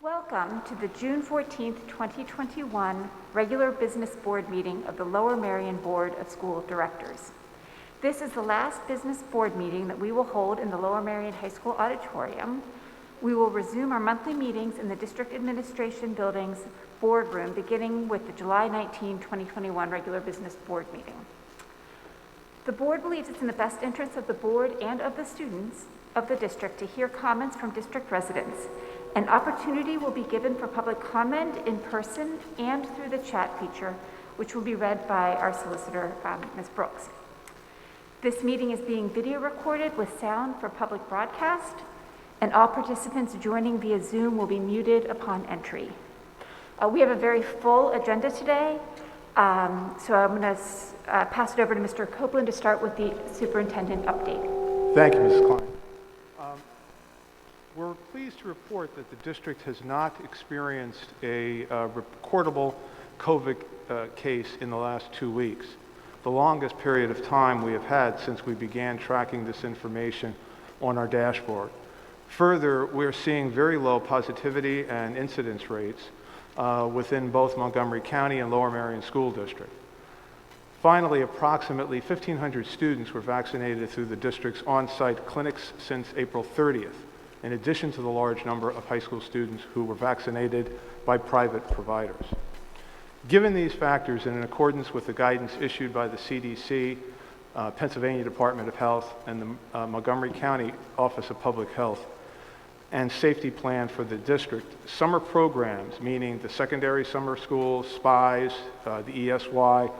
Welcome to the June 14th, 2021 regular business board meeting of the Lower Merion Board of School Directors. This is the last business board meeting that we will hold in the Lower Merion High School auditorium. We will resume our monthly meetings in the District Administration Building's boardroom beginning with the July 19, 2021 regular business board meeting. The board believes it's in the best interest of the board and of the students of the district to hear comments from district residents. An opportunity will be given for public comment in person and through the chat feature, which will be read by our solicitor, Ms. Brooks. This meeting is being video recorded with sound for public broadcast, and all participants joining via Zoom will be muted upon entry. We have a very full agenda today, so I'm going to pass it over to Mr. Copeland to start with the superintendent update. Thank you, Mrs. Klein. We're pleased to report that the district has not experienced a recordable COVID case in the last 2 weeks, the longest period of time we have had since we began tracking this information on our dashboard. Further, we're seeing very low positivity and incidence rates within both Montgomery County and Lower Merion School District. Finally, approximately 1,500 students were vaccinated through the district's on-site clinics since April 30th. In addition to the large number of high school students who were vaccinated by private providers. Given these factors, and in accordance with the guidance issued by the CDC, Pennsylvania Department of Health, and the Montgomery County Office of Public Health and Safety Plan for the district, summer programs, meaning the secondary summer schools, SPIES, the ESY,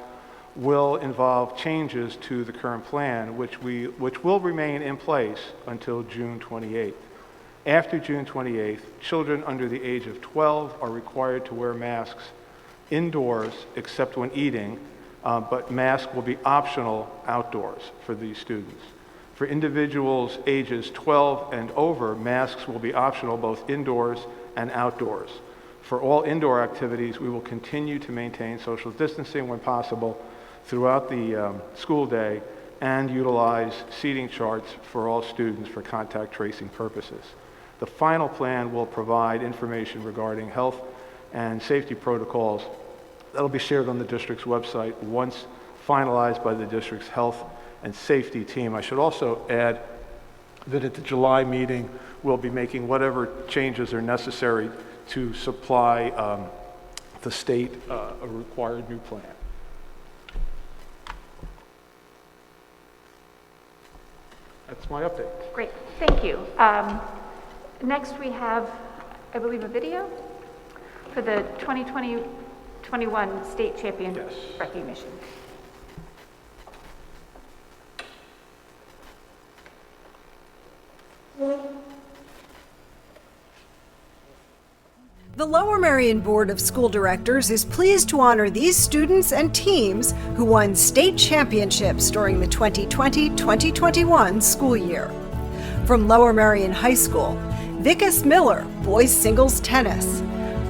will involve changes to the current plan, which will remain in place until June 28th. After June 28th, children under the age of 12 are required to wear masks indoors except when eating, but masks will be optional outdoors for these students. For individuals ages 12 and over, masks will be optional both indoors and outdoors. For all indoor activities, we will continue to maintain social distancing when possible throughout the school day and utilize seating charts for all students for contact tracing purposes. The final plan will provide information regarding health and safety protocols that will be shared on the district's website once finalized by the district's health and safety team. I should also add that at the July meeting, we'll be making whatever changes are necessary to supply the state a required new plan. That's my update. Great, thank you. Next we have, I believe, a video for the 2020-21 state champion recognition. The Lower Merion Board of School Directors is pleased to honor these students and teams who won state championships during the 2020-2021 school year. From Lower Merion High School, Vicus Miller, boys singles tennis,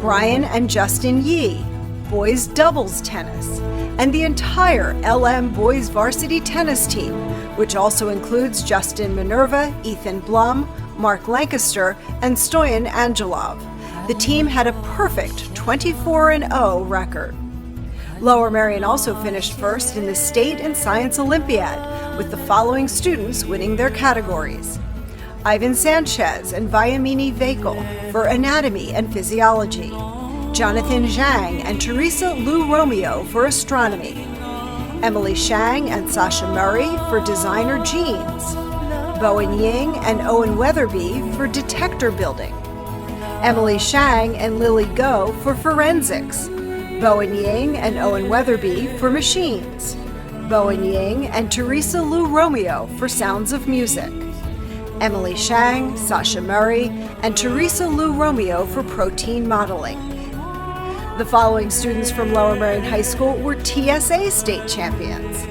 Brian and Justin Yee, boys doubles tennis, and the entire LM boys varsity tennis team, which also includes Justin Minerva, Ethan Blum, Mark Lancaster, and Stoyan Angelov. The team had a perfect 24-0 record. Lower Merion also finished first in the State and Science Olympiad, with the following students winning their categories: Ivan Sanchez and Viamini Vakel for Anatomy and Physiology, Jonathan Zhang and Teresa Lou Romeo for Astronomy, Emily Shang and Sasha Murray for Designer Jeans, Bowen Ying and Owen Weatherby for Detector Building, Emily Shang and Lily Go for Forensics, Bowen Ying and Owen Weatherby for Machines, Bowen Ying and Teresa Lou Romeo for Sounds of Music, Emily Shang, Sasha Murray, and Teresa Lou Romeo for Protein Modeling. The following students from Lower Merion High School were TSA state champions: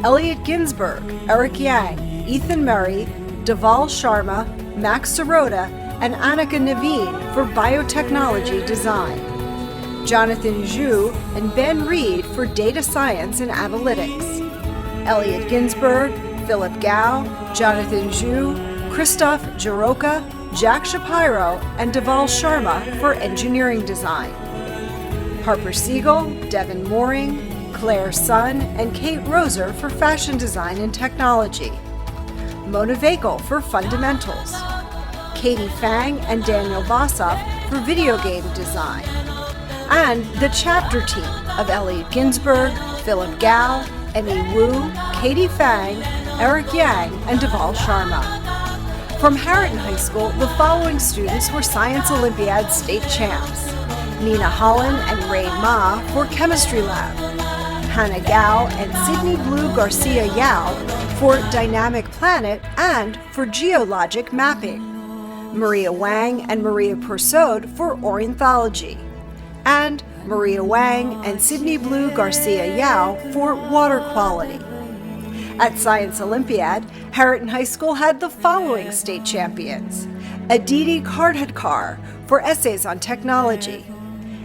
Elliot Ginsberg, Eric Yang, Ethan Murray, Deval Sharma, Max Sirota, and Annika Naveen for Biotechnology Design, Jonathan Zhu and Ben Reed for Data Science and Analytics, Elliot Ginsberg, Philip Gao, Jonathan Zhu, Christoph Jaroka, Jack Shapiro and Deval Sharma for engineering design. Harper Siegel, Devin Mooring, Claire Sun, and Kate Roser for fashion design and technology. Mona Vakel for fundamentals. Katie Fang and Daniel Bossoff for video game design. And the chapter team of Elliot Ginsberg, Philip Gao, Emmy Wu, Katie Fang, Eric Yang, and Deval Sharma. From Harriton High School, the following students were Science Olympiad state champs. Nina Holland and Ray Ma for Chemistry Lab. Hannah Gao and Sydney Blue Garcia Yao for Dynamic Planet and for Geologic Mapping. Maria Wang and Maria Persaud for Ornithology. And Maria Wang and Sydney Blue Garcia Yao for Water Quality. At Science Olympiad, Harriton High School had the following state champions: Aditi Kardhadkar for Essays on Technology,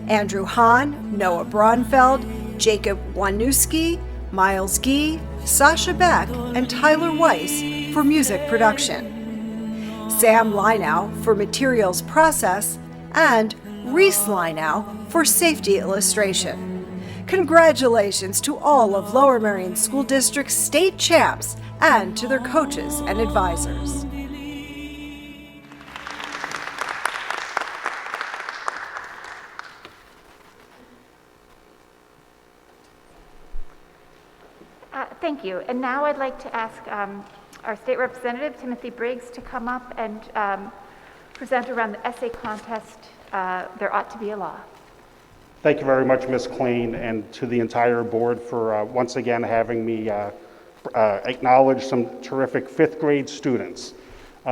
Andrew Hahn, Noah Braunfeld, Jacob Wanuski, Miles Gee, Sasha Beck, and Tyler Weiss for Music Production, Sam Lineau for Materials Process, and Reese Lineau for Safety Illustration. Congratulations to all of Lower Merion School District's state champs and to their coaches and advisors. Thank you. And now I'd like to ask our state representative, Timothy Briggs, to come up and present around the essay contest, There Ought to Be a Law. Thank you very much, Ms. Klein, and to the entire board for once again having me acknowledge some terrific fifth grade students.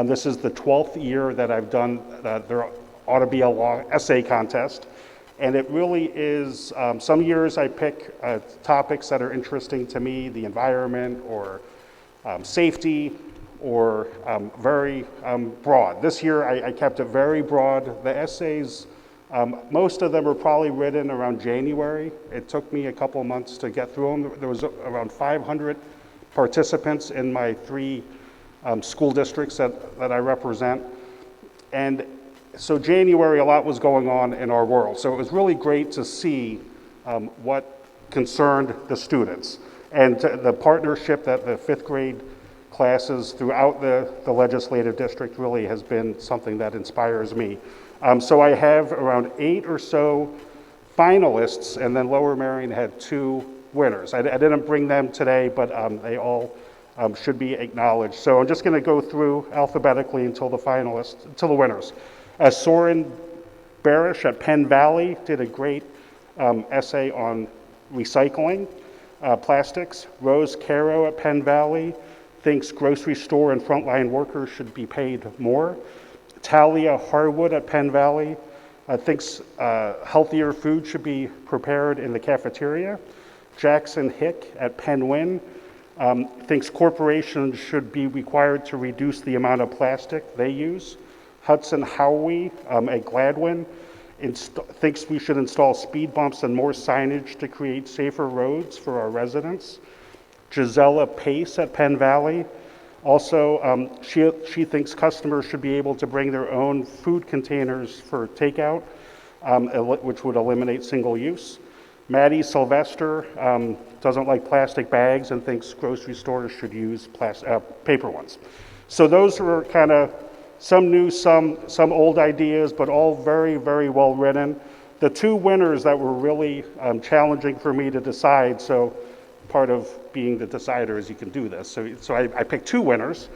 This is the 12th year that I've done There Ought to Be a Law essay contest, and it really is, some years I pick topics that are interesting to me, the environment or safety, or very broad. This year I kept it very broad. The essays, most of them are probably written around January. It took me a couple months to get through them. There was around 500 participants in my 3 school districts that I represent. And so January, a lot was going on in our world. So it was really great to see what concerned the students. And the partnership that the fifth grade classes throughout the legislative district really has been something that inspires me. So I have around 8 or so finalists, and then Lower Merion had 2 winners. I didn't bring them today, but they all should be acknowledged. So I'm just going to go through alphabetically until the winners. Soren Barish at Penn Valley did a great essay on recycling plastics. Rose Caro at Penn Valley thinks grocery store and frontline workers should be paid more. Talia Harwood at Penn Valley thinks healthier food should be prepared in the cafeteria. Jackson Hick at Penn Win thinks corporations should be required to reduce the amount of plastic they use. Hudson Howey at Gladwin thinks we should install speed bumps and more signage to create safer roads for our residents. Gisela Pace at Penn Valley. Also, she thinks customers should be able to bring their own food containers for takeout, which would eliminate single use. Maddie Sylvester doesn't like plastic bags and thinks grocery stores should use paper ones. So those are kind of some new, some old ideas, but all very, very well written. The 2 winners that were really challenging for me to decide, so part of being the decider is you can do this. So I picked 2 winners.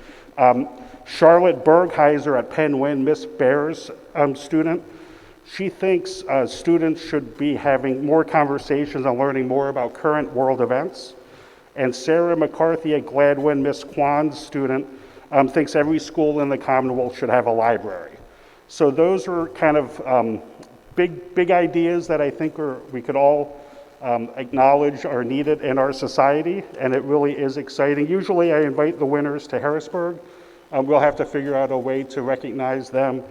Charlotte Bergheiser at Penn Win, Miss Bear's student. She thinks students should be having more conversations and learning more about current world events. And Sarah McCarthy at Gladwin, Miss Kwan's student, thinks every school in the Commonwealth should have a library. So those are kind of big ideas that I think we could all acknowledge are needed in our society, and it really is exciting. Usually I invite the winners to Harrisburg. We'll have to figure out a way to recognize them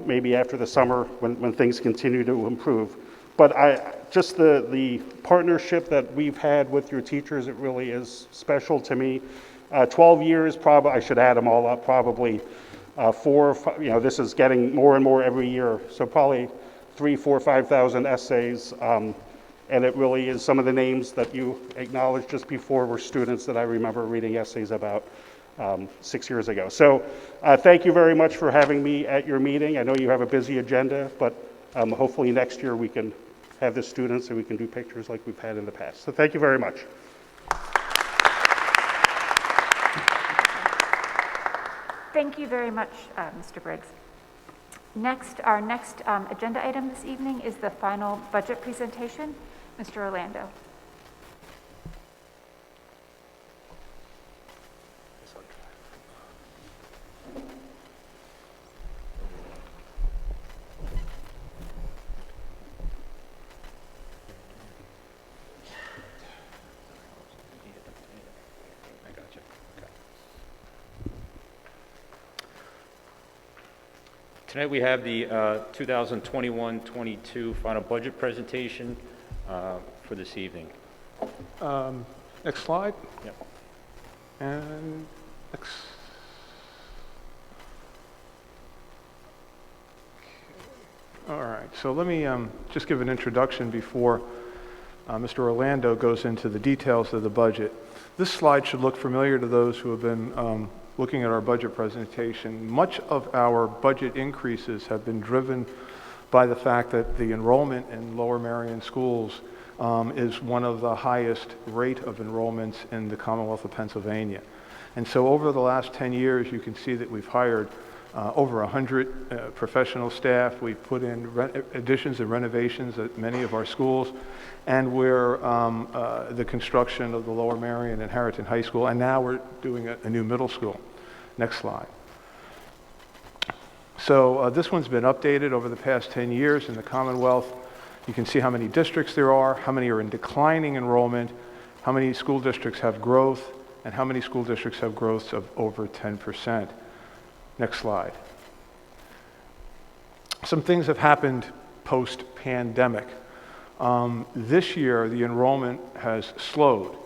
maybe after the summer when things continue to improve. But just the partnership that we've had with your teachers, it really is special to me. 12 years, probably, I should add them all up, probably This is getting more and more every year, so probably 3, 4, 5,000 essays. And it really is, some of the names that you acknowledged just before were students that I remember reading essays about 6 years ago. So thank you very much for having me at your meeting. I know you have a busy agenda, but hopefully next year we can have the students and we can do pictures like we've had in the past. So thank you very much. Thank you very much, Mr. Briggs. Our next agenda item this evening is the final budget presentation. Mr. Orlando. Tonight we have the 2021-22 final budget presentation for this evening. Next slide. Yep. And next. All right, so let me just give an introduction before Mr. Orlando goes into the details of the budget. This slide should look familiar to those who have been looking at our budget presentation. Much of our budget increases have been driven by the fact that the enrollment in Lower Merion schools is one of the highest rate of enrollments in the Commonwealth of Pennsylvania. And so over the last 10 years, you can see that we've hired over 100 professional staff. We've put in additions and renovations at many of our schools, and we're the construction of the Lower Merion and Harriton High School, and now we're doing a new middle school. Next slide. So this one's been updated over the past 10 years in the Commonwealth. You can see how many districts there are, how many are in declining enrollment, how many school districts have growth, and how many school districts have growths of over 10%. Next slide. Some things have happened post-pandemic. This year, the enrollment has slowed.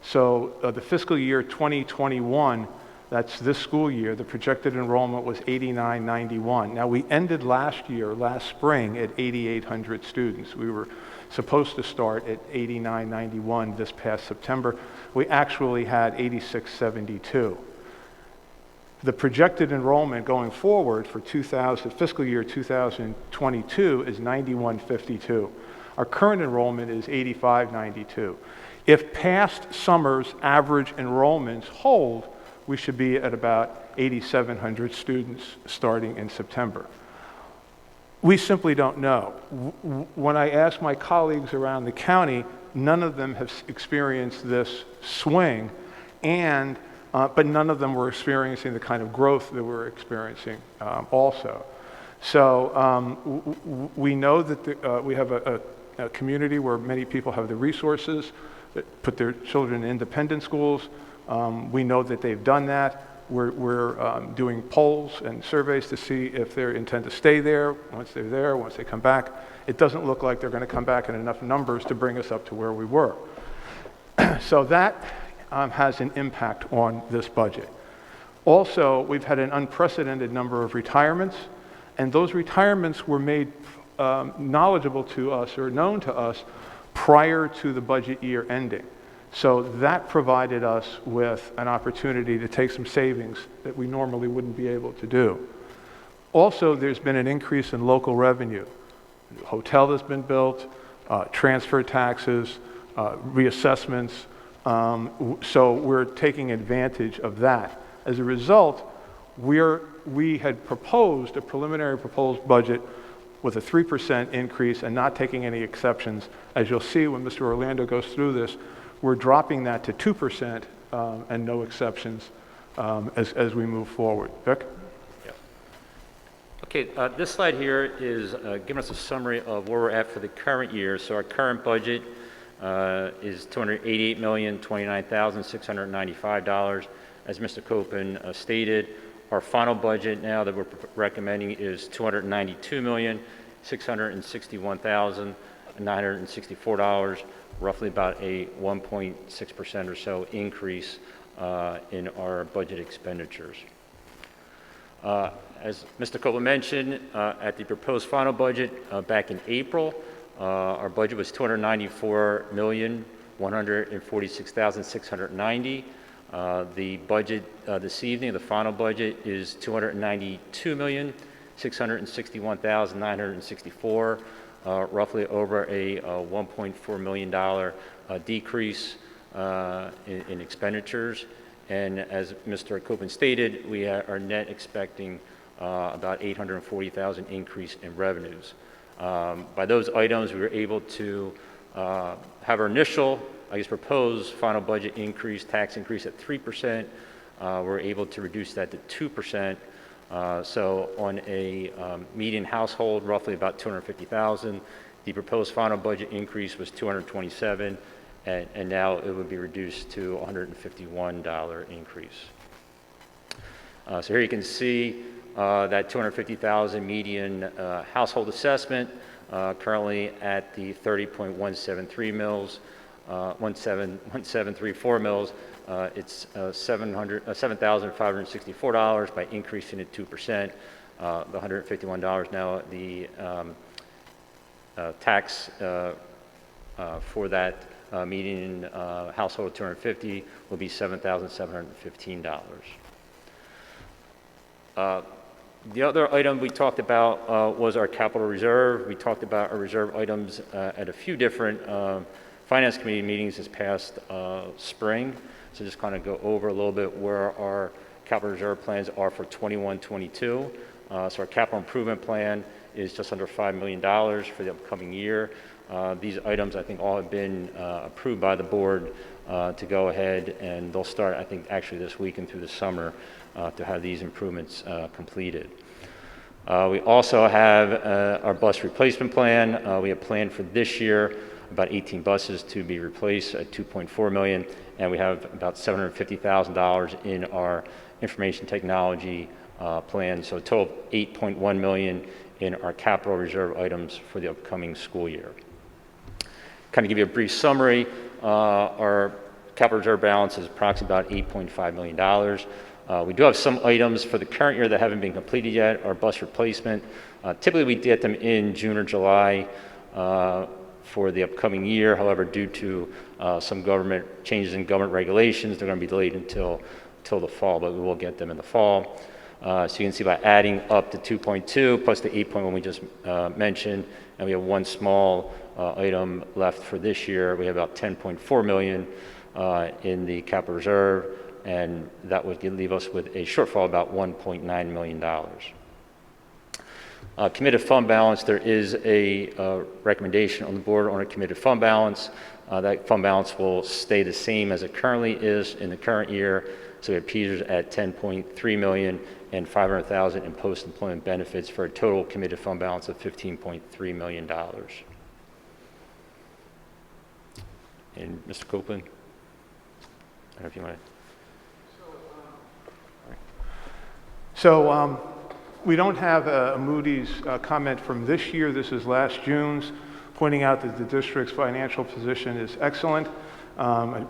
So the fiscal year 2021, that's this school year, the projected enrollment was 8991. Now, we ended last spring, at 8,800 students. We were supposed to start at 8991 this past September. We actually had 8672. The projected enrollment going forward for fiscal year 2022 is 9152. Our current enrollment is 8592. If past summer's average enrollments hold, we should be at about 8,700 students starting in September. We simply don't know. When I ask my colleagues around the county, none of them have experienced this swing, but none of them were experiencing the kind of growth that we're experiencing also. So we know that we have a community where many people have the resources that put their children in independent schools. We know that they've done that. We're doing polls and surveys to see if they intend to stay there, once they come back. It doesn't look like they're going to come back in enough numbers to bring us up to where we were. So that has an impact on this budget. Also, we've had an unprecedented number of retirements, and those retirements were made knowledgeable to us or known to us prior to the budget year ending. So that provided us with an opportunity to take some savings that we normally wouldn't be able to do. Also, there's been an increase in local revenue. A hotel that's been built, transfer taxes, reassessments. So we're taking advantage of that. As a result, we had proposed a preliminary proposed budget with a 3% increase and not taking any exceptions. As you'll see when Mr. Orlando goes through this, we're dropping that to 2% and no exceptions as we move forward. Vic? Yeah. Okay, this slide here is giving us a summary of where we're at for the current year. So our current budget is $288,029,695. As Mr. Copen stated, our final budget now that we're recommending is $292,661,964, roughly about a 1.6% or so increase in our budget expenditures. As Mr. Copeland mentioned, at the proposed final budget back in April, our budget was $294,146,690. The budget this evening, the final budget, is $292,661,964, roughly over a $1.4 million decrease in expenditures. And as Mr. Copeland stated, we are net expecting about $840,000 increase in revenues. By those items, we were able to have our initial, proposed final budget increase, tax increase at 3%. We're able to reduce that to 2%. So on a median household, roughly about $250,000. The proposed final budget increase was $227,000, and now it would be reduced to $151 increase. So here you can see that $250,000 median household assessment, currently at the 30.173 mils, 1734 mils. It's $7,564 by increasing it 2%. The $151 now, the tax for that median household of 250 will be $7,715. The other item we talked about was our capital reserve. We talked about our reserve items at a few different Finance Committee meetings this past spring. So just kind of go over a little bit where our capital reserve plans are for 21-22. So our capital improvement plan is just under $5 million for the upcoming year. These items, I think, all have been approved by the board to go ahead, and they'll start, I think, actually this week and through the summer to have these improvements completed. We also have our bus replacement plan. We have planned for this year about 18 buses to be replaced at $2.4 million, and we have about $750,000 in our information technology plan, so a total of $8.1 million in our capital reserve items for the upcoming school year. Kind of give you a brief summary, our capital reserve balance is approximately about $8.5 million. We do have some items for the current year that haven't been completed yet. Our bus replacement, typically we get them in June or July for the upcoming year. However, due to some government changes in government regulations, they're going to be delayed until the fall, but we will get them in the fall. So you can see by adding up to 2.2 plus the 8.1 we just mentioned, and we have one small item left for this year. We have about $10.4 million in the capital reserve, and that would leave us with a shortfall of about $1.9 million. Committed fund balance, there is a recommendation on the board on a committed fund balance. That fund balance will stay the same as it currently is in the current year. So we have Peters at $10.3 million and $500,000 in post-employment benefits for a total committed fund balance of $15.3 million. And Mr. Copeland, I don't know if you want to. So we don't have a Moody's comment from this year. This is last June's, pointing out that the district's financial position is excellent.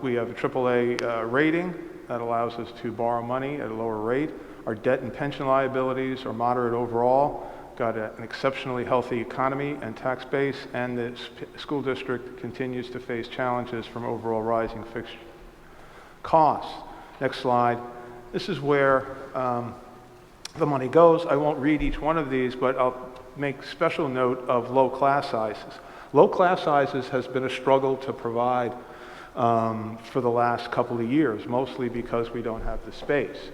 We have a AAA rating that allows us to borrow money at a lower rate. Our debt and pension liabilities are moderate overall, got an exceptionally healthy economy and tax base, and the school district continues to face challenges from overall rising fixed costs. Next slide. This is where the money goes. I won't read each one of these, but I'll make special note of low class sizes. Low class sizes has been a struggle to provide for the last couple of years, mostly because we don't have the space.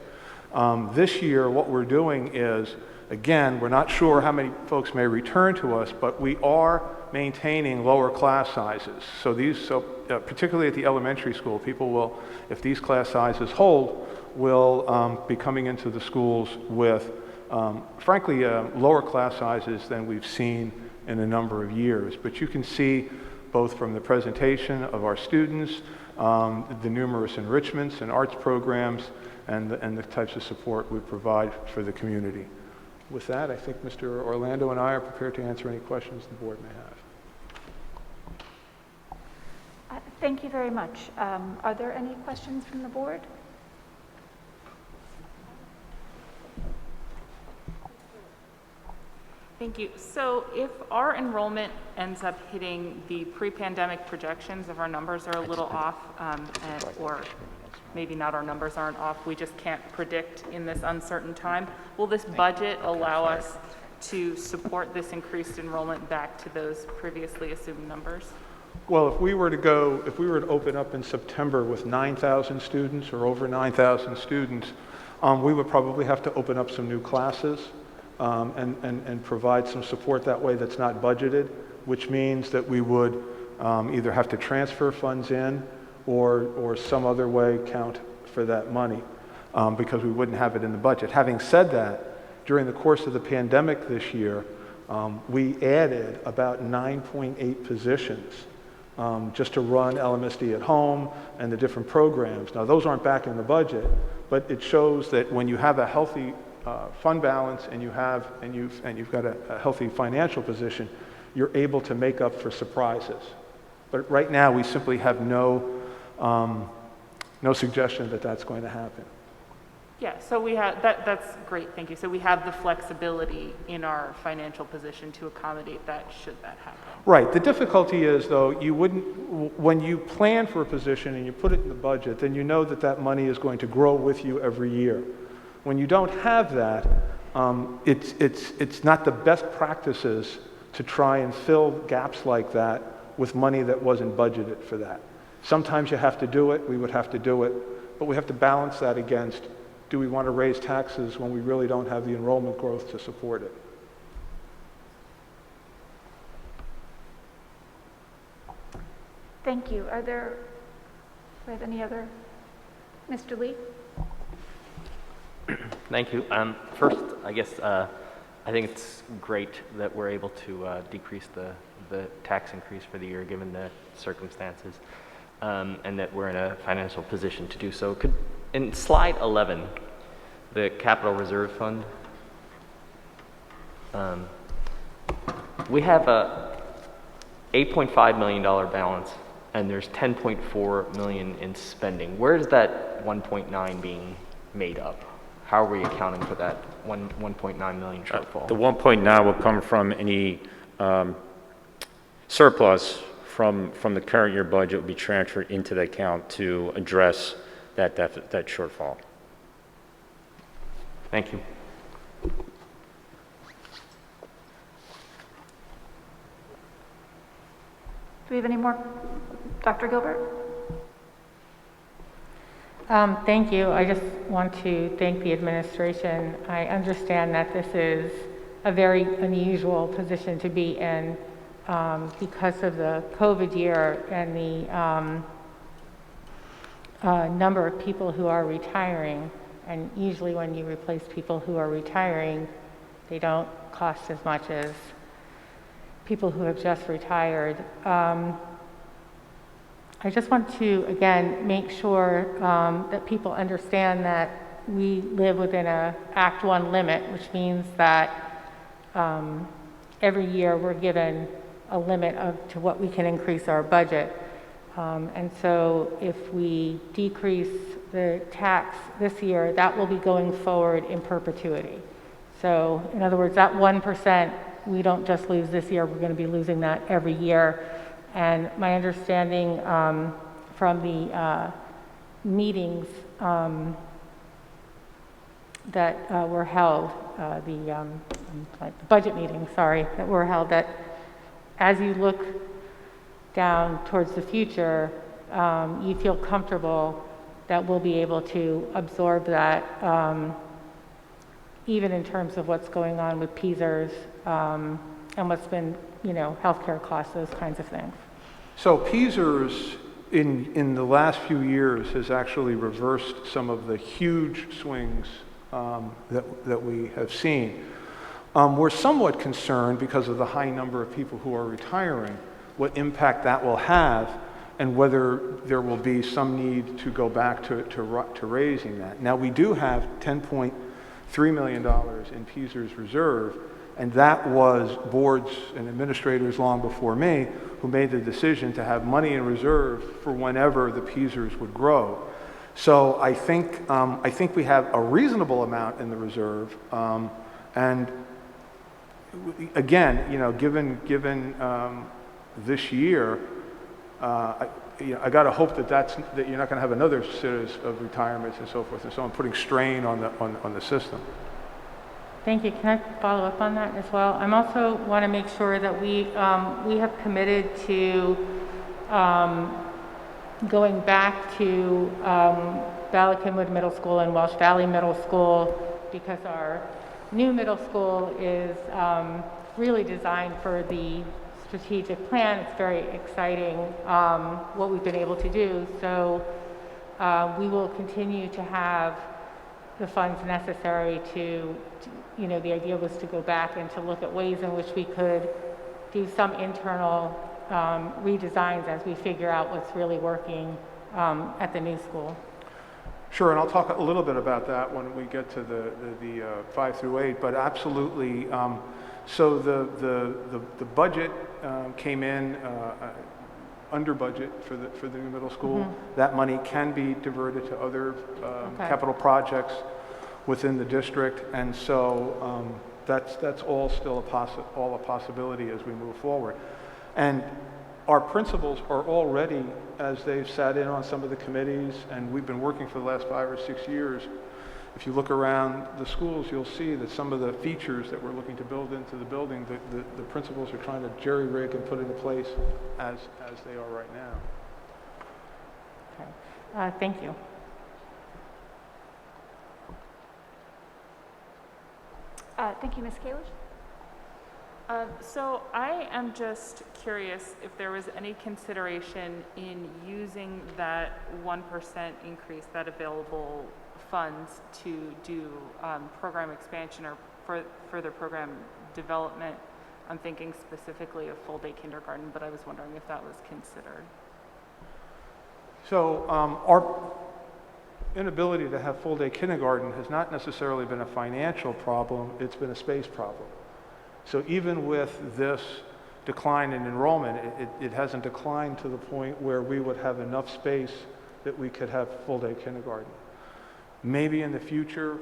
This year, what we're doing is, again, we're not sure how many folks may return to us, but we are maintaining lower class sizes. So particularly at the elementary school, people will, if these class sizes hold, will be coming into the schools with, frankly, lower class sizes than we've seen in a number of years. But you can see both from the presentation of our students, the numerous enrichments and arts programs, and the types of support we provide for the community. With that, I think Mr. Orlando and I are prepared to answer any questions the board may have. Thank you very much. Are there any questions from the board? Thank you. So if our enrollment ends up hitting the pre-pandemic projections, if our numbers are a little off, or maybe not our numbers aren't off, we just can't predict in this uncertain time, will this budget allow us to support this increased enrollment back to those previously assumed numbers? Well, if we were to open up in September with 9,000 students or over 9,000 students, we would probably have to open up some new classes and provide some support that way that's not budgeted, which means that we would either have to transfer funds in or some other way count for that money because we wouldn't have it in the budget. Having said that, during the course of the pandemic this year, we added about 9.8 positions just to run Lmsb at home and the different programs. Now, those aren't back in the budget, but it shows that when you have a healthy fund balance and you've got a healthy financial position, you're able to make up for surprises. But right now, we simply have no suggestion that that's going to happen. Yeah, so we have, that's great, thank you. So we have the flexibility in our financial position to accommodate that should that happen. Right. The difficulty is, though, when you plan for a position and you put it in the budget, then you know that that money is going to grow with you every year. When you don't have that, it's not the best practices to try and fill gaps like that with money that wasn't budgeted for that. Sometimes you have to do it, we would have to do it, but we have to balance that against, do we want to raise taxes when we really don't have the enrollment growth to support it? Thank you. Are there any other? Mr. Lee? Thank you. First, I guess I think it's great that we're able to decrease the tax increase for the year given the circumstances, and that we're in a financial position to do so. In slide 11, the capital reserve fund, we have a $8.5 million balance, and there's $10.4 million in spending. Where is that 1.9 being made up? How are we accounting for that 1.9 million shortfall? The 1.9 will come from any surplus from the current year budget will be transferred into the account to address that shortfall. Thank you. Do we have any more? Dr. Gilbert? Thank you. I just want to thank the administration. I understand that this is a very unusual position to be in because of the COVID year and the number of people who are retiring. And usually when you replace people who are retiring, they don't cost as much as people who have just retired. I just want to, again, make sure that people understand that we live within a Act 1 limit, which means that every year we're given a limit to what we can increase our budget. And so if we decrease the tax this year, that will be going forward in perpetuity. So in other words, that 1%, we don't just lose this year, we're going to be losing that every year. And my understanding from the meetings that were held, the budget meetings, sorry, that were held, that as you look down towards the future, you feel comfortable that we'll be able to absorb that, even in terms of what's going on with PSERS and what's been, healthcare costs, those kinds of things. So PSERS in the last few years has actually reversed some of the huge swings that we have seen. We're somewhat concerned because of the high number of people who are retiring, what impact that will have and whether there will be some need to go back to raising that. Now, we do have $10.3 million in PSERS reserve, and that was boards and administrators long before me who made the decision to have money in reserve for whenever the PSERS would grow. So I think we have a reasonable amount in the reserve, and again, given this year, I got to hope that you're not going to have another series of retirements and so forth and so on, putting strain on the system. Thank you. Can I follow up on that as well? I'm also want to make sure that we have committed to going back to Bala Cynwyd Middle School and Welsh Valley Middle School, because our new middle school is really designed for the strategic plan. It's very exciting what we've been able to do. So we will continue to have the funds necessary to, the idea was to go back and to look at ways in which we could do some internal redesigns as we figure out what's really working at the new school. Sure, and I'll talk a little bit about that when we get to the 5 through 8, but absolutely. So the budget came in under budget for the new middle school. Mm-hmm. That money can be diverted to other capital projects within the district, and so that's all still a possibility as we move forward. And our principals are already, as they've sat in on some of the committees, and we've been working for the last 5 or 6 years. If you look around the schools, you'll see that some of the features that we're looking to build into the building, the principals are trying to jerry-rig and put into place as they are right now. Okay. Thank you. Thank you, Ms. Kalish. So I am just curious if there was any consideration in using that 1% increase, that available funds, to do program expansion or further program development. I'm thinking specifically of full-day kindergarten, but I was wondering if that was considered. So our inability to have full-day kindergarten has not necessarily been a financial problem, it's been a space problem. So even with this decline in enrollment, it hasn't declined to the point where we would have enough space that we could have full-day kindergarten. Maybe in the future,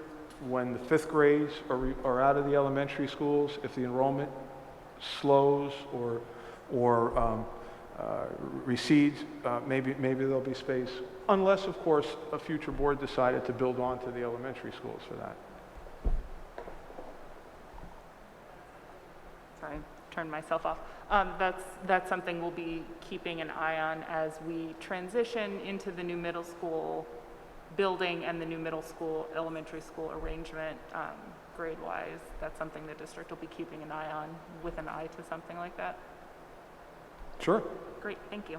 when the 5th grades are out of the elementary schools, if the enrollment slows or recedes, maybe there'll be space, unless, of course, a future board decided to build onto the elementary schools for that. Sorry, turned myself off. That's something we'll be keeping an eye on as we transition into the new middle school building and the new middle school, elementary school arrangement grade-wise. That's something the district will be keeping an eye on, with an eye to something like that. Sure. Great, thank you.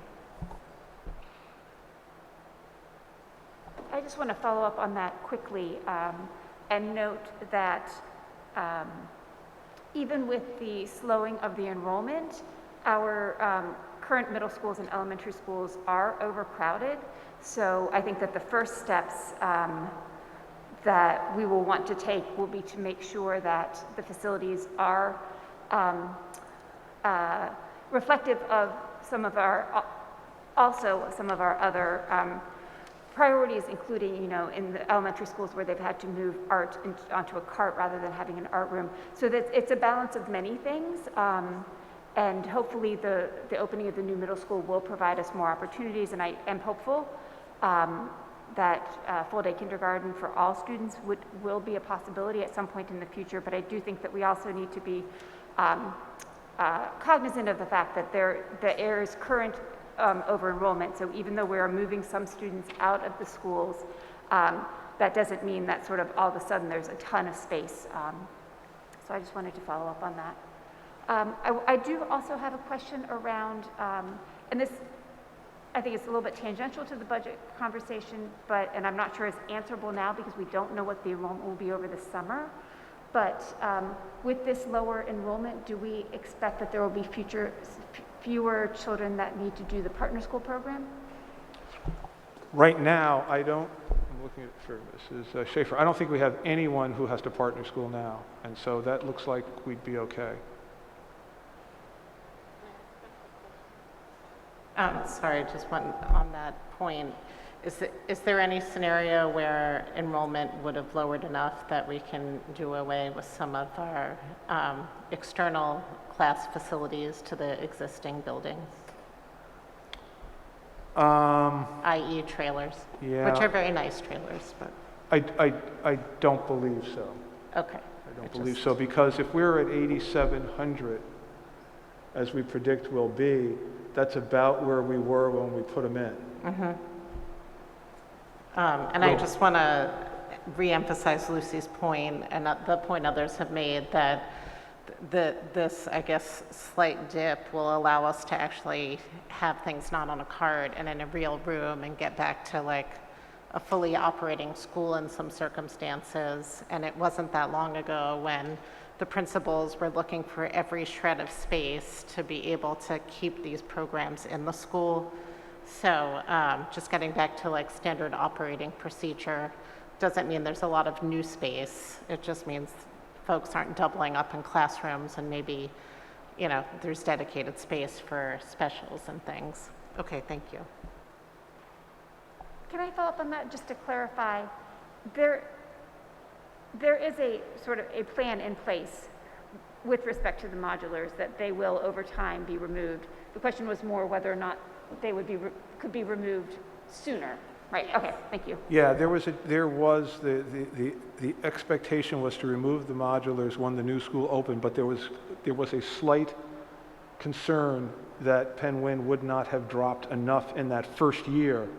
I just want to follow up on that quickly and note that even with the slowing of the enrollment, our current middle schools and elementary schools are overcrowded. So I think that the first steps that we will want to take will be to make sure that the facilities are reflective of some of our other priorities, including, in the elementary schools where they've had to move art onto a cart rather than having an art room. So that it's a balance of many things. And hopefully the opening of the new middle school will provide us more opportunities. And I am hopeful that full-day kindergarten for all students will be a possibility at some point in the future. But I do think that we also need to be cognizant of the fact that there is current over-enrollment. So even though we are moving some students out of the schools, that doesn't mean that sort of all of a sudden there's a ton of space. So I just wanted to follow up on that. I do also have a question around, and this, I think it's a little bit tangential to the budget conversation, and I'm not sure it's answerable now because we don't know what the enrollment will be over the summer. But with this lower enrollment, do we expect that there will be fewer children that need to do the partner school program? Right now, I'm looking at Mrs. Schaefer. I don't think we have anyone who has to partner school now. And so that looks like we'd be okay. Sorry, just one on that point. Is there any scenario where enrollment would have lowered enough that we can do away with some of our external class facilities to the existing buildings? I.e. trailers, Yeah. which are very nice trailers, but, I don't believe so. okay. I don't believe so, because if we're at 8,700, as we predict we'll be, that's about where we were when we put them in. And I just want to reemphasize Lucy's point and the point others have made that this, I guess, slight dip will allow us to actually have things not on a cart and in a real room and get back to like a fully operating school in some circumstances. And it wasn't that long ago when the principals were looking for every shred of space to be able to keep these programs in the school. So just getting back to like standard operating procedure doesn't mean there's a lot of new space. It just means folks aren't doubling up in classrooms and maybe, you know, there's dedicated space for specials and things. Okay, thank you. Can I follow up on that just to clarify? There is a sort of a plan in place with respect to the modulars that they will over time be removed. The question was more whether or not they would be could be removed sooner. Right. Okay. Thank you. Yeah, the expectation was to remove the modulars when the new school opened, but there was a slight concern that Penn Win would not have dropped enough in that first year,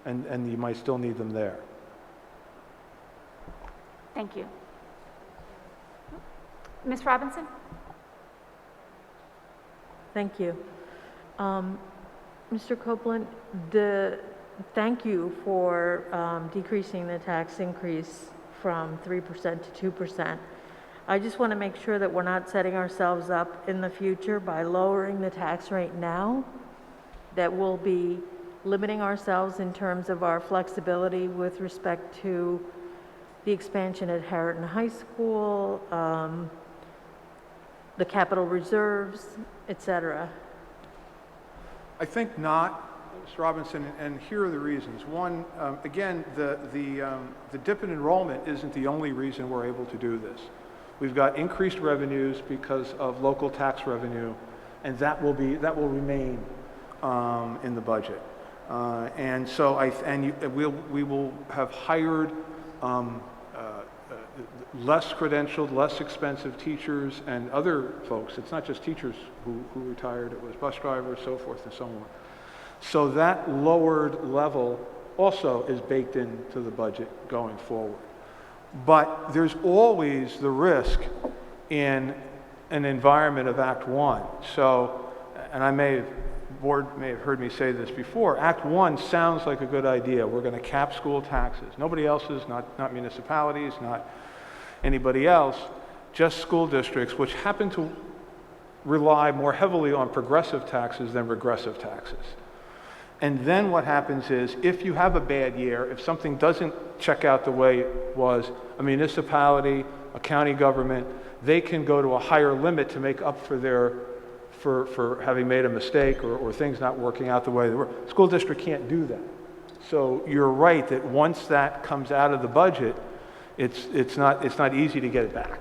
and you might still need them there. Thank you. Ms. Robinson? Thank you. Mr. Copeland, thank you for decreasing the tax increase from 3% to 2%. I just want to make sure that we're not setting ourselves up in the future by lowering the tax rate now, that we'll be limiting ourselves in terms of our flexibility with respect to the expansion at Harriton High School, the capital reserves, et cetera. I think not, Ms. Robinson, and here are the reasons. One, again, the dip in enrollment isn't the only reason we're able to do this. We've got increased revenues because of local tax revenue, and that will remain in the budget. And so we will have hired less credentialed, less expensive teachers and other folks. It's not just teachers who retired, it was bus drivers, so forth and so on. So that lowered level also is baked into the budget going forward. But there's always the risk in an environment of Act 1. So, and board may have heard me say this before, Act 1 sounds like a good idea. We're going to cap school taxes. Nobody else's, not municipalities, not anybody else, just school districts, which happen to rely more heavily on progressive taxes than regressive taxes. And then what happens is, if you have a bad year, if something doesn't check out the way it was, a municipality, a county government, they can go to a higher limit to make up for having made a mistake or things not working out the way they were. School district can't do that. So you're right that once that comes out of the budget, it's not easy to get it back.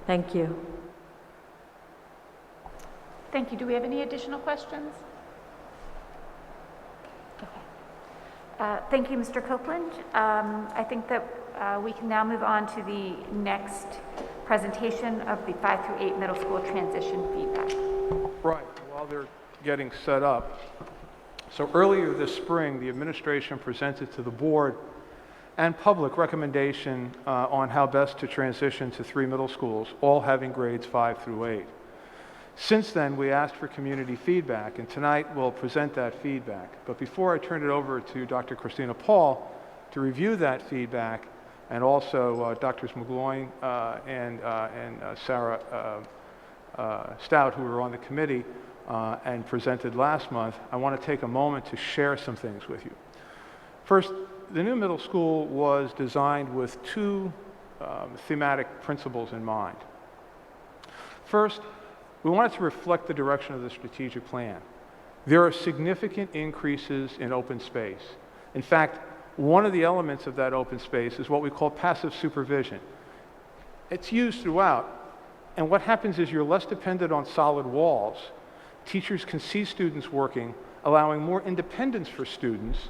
Thank you. Thank you. Do we have any additional questions? Okay. Thank you, Mr. Copeland. I think that we can now move on to the next presentation of the 5 through 8 middle school transition feedback. Right. While they're getting set up. So earlier this spring, the administration presented to the board and public recommendation on how best to transition to 3 middle schools, all having grades 5 through 8. Since then, we asked for community feedback, and tonight we'll present that feedback. But before I turn it over to Dr. Christina Paul to review that feedback, and also Drs. McGloin and Sarah Stout, who were on the committee and presented last month, I want to take a moment to share some things with you. First, the new middle school was designed with 2 thematic principles in mind. First, we wanted to reflect the direction of the strategic plan. There are significant increases in open space. In fact, one of the elements of that open space is what we call passive supervision. It's used throughout, and what happens is you're less dependent on solid walls. Teachers can see students working, allowing more independence for students,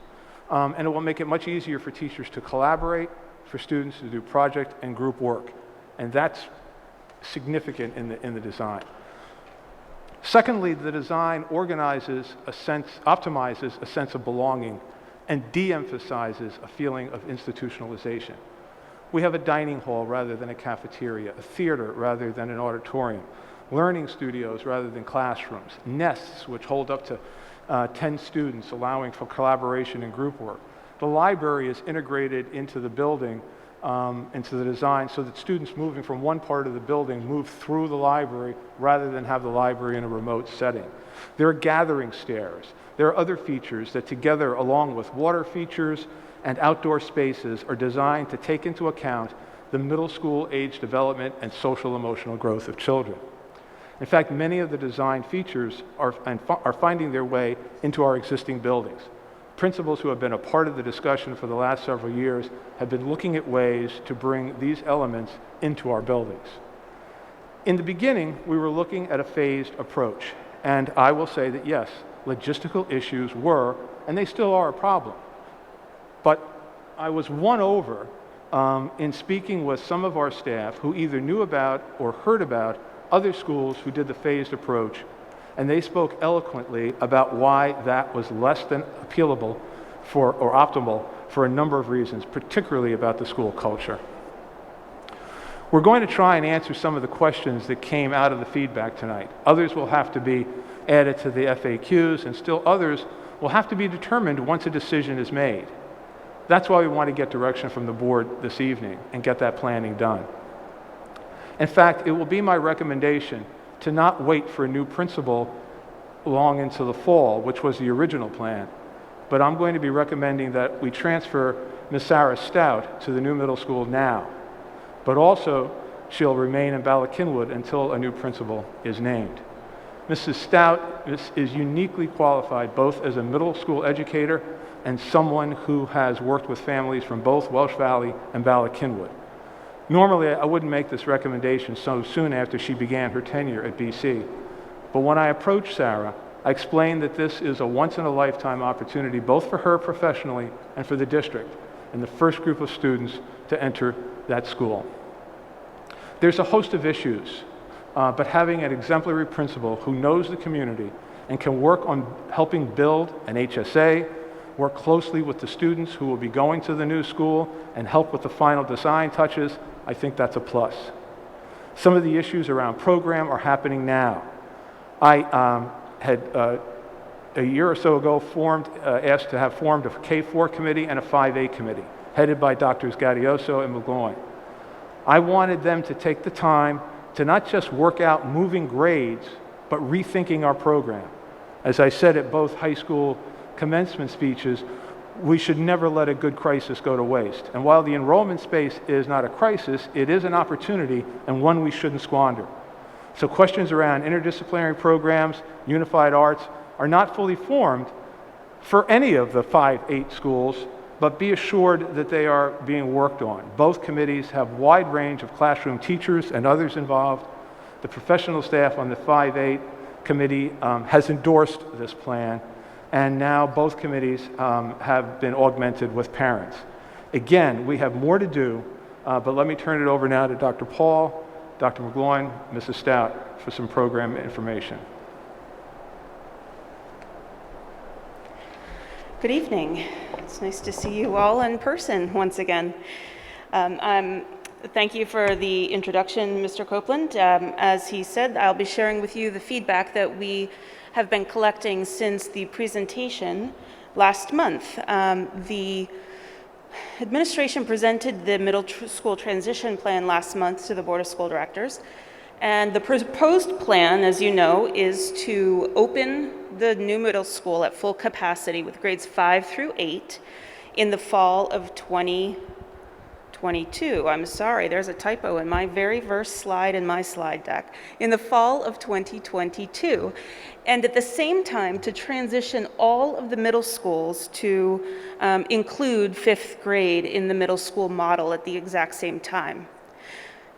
and it will make it much easier for teachers to collaborate, for students to do project and group work, and that's significant in the design. Secondly, the design optimizes a sense of belonging and de-emphasizes a feeling of institutionalization. We have a dining hall rather than a cafeteria, a theater rather than an auditorium, learning studios rather than classrooms, nests which hold up to 10 students, allowing for collaboration and group work. The library is integrated into the building, into the design, so that students moving from one part of the building move through the library rather than have the library in a remote setting. There are gathering stairs. There are other features that together, along with water features and outdoor spaces, are designed to take into account the middle school age development and social emotional growth of children. In fact, many of the design features are finding their way into our existing buildings. Principals who have been a part of the discussion for the last several years have been looking at ways to bring these elements into our buildings. In the beginning, we were looking at a phased approach, and I will say that yes, logistical issues were, and they still are, a problem. But I was won over in speaking with some of our staff who either knew about or heard about other schools who did the phased approach, and they spoke eloquently about why that was less than appealable or optimal for a number of reasons, particularly about the school culture. We're going to try and answer some of the questions that came out of the feedback tonight. Others will have to be added to the FAQs, and still others will have to be determined once a decision is made. That's why we want to get direction from the board this evening and get that planning done. In fact, it will be my recommendation to not wait for a new principal long into the fall, which was the original plan, but I'm going to be recommending that we transfer Ms. Sarah Stout to the new middle school now, but also she'll remain in Bala-Cynwyd until a new principal is named. Mrs. Stout is uniquely qualified both as a middle school educator and someone who has worked with families from both Welsh Valley and Bala-Cynwyd. Normally, I wouldn't make this recommendation so soon after she began her tenure at BC, but when I approached Sarah, I explained that this is a once-in-a-lifetime opportunity both for her professionally and for the district and the first group of students to enter that school. There's a host of issues, but having an exemplary principal who knows the community and can work on helping build an HSA, work closely with the students who will be going to the new school, and help with the final design touches, I think that's a plus. Some of the issues around program are happening now. I had a year or so ago asked to have formed a K-4 committee and a 5A committee, headed by Drs. Gaudioso and McGloin. I wanted them to take the time to not just work out moving grades, but rethinking our program. As I said at both high school commencement speeches, we should never let a good crisis go to waste. And while the enrollment space is not a crisis, it is an opportunity and one we shouldn't squander. So questions around interdisciplinary programs, unified arts, are not fully formed for any of the 5-8 schools, but be assured that they are being worked on. Both committees have wide range of classroom teachers and others involved. The professional staff on the 5-8 committee has endorsed this plan, and now both committees have been augmented with parents. Again, we have more to do, but let me turn it over now to Dr. Paul, Dr. McGloin, Mrs. Stout for some program information. Good evening. It's nice to see you all in person once again. Thank you for the introduction, Mr. Copeland. As he said, I'll be sharing with you the feedback that we have been collecting since the presentation last month. The administration presented the middle school transition plan last month to the Board of School Directors. And the proposed plan, as you know, is to open the new middle school at full capacity with grades 5 through 8 in the fall of 2021. 22. I'm sorry, there's a typo in my very first slide in my slide deck. In the fall of 2022. And at the same time, to transition all of the middle schools to include 5th grade in the middle school model at the exact same time.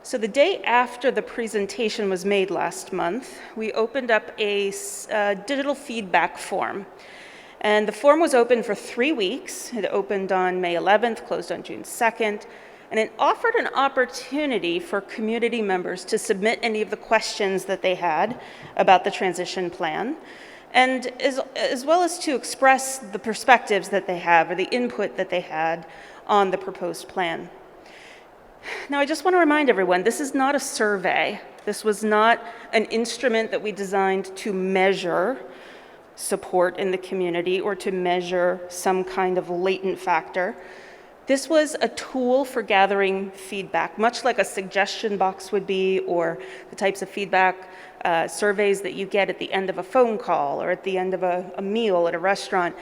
So the day after the presentation was made last month, we opened up a digital feedback form. And the form was open for 3 weeks. It opened on May 11th, closed on June 2nd, and it offered an opportunity for community members to submit any of the questions that they had about the transition plan, and as well as to express the perspectives that they have or the input that they had on the proposed plan. Now, I just want to remind everyone, this is not a survey. This was not an instrument that we designed to measure support in the community or to measure some kind of latent factor. This was a tool for gathering feedback, much like a suggestion box would be, or the types of feedback surveys that you get at the end of a phone call or at the end of a meal at a restaurant.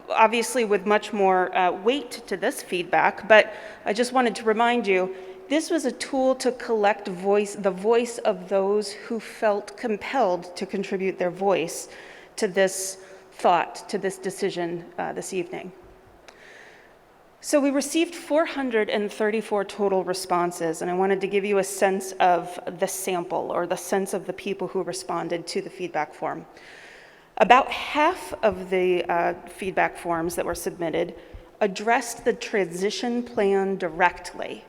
Obviously with much more weight to this feedback, but I just wanted to remind you, this was a tool to collect the voice of those who felt compelled to contribute their voice to this thought, to this decision this evening. So we received 434 total responses, and I wanted to give you a sense of the sample or the sense of the people who responded to the feedback form. About half of the feedback forms that were submitted addressed the transition plan directly.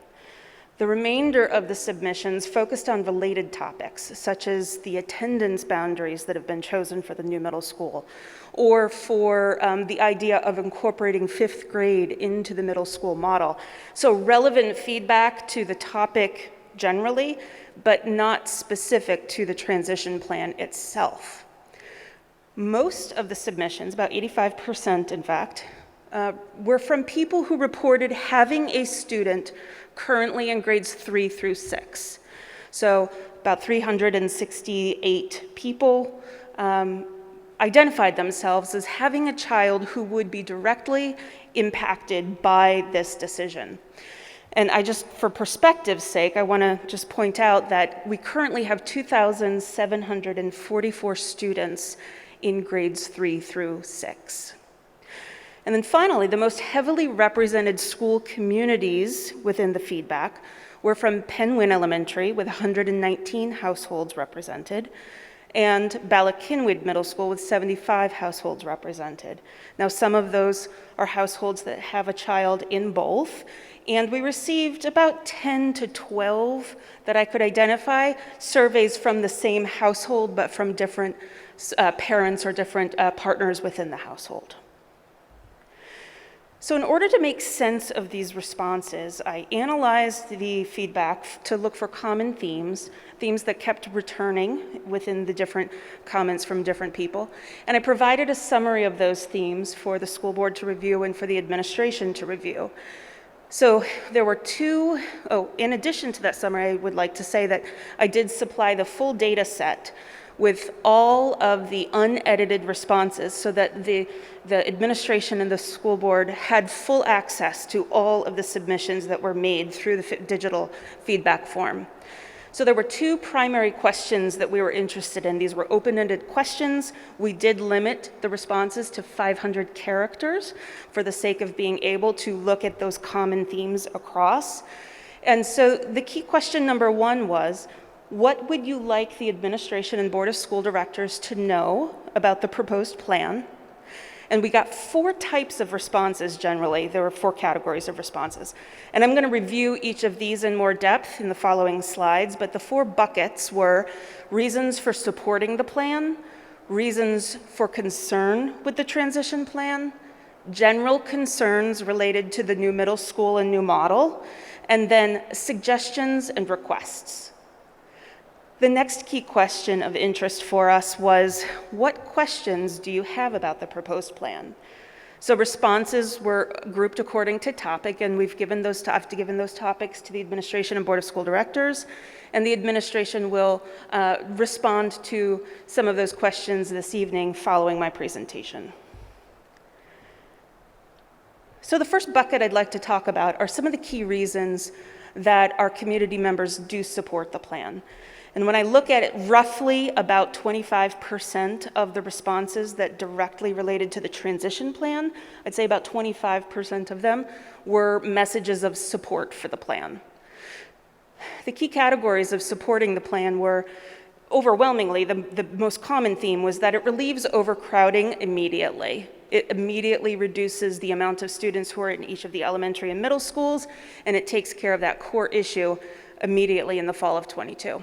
The remainder of the submissions focused on related topics, such as the attendance boundaries that have been chosen for the new middle school, or for the idea of incorporating 5th grade into the middle school model. So relevant feedback to the topic generally, but not specific to the transition plan itself. Most of the submissions, about 85% in fact, were from people who reported having a student currently in grades 3 through 6. So about 368 people identified themselves as having a child who would be directly impacted by this decision. And for perspective's sake, I want to just point out that we currently have 2,744 students in grades 3 through 6. And then finally, the most heavily represented school communities within the feedback were from Penwyn Elementary, with 119 households represented, and Ballackinwood Middle School with 75 households represented. Now, some of those are households that have a child in both, and we received about 10 to 12 that I could identify, surveys from the same household, but from different parents or different partners within the household. So in order to make sense of these responses, I analyzed the feedback to look for common themes that kept returning within the different comments from different people. And I provided a summary of those themes for the school board to review and for the administration to review. So there were in addition to that summary, I would like to say that I did supply the full data set with all of the unedited responses so that the administration and the school board had full access to all of the submissions that were made through the digital feedback form. So there were 2 primary questions that we were interested in. These were open-ended questions. We did limit the responses to 500 characters for the sake of being able to look at those common themes across. And so the key question number 1 was, what would you like the administration and Board of School Directors to know about the proposed plan? And we got 4 types of responses generally. There were 4 categories of responses. And I'm going to review each of these in more depth in the following slides, but the 4 buckets were reasons for supporting the plan, reasons for concern with the transition plan, general concerns related to the new middle school and new model, and then suggestions and requests. The next key question of interest for us was, what questions do you have about the proposed plan? So responses were grouped according to topic, and I've given those topics to the administration and Board of School Directors, and the administration will respond to some of those questions this evening following my presentation. So the first bucket I'd like to talk about are some of the key reasons that our community members do support the plan. And when I look at it, roughly about 25% of the responses that directly related to the transition plan, I'd say about 25% of them were messages of support for the plan. The key categories of supporting the plan were overwhelmingly, the most common theme was that it relieves overcrowding immediately. It immediately reduces the amount of students who are in each of the elementary and middle schools, and it takes care of that core issue immediately in the fall of '22.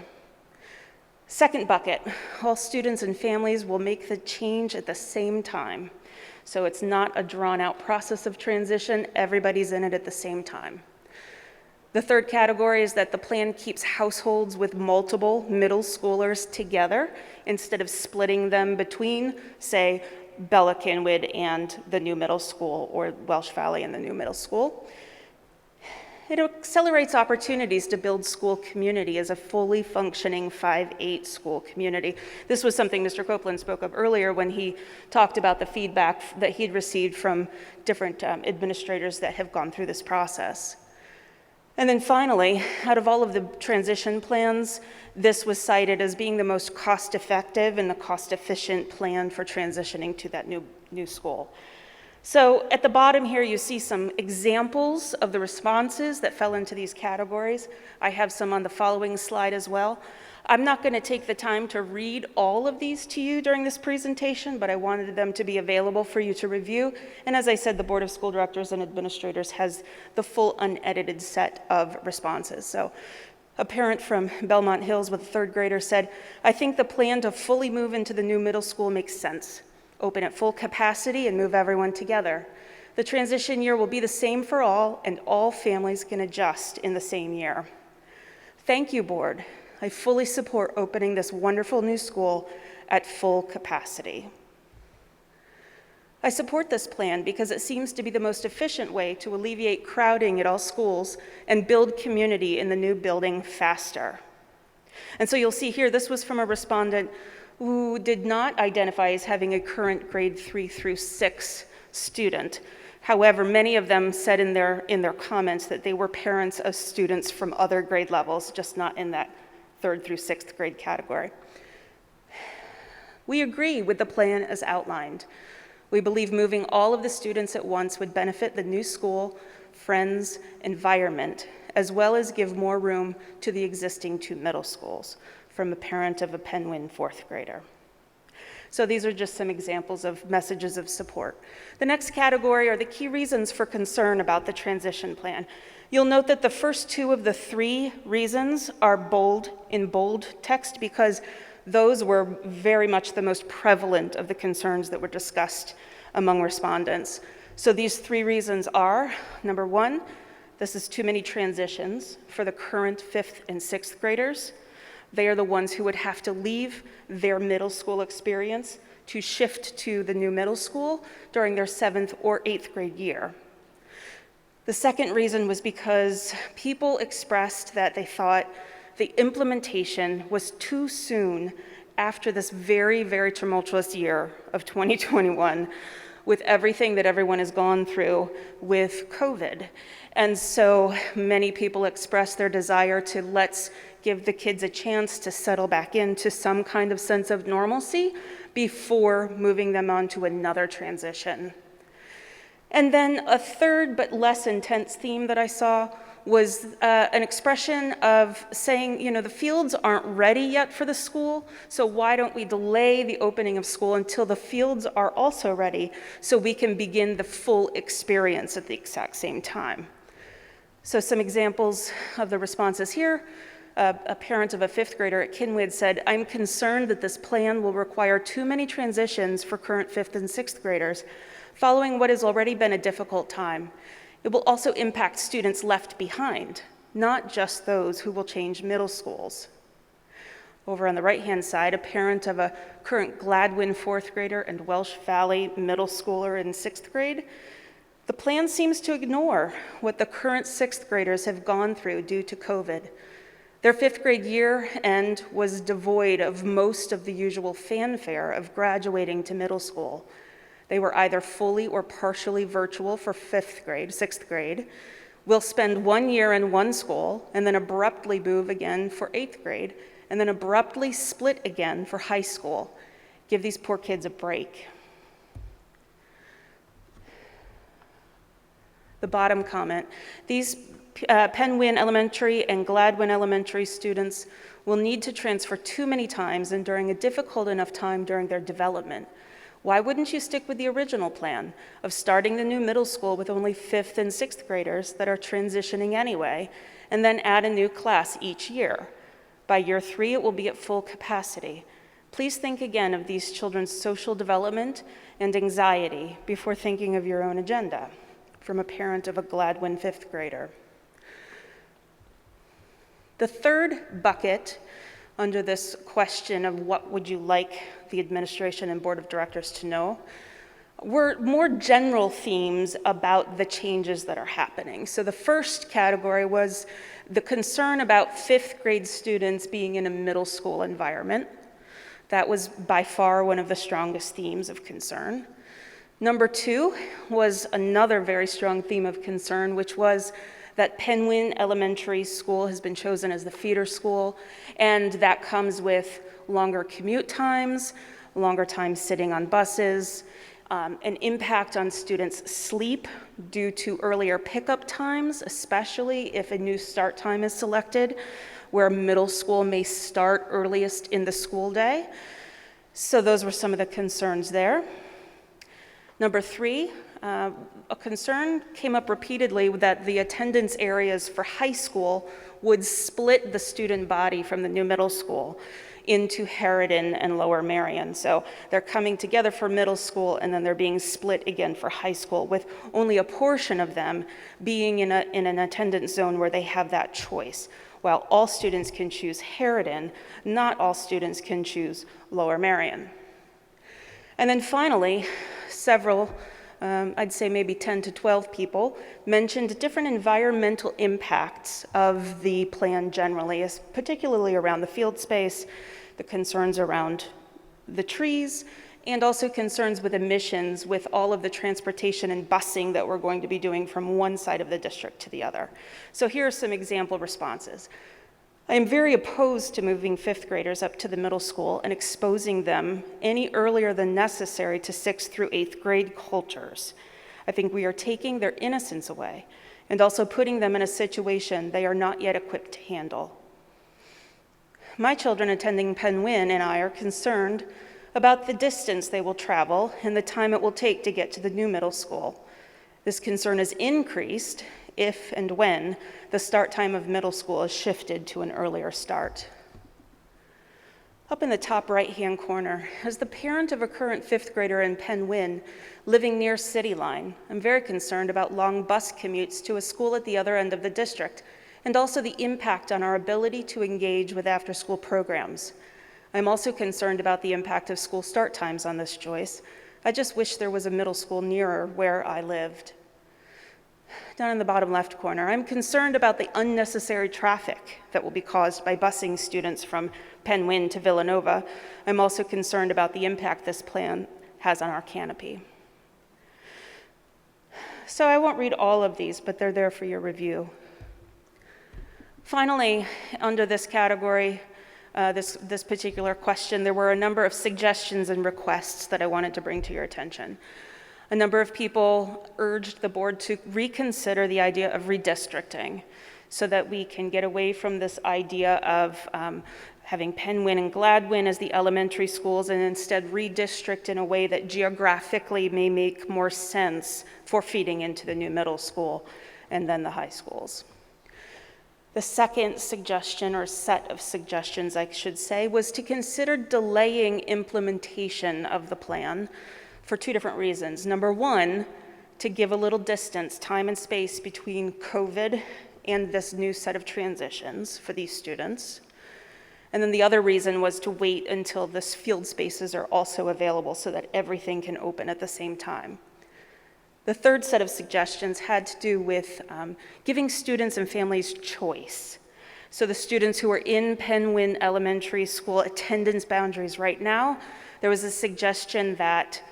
Second bucket, all students and families will make the change at the same time. So it's not a drawn-out process of transition, everybody's in it at the same time. The third category is that the plan keeps households with multiple middle schoolers together instead of splitting them between, say, Bella Kinwood and the new middle school, or Welsh Valley and the new middle school. It accelerates opportunities to build school community as a fully functioning 5-8 school community. This was something Mr. Copeland spoke of earlier when he talked about the feedback that he'd received from different administrators that have gone through this process. And then finally, out of all of the transition plans, this was cited as being the most cost-effective and the cost-efficient plan for transitioning to that new school. So at the bottom here, you see some examples of the responses that fell into these categories. I have some on the following slide as well. I'm not going to take the time to read all of these to you during this presentation, but I wanted them to be available for you to review. And as I said, the Board of School Directors and Administrators has the full unedited set of responses. So a parent from Belmont Hills with a third grader said, "I think the plan to fully move into the new middle school makes sense. Open at full capacity and move everyone together. The transition year will be the same for all, and all families can adjust in the same year. Thank you, board. I fully support opening this wonderful new school at full capacity." I support this plan because it seems to be the most efficient way to alleviate crowding at all schools and build community in the new building faster. And so you'll see here, this was from a respondent who did not identify as having a current grade 3 through 6 student. However, many of them said in their comments that they were parents of students from other grade levels, just not in that 3rd through 6th grade category. We agree with the plan as outlined. We believe moving all of the students at once would benefit the new school, friends, environment, as well as give more room to the existing 2 middle schools, from a parent of a Penguin 4th grader. So these are just some examples of messages of support. The next category are the key reasons for concern about the transition plan. You'll note that the first 2 of the 3 reasons are in bold text because those were very much the most prevalent of the concerns that were discussed among respondents. So these 3 reasons are, number 1, this is too many transitions for the current 5th and 6th graders. They are the ones who would have to leave their middle school experience to shift to the new middle school during their 7th or 8th grade year. The second reason was because people expressed that they thought the implementation was too soon after this very, very tumultuous year of 2021 with everything that everyone has gone through with COVID. And so many people expressed their desire to let's give the kids a chance to settle back into some kind of sense of normalcy before moving them on to another transition. And then a third but less intense theme that I saw was an expression of saying, you know, the fields aren't ready yet for the school, so why don't we delay the opening of school until the fields are also ready so we can begin the full experience at the exact same time. So some examples of the responses here. A parent of a 5th grader at Kinwood said, "I'm concerned that this plan will require too many transitions for current 5th and 6th graders, following what has already been a difficult time. It will also impact students left behind, not just those who will change middle schools." Over on the right-hand side, a parent of a current Gladwin 4th grader and Welsh Valley middle schooler in 6th grade, "The plan seems to ignore what the current 6th graders have gone through due to COVID. Their 5th grade year end was devoid of most of the usual fanfare of graduating to middle school. They were either fully or partially virtual for 5th grade, 6th grade, will spend 1 year in one school and then abruptly move again for 8th grade, and then abruptly split again for high school. Give these poor kids a break. The bottom comment, these Penn-Wynne Elementary and Gladwin Elementary students will need to transfer too many times and during a difficult enough time during their development. Why wouldn't you stick with the original plan of starting the new middle school with only 5th and 6th graders that are transitioning anyway, and then add a new class each year? By year 3, it will be at full capacity. Please think again of these children's social development and anxiety before thinking of your own agenda. From a parent of a Gladwin 5th grader. The third bucket under this question of what would you like the administration and board of directors to know were more general themes about the changes that are happening. So the first category was the concern about 5th grade students being in a middle school environment. That was by far one of the strongest themes of concern. Number 2 was another very strong theme of concern, which was that Penn-Wynne Elementary School has been chosen as the feeder school, and that comes with longer commute times, longer time sitting on buses, an impact on students' sleep due to earlier pickup times, especially if a new start time is selected, where middle school may start earliest in the school day. So those were some of the concerns there. Number 3, a concern came up repeatedly that the attendance areas for high school would split the student body from the new middle school into Harridan and Lower Merion. So they're coming together for middle school and then they're being split again for high school, with only a portion of them being in an attendance zone where they have that choice. While all students can choose Harridan, not all students can choose Lower Merion. And then finally, several, I'd say maybe 10 to 12 people, mentioned different environmental impacts of the plan generally, particularly around the field space, the concerns around the trees, and also concerns with emissions with all of the transportation and busing that we're going to be doing from one side of the district to the other. So here are some example responses. I am very opposed to moving 5th graders up to the middle school and exposing them any earlier than necessary to 6th through 8th grade cultures. I think we are taking their innocence away and also putting them in a situation they are not yet equipped to handle. My children attending Penn-Wynne and I are concerned about the distance they will travel and the time it will take to get to the new middle school. This concern is increased if and when the start time of middle school is shifted to an earlier start. Up in the top right-hand corner, as the parent of a current 5th grader in Penn-Wynne living near City Line, I'm very concerned about long bus commutes to a school at the other end of the district, and also the impact on our ability to engage with after-school programs. I'm also concerned about the impact of school start times on this choice. I just wish there was a middle school nearer where I lived. Down in the bottom left corner, I'm concerned about the unnecessary traffic that will be caused by busing students from Penn-Wynne to Villanova. I'm also concerned about the impact this plan has on our canopy. So I won't read all of these, but they're there for your review. Finally, under this category, this particular question, there were a number of suggestions and requests that I wanted to bring to your attention. A number of people urged the board to reconsider the idea of redistricting so that we can get away from this idea of having Penn-Wynne and Gladwin as the elementary schools and instead redistrict in a way that geographically may make more sense for feeding into the new middle school and then the high schools. The second suggestion, or set of suggestions I should say, was to consider delaying implementation of the plan for 2 different reasons. Number 1, to give a little distance, time and space between COVID and this new set of transitions for these students. And then the other reason was to wait until the field spaces are also available so that everything can open at the same time. The third set of suggestions had to do with giving students and families choice. So the students who are in Penn-Wynne Elementary School attendance boundaries right now, there was a suggestion that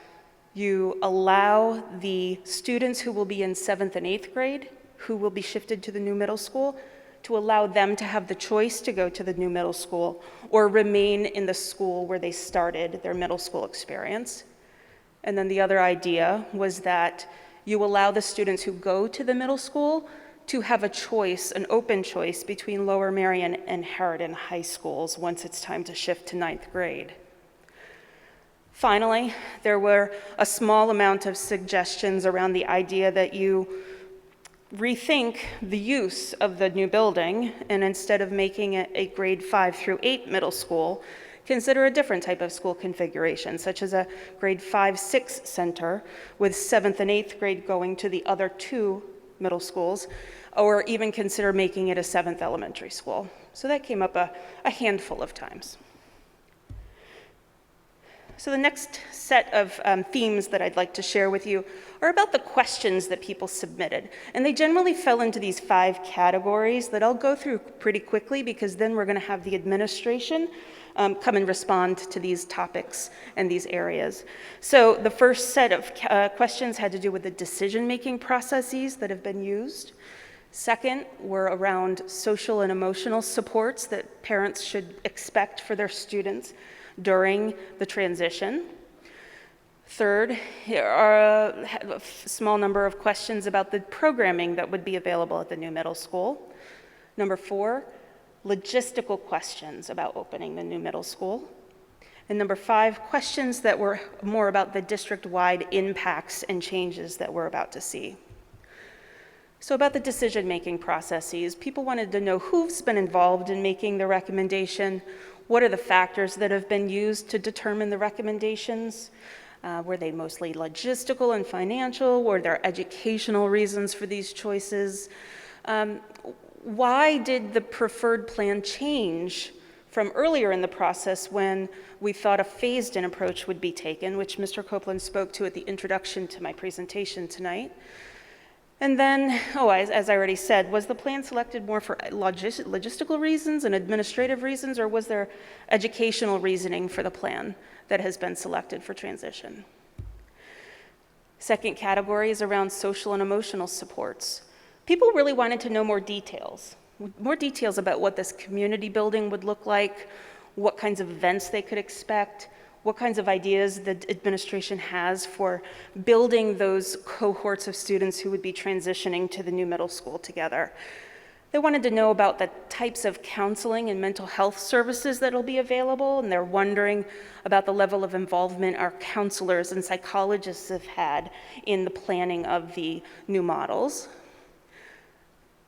You allow the students who will be in 7th and 8th grade, who will be shifted to the new middle school, to allow them to have the choice to go to the new middle school or remain in the school where they started their middle school experience. And then the other idea was that you allow the students who go to the middle school to have a choice, an open choice between Lower Merion and Harridan high schools once it's time to shift to 9th grade. Finally, there were a small amount of suggestions around the idea that you rethink the use of the new building, and instead of making it a grade 5 through 8 middle school, consider a different type of school configuration, such as a grade 5-6 center with 7th and 8th grade going to the other 2 middle schools, or even consider making it a 7th elementary school. So that came up a handful of times. So the next set of themes that I'd like to share with you are about the questions that people submitted. And they generally fell into these 5 categories that I'll go through pretty quickly, because then we're going to have the administration come and respond to these topics and these areas. So the first set of questions had to do with the decision-making processes that have been used. Second were around social and emotional supports that parents should expect for their students during the transition. Third, here are a small number of questions about the programming that would be available at the new middle school. Number 4, logistical questions about opening the new middle school. And number 5, questions that were more about the district-wide impacts and changes that we're about to see. So about the decision-making processes, people wanted to know who's been involved in making the recommendation. What are the factors that have been used to determine the recommendations? Were they mostly logistical and financial? Were there educational reasons for these choices? Why did the preferred plan change from earlier in the process when we thought a phased-in approach would be taken, which Mr. Copeland spoke to at the introduction to my presentation tonight? And then, as I already said, was the plan selected more for logistical reasons and administrative reasons, or was there educational reasoning for the plan that has been selected for transition? Second category is around social and emotional supports. People really wanted to know more details about what this community building would look like, what kinds of events they could expect, what kinds of ideas the administration has for building those cohorts of students who would be transitioning to the new middle school together. They wanted to know about the types of counseling and mental health services that will be available, and they're wondering about the level of involvement our counselors and psychologists have had in the planning of the new models.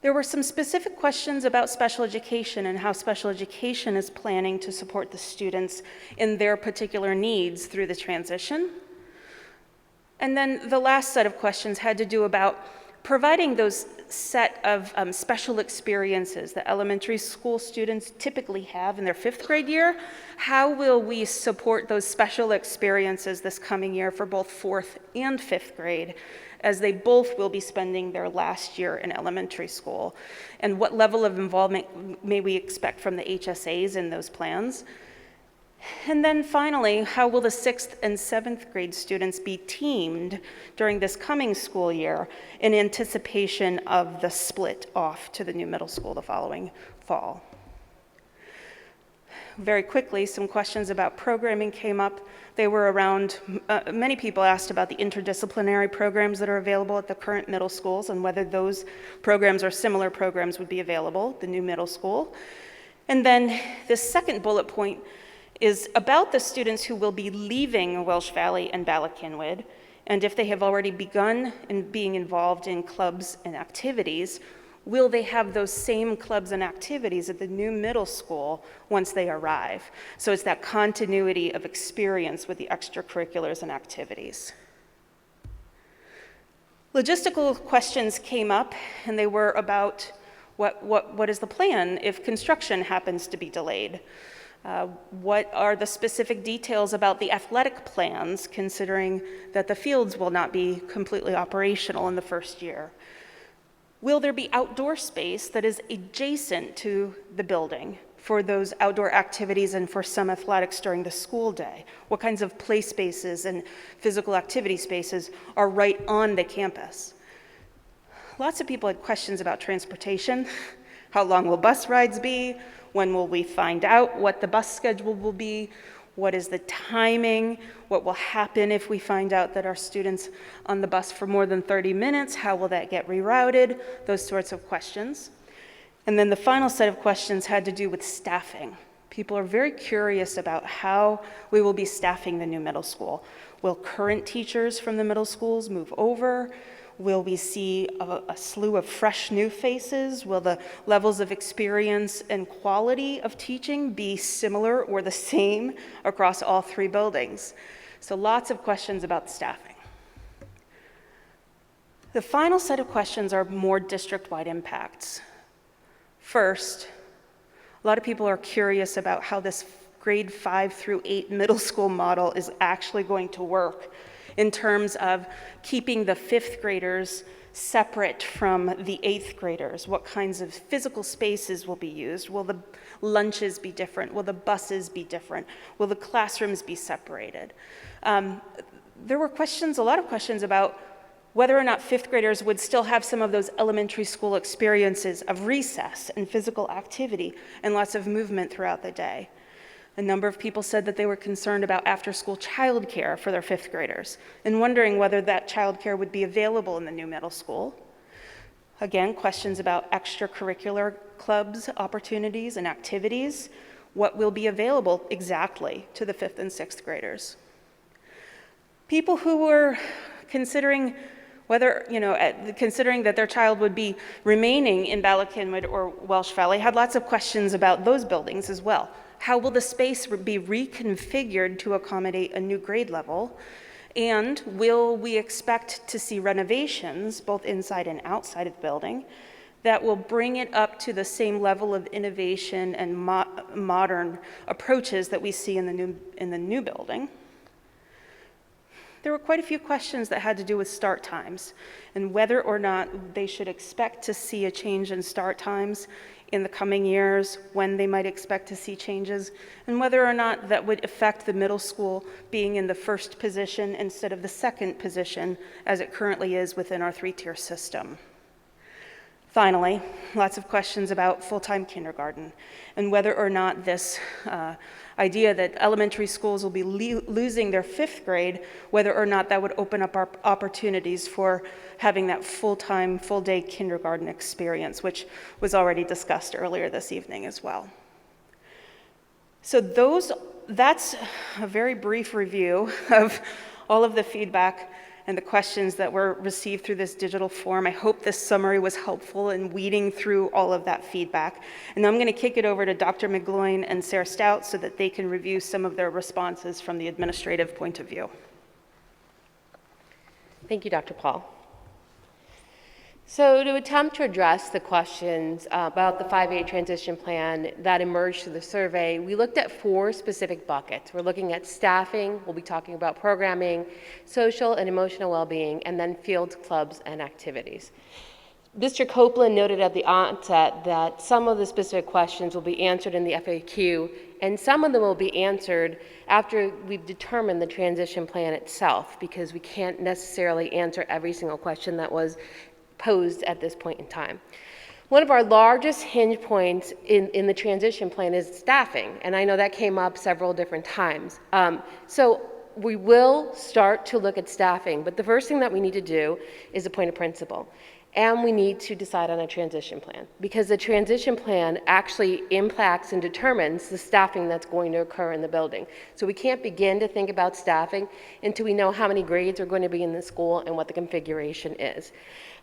There were some specific questions about special education and how special education is planning to support the students in their particular needs through the transition. And then the last set of questions had to do about providing those set of special experiences that elementary school students typically have in their 5th grade year. How will we support those special experiences this coming year for both 4th and 5th grade, as they both will be spending their last year in elementary school? And what level of involvement may we expect from the HSAs in those plans? And then finally, how will the 6th and 7th grade students be teamed during this coming school year in anticipation of the split off to the new middle school the following fall? Very quickly, some questions about programming came up. They were around, many people asked about the interdisciplinary programs that are available at the current middle schools and whether those programs or similar programs would be available at the new middle school. And then the second bullet point is about the students who will be leaving Welsh Valley and Bala Cynwyd, and if they have already begun in being involved in clubs and activities, will they have those same clubs and activities at the new middle school once they arrive? So it's that continuity of experience with the extracurriculars and activities. Logistical questions came up, and they were about what is the plan if construction happens to be delayed? What are the specific details about the athletic plans, considering that the fields will not be completely operational in the first year? Will there be outdoor space that is adjacent to the building for those outdoor activities and for some athletics during the school day? What kinds of play spaces and physical activity spaces are right on the campus? Lots of people had questions about transportation. How long will bus rides be? When will we find out what the bus schedule will be? What is the timing? What will happen if we find out that our students on the bus for more than 30 minutes? How will that get rerouted? Those sorts of questions. And then the final set of questions had to do with staffing. People are very curious about how we will be staffing the new middle school. Will current teachers from the middle schools move over? Will we see a slew of fresh new faces? Will the levels of experience and quality of teaching be similar or the same across all three buildings? So lots of questions about staffing. The final set of questions are more district-wide impacts. First, a lot of people are curious about how this grade 5 through 8 middle school model is actually going to work in terms of keeping the 5th graders separate from the 8th graders. What kinds of physical spaces will be used? Will the lunches be different? Will the buses be different? Will the classrooms be separated? There were questions, a lot of questions about whether or not 5th graders would still have some of those elementary school experiences of recess and physical activity and lots of movement throughout the day. A number of people said that they were concerned about after-school childcare for their 5th graders and wondering whether that childcare would be available in the new middle school. Again, questions about extracurricular clubs, opportunities, and activities. What will be available exactly to the 5th and 6th graders? People who were considering whether, considering that their child would be remaining in Ballackinwood or Welsh Valley had lots of questions about those buildings as well. How will the space be reconfigured to accommodate a new grade level? And will we expect to see renovations, both inside and outside of the building, that will bring it up to the same level of innovation and modern approaches that we see in the new building? There were quite a few questions that had to do with start times and whether or not they should expect to see a change in start times in the coming years, when they might expect to see changes, and whether or not that would affect the middle school being in the first position instead of the second position as it currently is within our 3-tier system. Finally, lots of questions about full-time kindergarten and whether or not this idea that elementary schools will be losing their 5th grade, whether or not that would open up our opportunities for having that full-time, full-day kindergarten experience, which was already discussed earlier this evening as well. So that's a very brief review of all of the feedback and the questions that were received through this digital form. I hope this summary was helpful in weeding through all of that feedback. And I'm going to kick it over to Dr. McGloin and Sarah Stout so that they can review some of their responses from the administrative point of view. Thank you, Dr. Paul. So to attempt to address the questions about the 5A transition plan that emerged through the survey, we looked at 4 specific buckets. We're looking at staffing, we'll be talking about programming, social and emotional well-being, and then field clubs and activities. Mr. Copeland noted at the onset that some of the specific questions will be answered in the FAQ, and some of them will be answered after we've determined the transition plan itself, because we can't necessarily answer every single question that was posed at this point in time. One of our largest hinge points in the transition plan is staffing, and I know that came up several different times. So we will start to look at staffing, but the first thing that we need to do is appoint a principal. And we need to decide on a transition plan, because the transition plan actually impacts and determines the staffing that's going to occur in the building. So we can't begin to think about staffing until we know how many grades are going to be in the school and what the configuration is.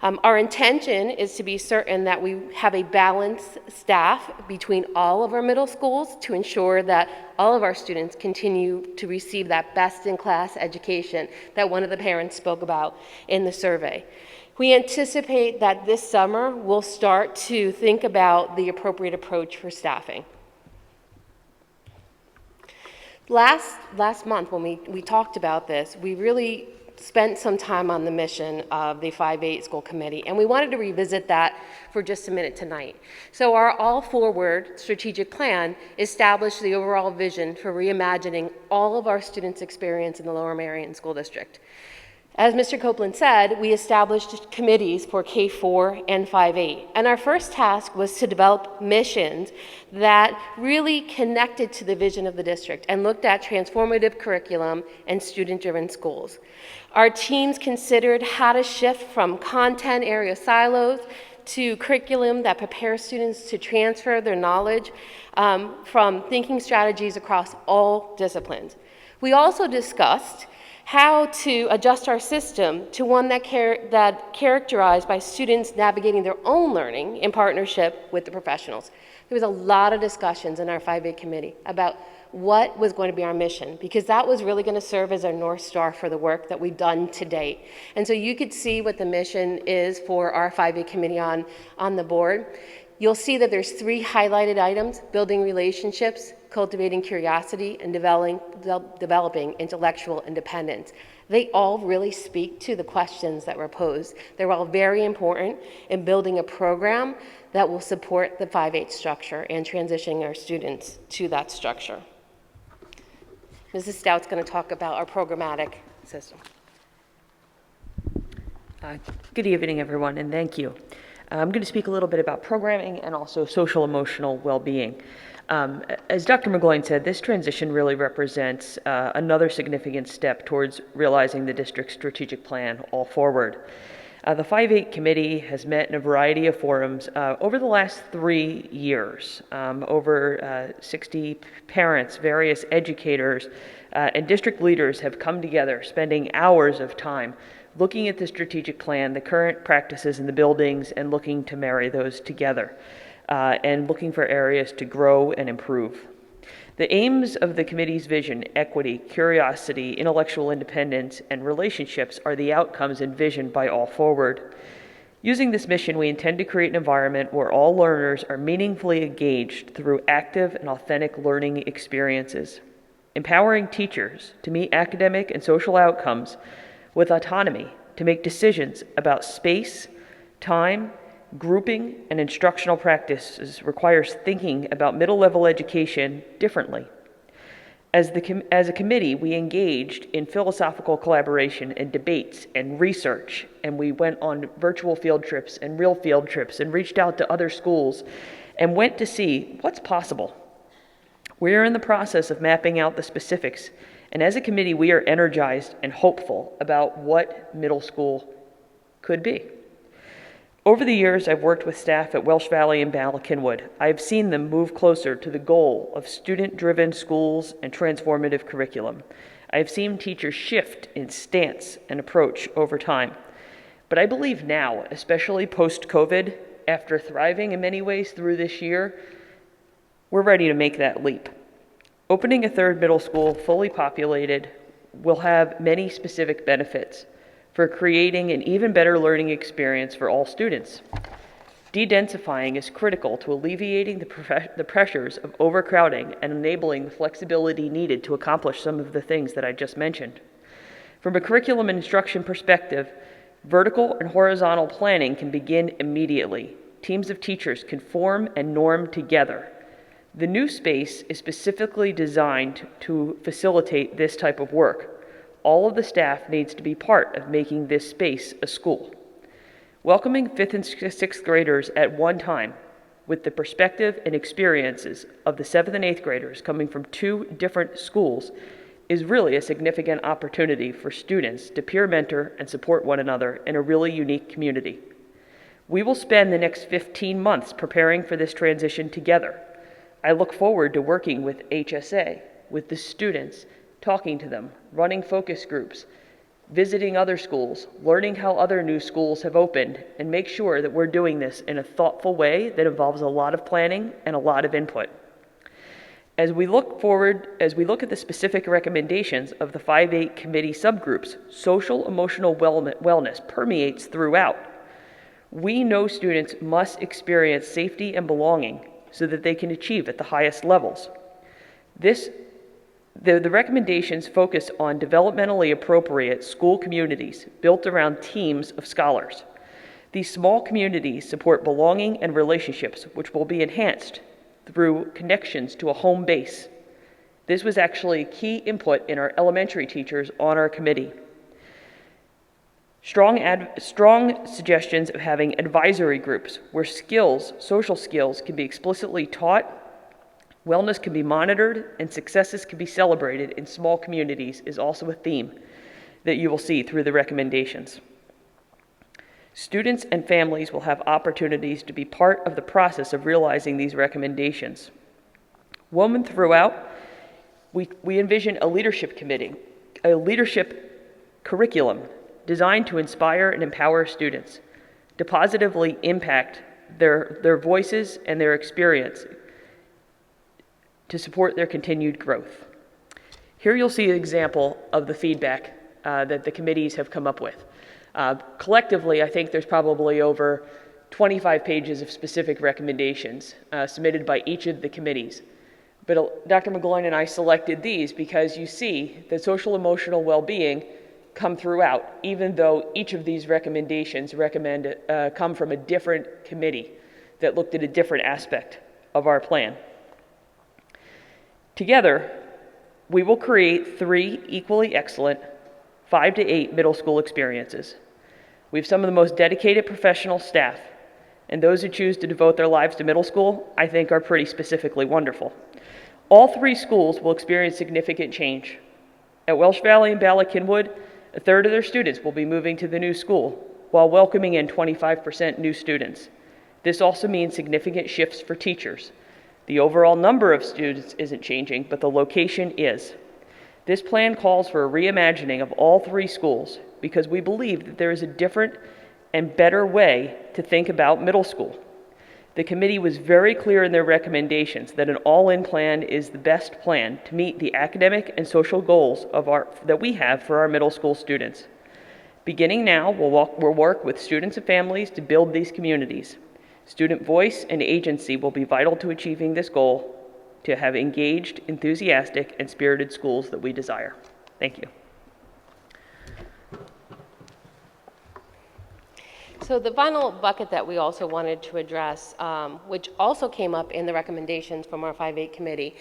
Our intention is to be certain that we have a balanced staff between all of our middle schools to ensure that all of our students continue to receive that best-in-class education that one of the parents spoke about in the survey. We anticipate that this summer we'll start to think about the appropriate approach for staffing. Last month when we talked about this, we really spent some time on the mission of the 5-8 school committee, and we wanted to revisit that for just a minute tonight. So our All Forward strategic plan established the overall vision for reimagining all of our students' experience in the Lower Merion School District. As Mr. Copeland said, we established committees for K-4 and 5-8, and our first task was to develop missions that really connected to the vision of the district and looked at transformative curriculum and student-driven schools. Our teams considered how to shift from content area silos to curriculum that prepares students to transfer their knowledge from thinking strategies across all disciplines. We also discussed how to adjust our system to one that characterized by students navigating their own learning in partnership with the professionals. There was a lot of discussions in our 5-8 committee about what was going to be our mission, because that was really going to serve as our North Star for the work that we've done to date. And so you could see what the mission is for our 5-8 committee on the board. You'll see that there's 3 highlighted items: building relationships, cultivating curiosity, and developing intellectual independence. They all really speak to the questions that were posed. They're all very important in building a program that will support the 5-8 structure and transitioning our students to that structure. Mrs. Stout's going to talk about our programmatic system. Good evening, everyone, and thank you. I'm going to speak a little bit about programming and also social emotional well-being. As Dr. McGloin said, this transition really represents another significant step towards realizing the district's strategic plan, All Forward. The 5-8 committee has met in a variety of forums over the last 3 years. Over 60 parents, various educators, and district leaders have come together, spending hours of time looking at the strategic plan, the current practices in the buildings, and looking to marry those together, and looking for areas to grow and improve. The aims of the committee's vision, equity, curiosity, intellectual independence, and relationships are the outcomes envisioned by All Forward. Using this mission, we intend to create an environment where all learners are meaningfully engaged through active and authentic learning experiences, empowering teachers to meet academic and social outcomes with autonomy to make decisions about space, time, grouping, and instructional practices requires thinking about middle-level education differently. As a committee, we engaged in philosophical collaboration and debates and research, and we went on virtual field trips and real field trips and reached out to other schools and went to see what's possible. We are in the process of mapping out the specifics, and as a committee, we are energized and hopeful about what middle school could be. Over the years, I've worked with staff at Welsh Valley and Ballackinwood. I have seen them move closer to the goal of student-driven schools and transformative curriculum. I have seen teachers shift in stance and approach over time. But I believe now, especially post-COVID, after thriving in many ways through this year, we're ready to make that leap. Opening a third middle school fully populated will have many specific benefits for creating an even better learning experience for all students. De-densifying is critical to alleviating the pressures of overcrowding and enabling the flexibility needed to accomplish some of the things that I just mentioned. From a curriculum and instruction perspective, vertical and horizontal planning can begin immediately. Teams of teachers can form and norm together. The new space is specifically designed to facilitate this type of work. All of the staff needs to be part of making this space a school. Welcoming 5th and 6th graders at one time with the perspective and experiences of the 7th and 8th graders coming from 2 different schools is really a significant opportunity for students to peer mentor and support one another in a really unique community. We will spend the next 15 months preparing for this transition together. I look forward to working with HSA, with the students, talking to them, running focus groups, visiting other schools, learning how other new schools have opened, and make sure that we're doing this in a thoughtful way that involves a lot of planning and a lot of input. As we look at the specific recommendations of the 5-8 committee subgroups, social emotional wellness permeates throughout. We know students must experience safety and belonging so that they can achieve at the highest levels. This The recommendations focus on developmentally appropriate school communities built around teams of scholars. These small communities support belonging and relationships, which will be enhanced through connections to a home base. This was actually key input in our elementary teachers on our committee. Strong suggestions of having advisory groups where social skills can be explicitly taught, wellness can be monitored, and successes can be celebrated in small communities is also a theme that you will see through the recommendations. Students and families will have opportunities to be part of the process of realizing these recommendations. Woven throughout, we envision a leadership committee, a leadership curriculum designed to inspire and empower students, to positively impact their voices and their experience, to support their continued growth. Here you'll see an example of the feedback that the committees have come up with. Collectively, I think there's probably over 25 pages of specific recommendations submitted by each of the committees. But Dr. McGloin and I selected these because you see that social emotional well-being come throughout, even though each of these recommendations come from a different committee that looked at a different aspect of our plan. Together, we will create 3 equally excellent 5 to 8 middle school experiences. We have some of the most dedicated professional staff, and those who choose to devote their lives to middle school, I think, are pretty specifically wonderful. All 3 schools will experience significant change. At Welsh Valley and Bala-Cynwyd, a third of their students will be moving to the new school, while welcoming in 25% new students. This also means significant shifts for teachers. The overall number of students isn't changing, but the location is. This plan calls for a reimagining of all 3 schools because we believe that there is a different and better way to think about middle school. The committee was very clear in their recommendations that an all-in plan is the best plan to meet the academic and social goals that we have for our middle school students. Beginning now, we'll work with students and families to build these communities. Student voice and agency will be vital to achieving this goal, to have engaged, enthusiastic, and spirited schools that we desire. Thank you. So the final bucket that we also wanted to address, which also came up in the recommendations from our 5-8 committee,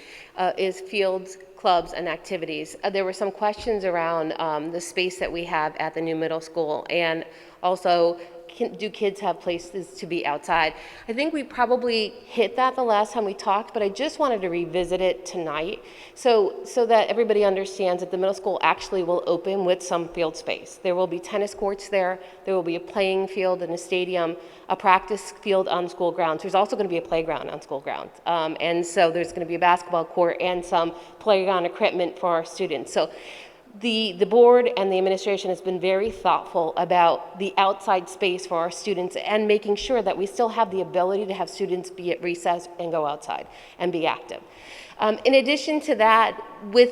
is fields, clubs, and activities. There were some questions around the space that we have at the new middle school, and also do kids have places to be outside? I think we probably hit that the last time we talked, but I just wanted to revisit it tonight so that everybody understands that the middle school actually will open with some field space. There will be tennis courts there will be a playing field and a stadium, a practice field on school grounds. There's also going to be a playground on school grounds. And so there's going to be a basketball court and some playground equipment for our students. So the board and the administration has been very thoughtful about the outside space for our students and making sure that we still have the ability to have students be at recess and go outside and be active. In addition to that, with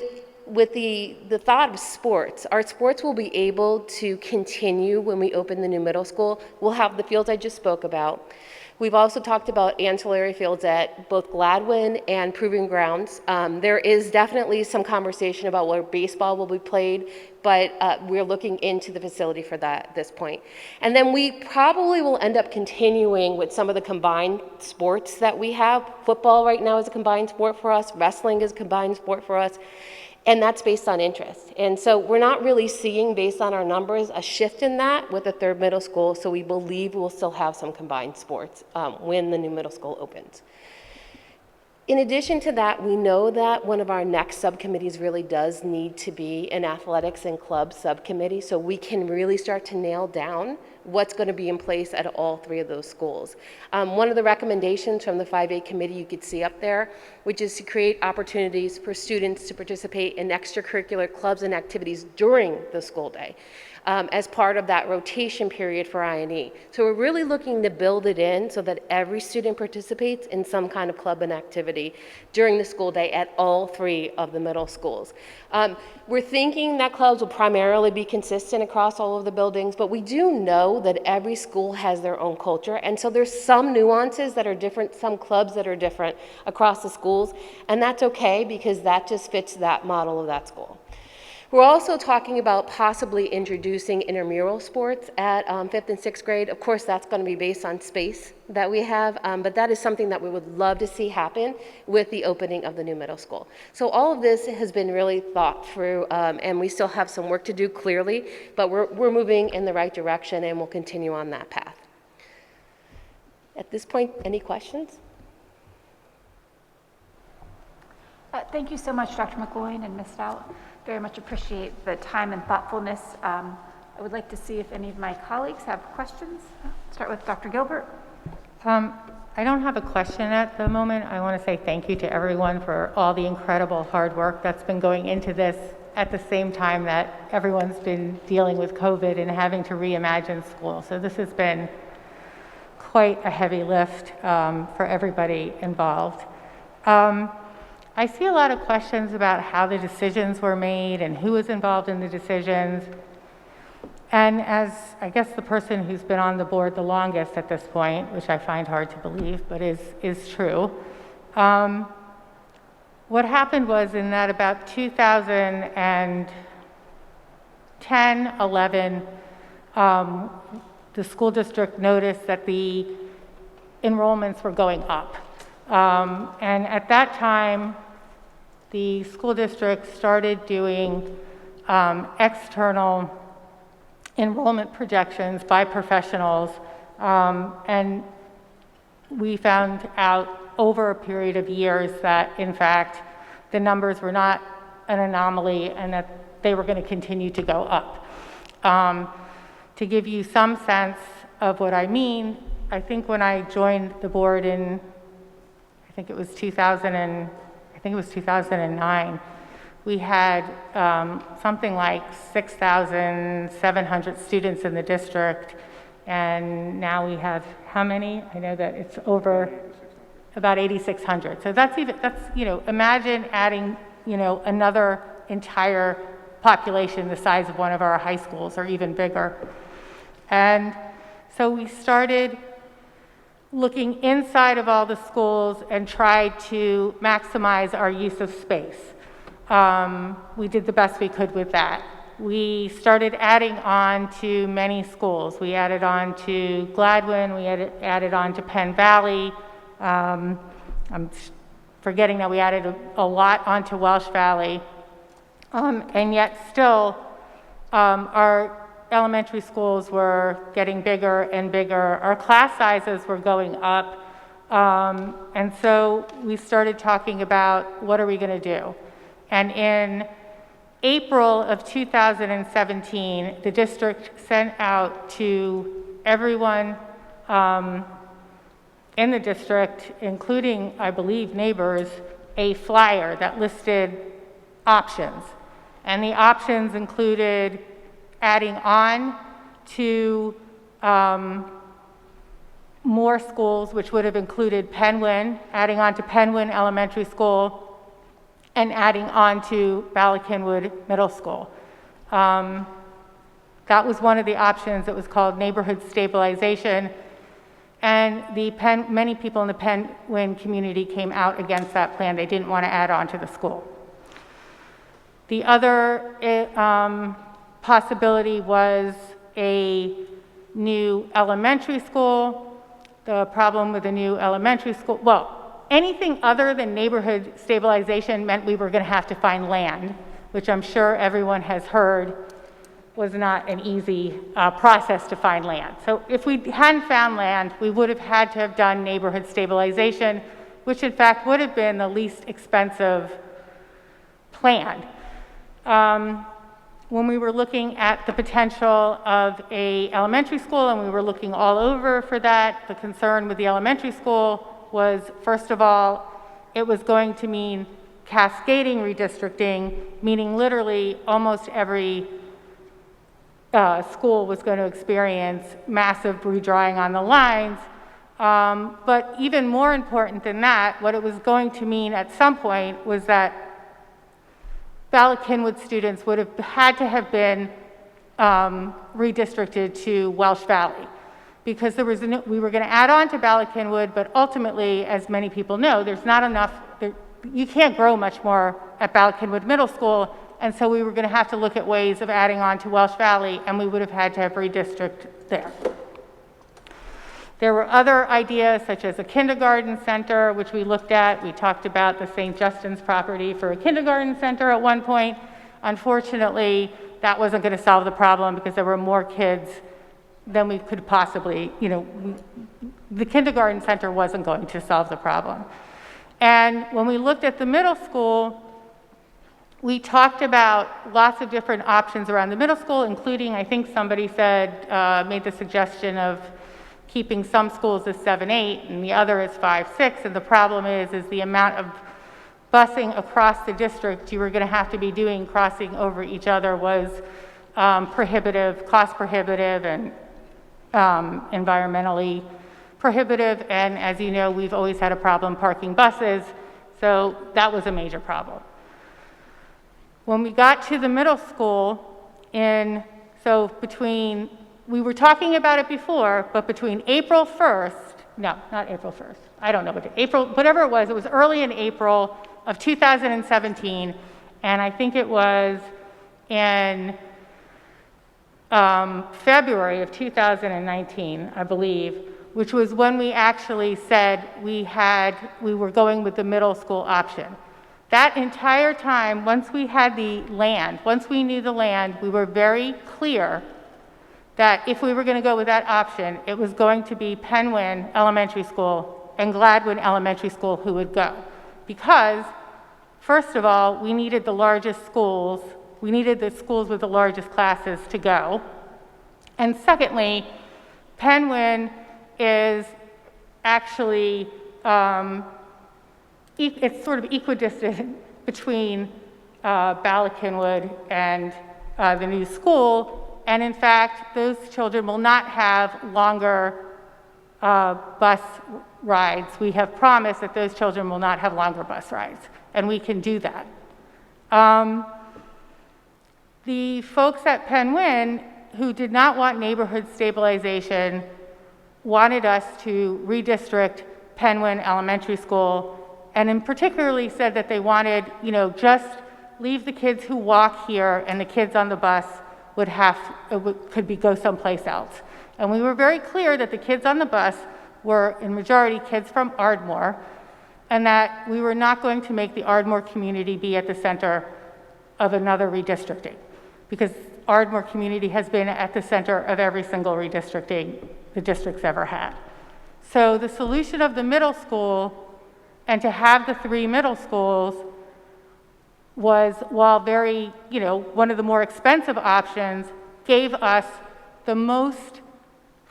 the thought of sports, our sports will be able to continue when we open the new middle school. We'll have the fields I just spoke about. We've also talked about ancillary fields at both Gladwin and Proving Grounds. There is definitely some conversation about where baseball will be played, but we're looking into the facility for that at this point. And then we probably will end up continuing with some of the combined sports that we have. Football right now is a combined sport for us. Wrestling is a combined sport for us. And that's based on interest. And so we're not really seeing, based on our numbers, a shift in that with the third middle school, so we believe we'll still have some combined sports when the new middle school opens. In addition to that, we know that one of our next subcommittees really does need to be an athletics and club subcommittee, so we can really start to nail down what's going to be in place at all 3 of those schools. One of the recommendations from the 5-8 committee you could see up there, which is to create opportunities for students to participate in extracurricular clubs and activities during the school day. as part of that rotation period for I&E. So we're really looking to build it in so that every student participates in some kind of club and activity during the school day at all 3 of the middle schools. We're thinking that clubs will primarily be consistent across all of the buildings, but we do know that every school has their own culture, and so there's some nuances that are different, some clubs that are different across the schools, and that's okay because that just fits that model of that school. We're also talking about possibly introducing intramural sports at 5th and 6th grade. Of course, that's going to be based on space that we have, but that is something that we would love to see happen with the opening of the new middle school. So all of this has been really thought through, and we still have some work to do clearly, but we're moving in the right direction and we'll continue on that path. At this point, any questions? Thank you so much, Dr. McGloin and Ms. Stout. Very much appreciate the time and thoughtfulness. I would like to see if any of my colleagues have questions. Start with Dr. Gilbert. I don't have a question at the moment. I want to say thank you to everyone for all the incredible hard work that's been going into this at the same time that everyone's been dealing with COVID and having to reimagine school. So this has been quite a heavy lift for everybody involved. I see a lot of questions about how the decisions were made and who was involved in the decisions. And as, I guess, the person who's been on the board the longest at this point, which I find hard to believe, but is true, what happened was in that about 2010, 11, the school district noticed that the enrollments were going up. And at that time, the school district started doing external enrollment projections by professionals, and we found out over a period of years that, in fact, the numbers were not an anomaly and that they were going to continue to go up. To give you some sense of what I mean, I think when I joined the board in, I think it was 2009, we had something like 6,700 students in the district, and now we have how many? I know that it's over about 8,600. So that's, imagine adding, another entire population the size of one of our high schools or even bigger. And so we started looking inside of all the schools and tried to maximize our use of space. We did the best we could with that. We started adding on to many schools. We added on to Gladwin, we added on to Penn Valley. I'm forgetting that we added a lot onto Welsh Valley. And yet still, our elementary schools were getting bigger and bigger. Our class sizes were going up. And so we started talking about what are we going to do? And in April of 2017, the district sent out to everyone in the district, including, I believe, neighbors, a flyer that listed options. And the options included adding on to more schools, which would have included Penwyn, adding on to Penwyn Elementary School, and adding on to Ballackinwood Middle School. That was one of the options. It was called neighborhood stabilization. And many people in the Penwyn community came out against that plan. They didn't want to add on to the school. The other possibility was a new elementary school. The problem with the new elementary school, anything other than neighborhood stabilization meant we were going to have to find land, which I'm sure everyone has heard was not an easy process to find land. So if we hadn't found land, we would have had to have done neighborhood stabilization, which in fact would have been the least expensive plan. When we were looking at the potential of a elementary school, and we were looking all over for that, the concern with the elementary school was, first of all, it was going to mean cascading redistricting, meaning literally almost every school was going to experience massive redrawing on the lines. But even more important than that, what it was going to mean at some point was that Ballard-Kinwood students would have had to have been redistricted to Welsh Valley, because there was we were going to add on to Ballard-Kinwood, but ultimately, as many people know, there's not enough, you can't grow much more at Ballard-Kinwood Middle School, and so we were going to have to look at ways of adding on to Welsh Valley, and we would have had to have redistricted there. There were other ideas, such as a kindergarten center, which we looked at. We talked about the St. Justin's property for a kindergarten center at one point. Unfortunately, that wasn't going to solve the problem because there were more kids than we could possibly, the kindergarten center wasn't going to solve the problem. And when we looked at the middle school, we talked about lots of different options around the middle school, including, I think somebody said, made the suggestion of keeping some schools as 7-8 and the other as 5-6. And the problem is the amount of busing across the district you were going to have to be doing crossing over each other was prohibitive, cost prohibitive, and environmentally prohibitive. And as you know, we've always had a problem parking buses, so that was a major problem. When we got to the middle school, we were talking about it before, but between April 1st, no, not April 1st, I don't know, but whatever it was early in April of 2017, and I think it was in February of 2019, I believe, which was when we actually said we were going with the middle school option. That entire time, once we had the land, once we knew the land, we were very clear that if we were going to go with that option, it was going to be Penwyn Elementary School and Gladwin Elementary School who would go. Because, first of all, we needed the largest schools, we needed the schools with the largest classes to go. And secondly, Penwyn is actually, it's sort of equidistant between Ballard-Kinwood and the new school. And in fact, those children will not have longer bus rides. We have promised that those children will not have longer bus rides, and we can do that. The folks at Penwyn who did not want neighborhood stabilization wanted us to redistrict Penwyn Elementary School, and in particularly said that they wanted, just leave the kids who walk here and the kids on the bus could go someplace else. And we were very clear that the kids on the bus were in majority kids from Ardmore, and that we were not going to make the Ardmore community be at the center of another redistricting, because Ardmore community has been at the center of every single redistricting the district's ever had. So the solution of the middle school, and to have the 3 middle schools, was, while very, one of the more expensive options, gave us the most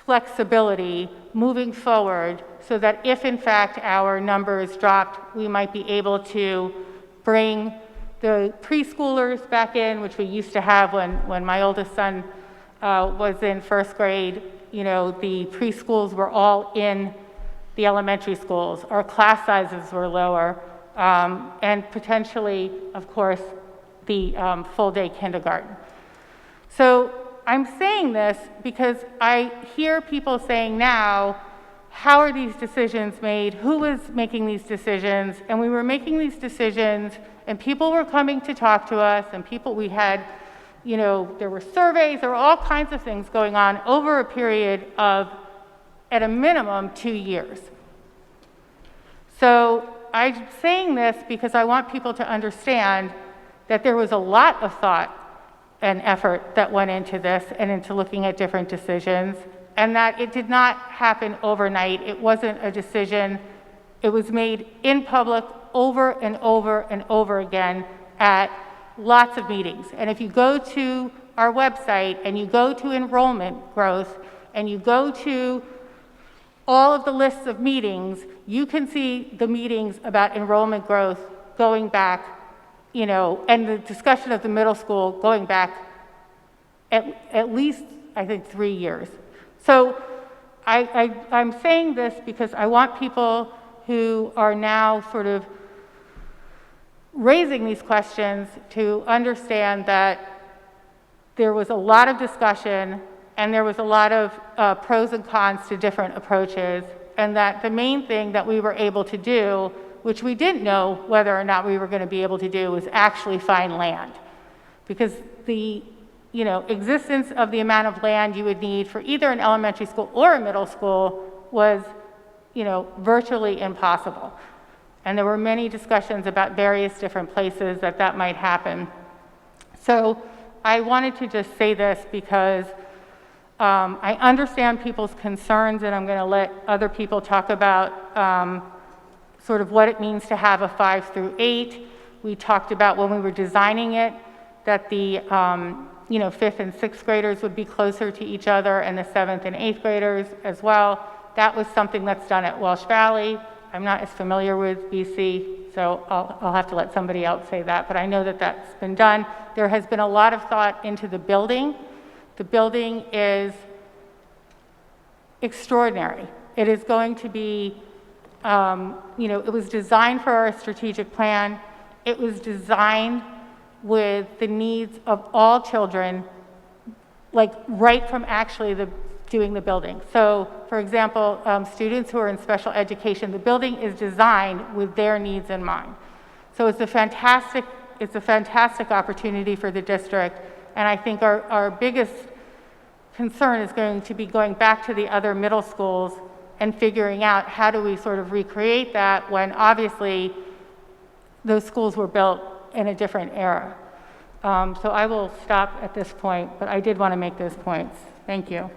flexibility moving forward, so that if in fact our numbers dropped, we might be able to bring the preschoolers back in, which we used to have when my oldest son was in 1st grade. The preschools were all in the elementary schools. Our class sizes were lower. And potentially, of course, the full-day kindergarten. So I'm saying this because I hear people saying now, how are these decisions made? Who was making these decisions? And we were making these decisions, and people were coming to talk to us, and we had, there were surveys, there were all kinds of things going on over a period of, at a minimum, 2 years. So I'm saying this because I want people to understand that there was a lot of thought and effort that went into this and into looking at different decisions, and that it did not happen overnight. It wasn't a decision. It was made in public over and over and over again at lots of meetings. And if you go to our website and you go to enrollment growth and you go to all of the lists of meetings, you can see the meetings about enrollment growth going back, and the discussion of the middle school going back at least, I think, 3 years. So I'm saying this because I want people who are now sort of raising these questions to understand that there was a lot of discussion and there was a lot of pros and cons to different approaches, and that the main thing that we were able to do, which we didn't know whether or not we were going to be able to do, was actually find land. Because the existence of the amount of land you would need for either an elementary school or a middle school was virtually impossible. And there were many discussions about various different places that might happen. So I wanted to just say this because I understand people's concerns, and I'm going to let other people talk about sort of what it means to have a 5 through 8. We talked about when we were designing it that the 5th and 6th graders would be closer to each other, and the 7th and 8th graders as well. That was something that's done at Welsh Valley. I'm not as familiar with BC, so I'll have to let somebody else say that, but I know that that's been done. There has been a lot of thought into the building. The building is extraordinary. It is going to be, it was designed for our strategic plan. It was designed with the needs of all children, like right from actually doing the building. So, for example, students who are in special education, the building is designed with their needs in mind. So it's a fantastic opportunity for the district, and I think our biggest concern is going to be going back to the other middle schools and figuring out how do we sort of recreate that when obviously those schools were built in a different era. So I will stop at this point, but I did want to make those points. Thank you.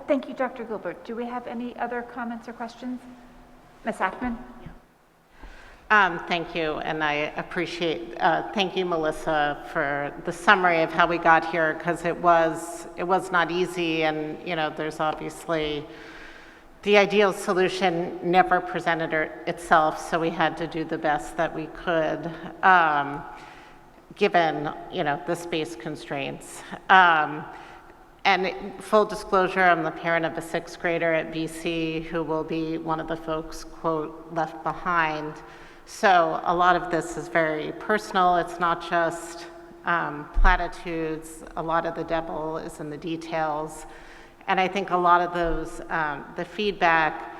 Thank you, Dr. Gilbert. Do we have any other comments or questions? Ms. Ackman? Thank you, and I appreciate, thank you, Melissa, for the summary of how we got here, because it was not easy, and there's obviously the ideal solution never presented itself, so we had to do the best that we could, given the space constraints. And full disclosure, I'm the parent of a 6th grader at BC who will be one of the folks, quote, left behind. So a lot of this is very personal. It's not just platitudes. A lot of the devil is in the details. And I think a lot of those, the feedback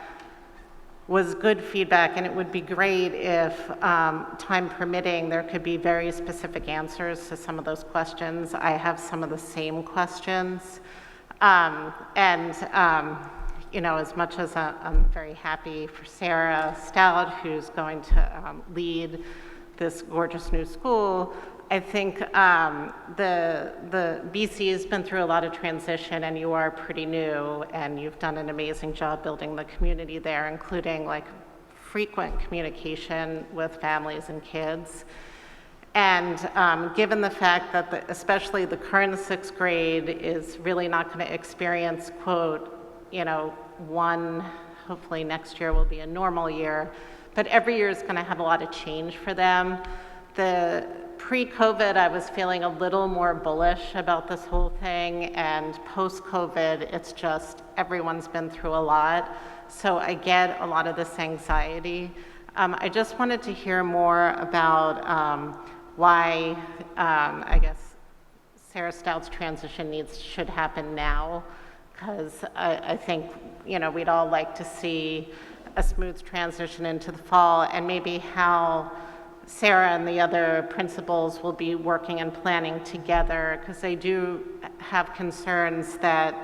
was good feedback, and it would be great if, time permitting, there could be very specific answers to some of those questions. I have some of the same questions. As much as I'm very happy for Sarah Stout, who's going to lead this gorgeous new school, I think the BC has been through a lot of transition, and you are pretty new, and you've done an amazing job building the community there, including like frequent communication with families and kids. And given the fact that especially the current 6th grade is really not going to experience, quote, hopefully next year will be a normal year, but every year is going to have a lot of change for them. The pre-COVID, I was feeling a little more bullish about this whole thing, and post-COVID, it's just everyone's been through a lot, so I get a lot of this anxiety. I just wanted to hear more about why, I guess, Sarah Stout's transition should happen now, because I think, we'd all like to see a smooth transition into the fall, and maybe how Sarah and the other principals will be working and planning together, because they do have concerns that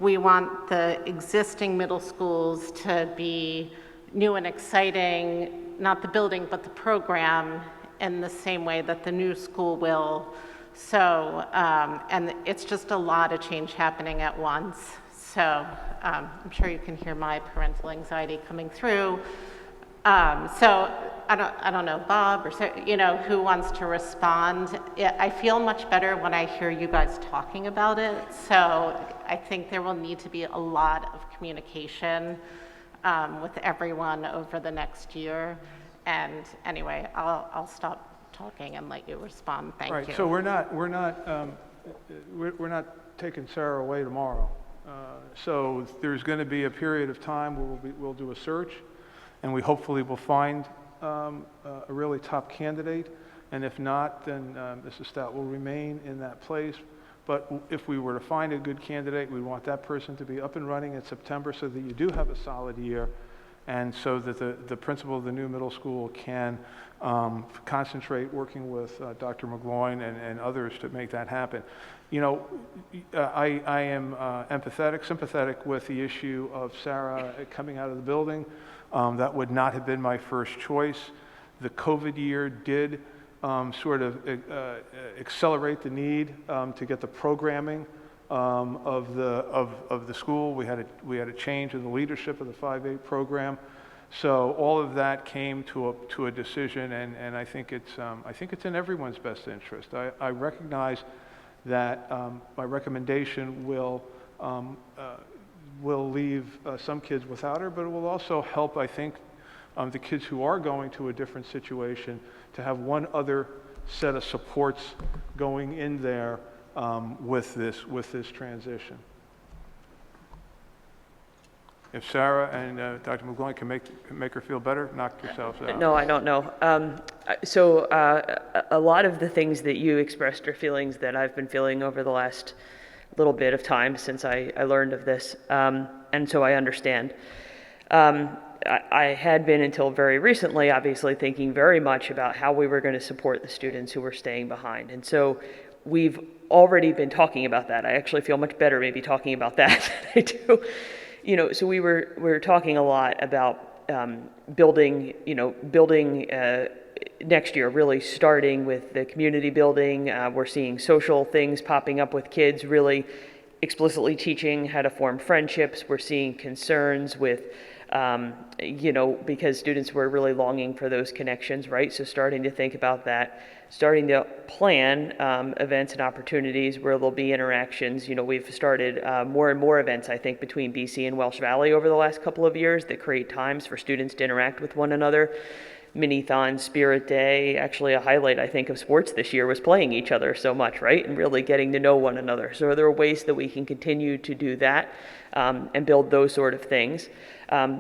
we want the existing middle schools to be new and exciting, not the building, but the program, in the same way that the new school will. So, and it's just a lot of change happening at once. So I'm sure you can hear my parental anxiety coming through. So I don't know, Bob or Sarah, who wants to respond. I feel much better when I hear you guys talking about it. So I think there will need to be a lot of communication with everyone over the next year. And anyway, I'll stop talking and let you respond. Thank Right, you. so we're not taking Sarah away tomorrow. So there's going to be a period of time where we'll do a search, and we hopefully will find a really top candidate. And if not, then Mrs. Stout will remain in that place. But if we were to find a good candidate, we want that person to be up and running in September so that you do have a solid year, and so that the principal of the new middle school can concentrate working with Dr. McGloin and others to make that happen. You know, I am sympathetic with the issue of Sarah coming out of the building. That would not have been my first choice. The COVID year did sort of accelerate the need to get the programming of the school. We had a change in the leadership of the 5-8 program. So all of that came to a decision, and I think it's in everyone's best interest. I recognize that my recommendation will leave some kids without her, but it will also help, I think, the kids who are going to a different situation to have one other set of supports going in there with this transition. If Sarah and Dr. McGloin can make her feel better, knock yourselves out. No, I don't know. A lot of the things that you expressed are feelings that I've been feeling over the last little bit of time since I learned of this, and so I understand. I had been until very recently, obviously, thinking very much about how we were going to support the students who were staying behind, and so we've already been talking about that. I actually feel much better maybe talking about that than I do. You know, so we were talking a lot about building next year, really starting with the community building. We're seeing social things popping up with kids, really explicitly teaching how to form friendships. We're seeing concerns with, because students were really longing for those connections, right? So starting to think about that, starting to plan events and opportunities where there'll be interactions. You know, we've started more and more events, I think, between BC and Welsh Valley over the last couple of years that create times for students to interact with one another. Mini-thon, Spirit Day, actually a highlight, I think, of sports this year was playing each other so much, right? And really getting to know one another. So there are ways that we can continue to do that and build those sort of things.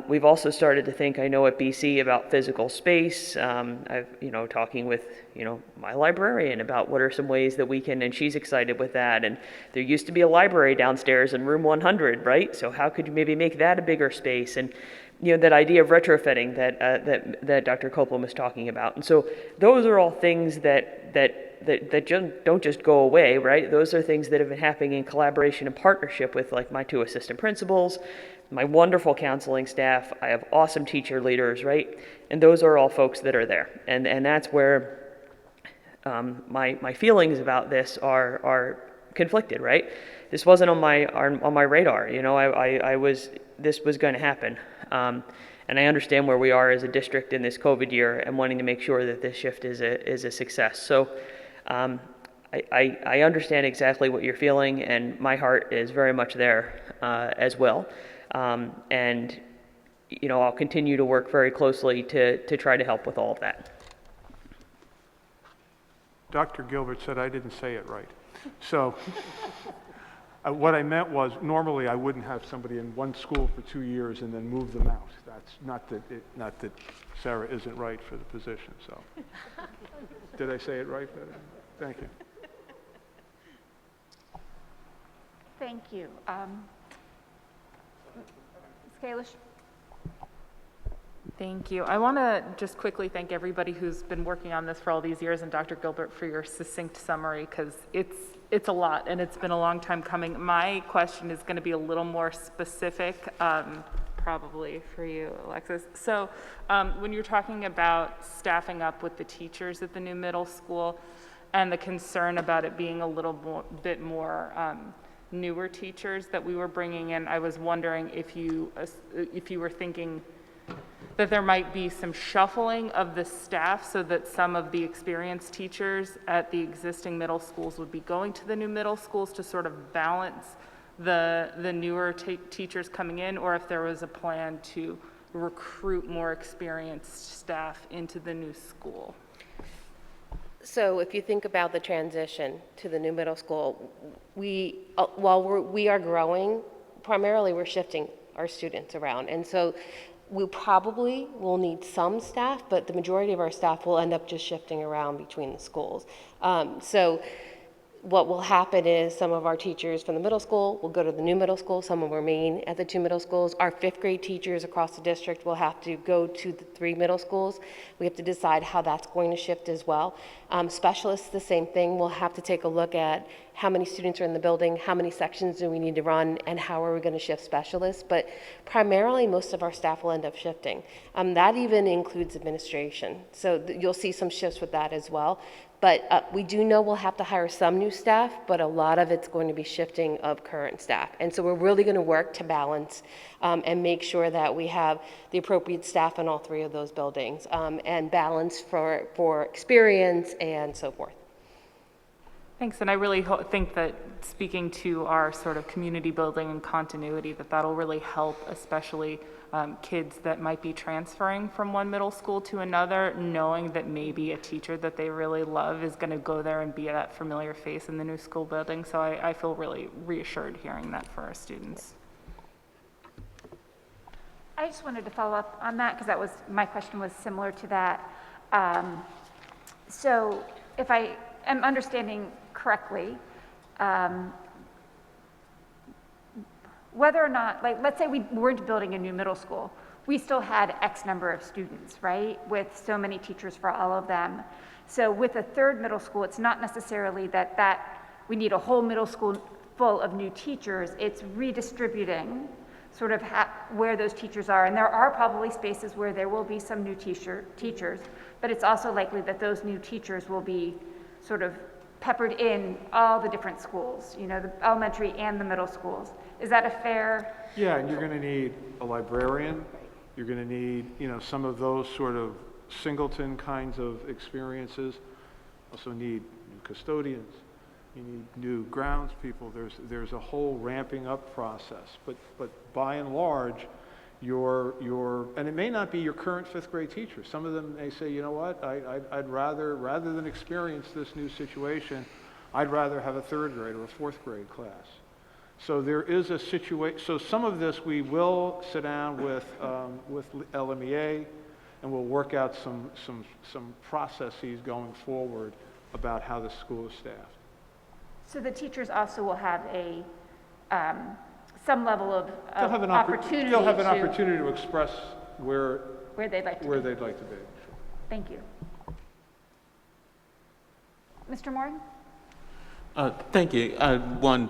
We've also started to think, I know at BC, about physical space. I've, talking with, my librarian about what are some ways that we can, and she's excited with that. And there used to be a library downstairs in room 100, right? So how could you maybe make that a bigger space? And that idea of retrofitting that Dr. Copeland was talking about. And so those are all things that don't just go away, right? Those are things that have been happening in collaboration and partnership with, like, my 2 assistant principals, my wonderful counseling staff. I have awesome teacher leaders, right? And those are all folks that are there. And that's where my feelings about this are conflicted, right? This wasn't on my radar. This was going to happen. And I understand where we are as a district in this COVID year and wanting to make sure that this shift is a success. So I understand exactly what you're feeling, and my heart is very much there as well. And I'll continue to work very closely to try to help with all of that. Dr. Gilbert said I didn't say it right. So what I meant was, normally I wouldn't have somebody in one school for 2 years and then move them out. That's not that Sarah isn't right for the position. So did I say it right? Thank you. Thank you. Ms. Kalish? Thank you. I want to just quickly thank everybody who's been working on this for all these years, and Dr. Gilbert for your succinct summary, because it's a lot and it's been a long time coming. My question is going to be a little more specific, probably for you, Alexis. So when you're talking about staffing up with the teachers at the new middle school and the concern about it being a little bit more newer teachers that we were bringing in, I was wondering if you were thinking that there might be some shuffling of the staff so that some of the experienced teachers at the existing middle schools would be going to the new middle schools to sort of balance the newer teachers coming in, or if there was a plan to recruit more experienced staff into the new school. So if you think about the transition to the new middle school, while we are growing, primarily we're shifting our students around. And so we probably will need some staff, but the majority of our staff will end up just shifting around between the schools. So what will happen is some of our teachers from the middle school will go to the new middle school, some will remain at the two middle schools. Our fifth grade teachers across the district will have to go to the three middle schools. We have to decide how that's going to shift as well. Specialists, the same thing. We'll have to take a look at how many students are in the building, how many sections do we need to run, and how are we going to shift specialists. But primarily, most of our staff will end up shifting. That even includes administration. So you'll see some shifts with that as well. But we do know we'll have to hire some new staff, but a lot of it's going to be shifting of current staff. And so we're really going to work to balance and make sure that we have the appropriate staff in all three of those buildings and balance for experience and so forth. Thanks, and I really think that speaking to our sort of community building and continuity, that'll really help, especially kids that might be transferring from one middle school to another, knowing that maybe a teacher that they really love is going to go there and be that familiar face in the new school building. So I feel really reassured hearing that for our students. I just wanted to follow up on that because my question was similar to that. So if I am understanding correctly, whether or not, like, let's say we weren't building a new middle school, we still had X number of students, right? With so many teachers for all of them. So with a third middle school, it's not necessarily that we need a whole middle school full of new teachers. It's redistributing sort of where those teachers are. And there are probably spaces where there will be some new teachers, but it's also likely that those new teachers will be sort of peppered in all the different schools, you know, the elementary and the middle schools. Is that a fair? Yeah, and you're going to need a librarian. You're going to need, you know, some of those sort of singleton kinds of experiences. Also need new custodians. You need new grounds people. There's a whole ramping up process. But by and large, and it may not be your current fifth grade teacher. Some of them may say, you know what, I'd rather than experience this new situation, I'd rather have a third grade or a fourth grade class. So there is a situation. So some of this we will sit down with LMEA, and we'll work out some processes going forward about how the school is staffed. So the teachers also will have some level of opportunity. They'll have an opportunity to express where they'd like to be. Thank you. Mr. Moore? Thank you.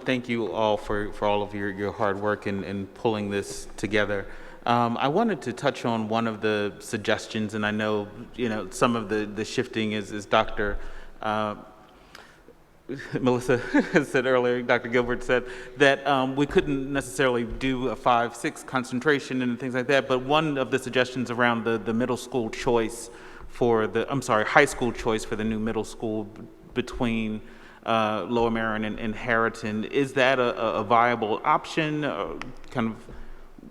Thank you all for all of your hard work in pulling this together. I wanted to touch on one of the suggestions, and I know, you know, some of the shifting is Dr. Melissa said earlier, Dr. Gilbert said that we couldn't necessarily do a 5-6 concentration and things like that, but one of the suggestions around the middle school choice high school choice for the new middle school between Lower Merion and Harriton, is that a viable option, kind of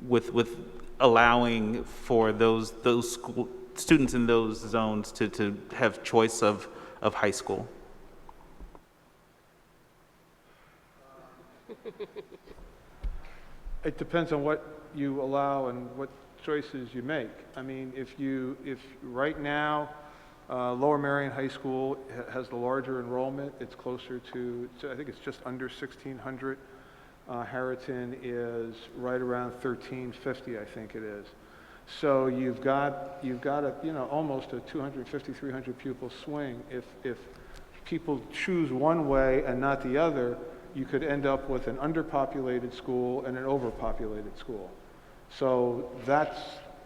with allowing for those school students in those zones to have choice of high school? It depends on what you allow and what choices you make. I mean, if right now, Lower Merion High School has the larger enrollment, it's closer to I think it's just under 1,600. Harriton is right around 1,350, I think it is. So you've got almost a 250, 300 pupil swing. If people choose one way and not the other, you could end up with an underpopulated school and an overpopulated school. So that's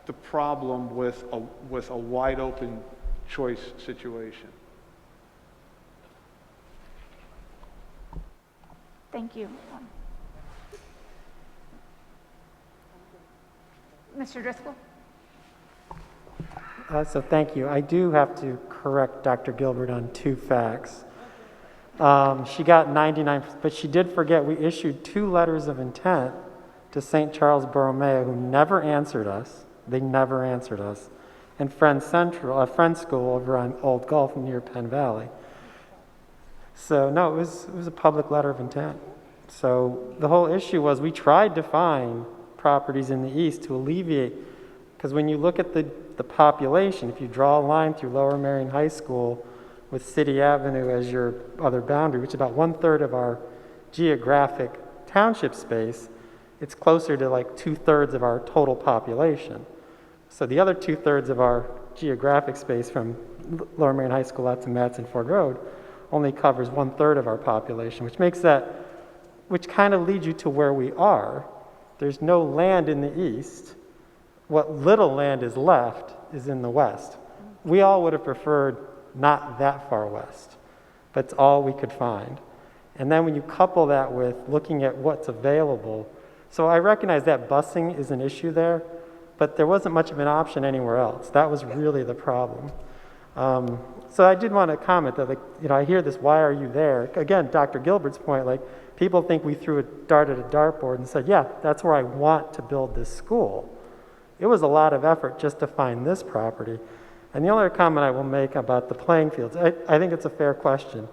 the problem with a wide open choice situation. Thank you. Mr. Driscoll? So thank you. I do have to correct Dr. Gilbert on 2 facts. She got 99, but she did forget we issued 2 letters of intent to St. Charles Borromeo, who never answered us. They never answered us. And Friends School over on Old Gulf near Penn Valley. So no, it was a public letter of intent. So the whole issue was we tried to find properties in the east to alleviate, because when you look at the population, if you draw a line through Lower Merion High School with City Avenue as your other boundary, which is about 1/3 of our geographic township space, it's closer to like 2/3 of our total population. So the other 2/3 of our geographic space from Lower Merion High School out to Madison Ford Road only covers 1/3 of our population, which kind of leads you to where we are. There's no land in the east. What little land is left is in the west. We all would have preferred not that far west, but it's all we could find. And then when you couple that with looking at what's available, so I recognize that busing is an issue there, but there wasn't much of an option anywhere else. That was really the problem. So I did want to comment that, I hear this, why are you there? Again, Dr. Gilbert's point, people think we threw a dart at a dartboard and said, yeah, that's where I want to build this school. It was a lot of effort just to find this property. And the only comment I will make about the playing fields, I think it's a fair question.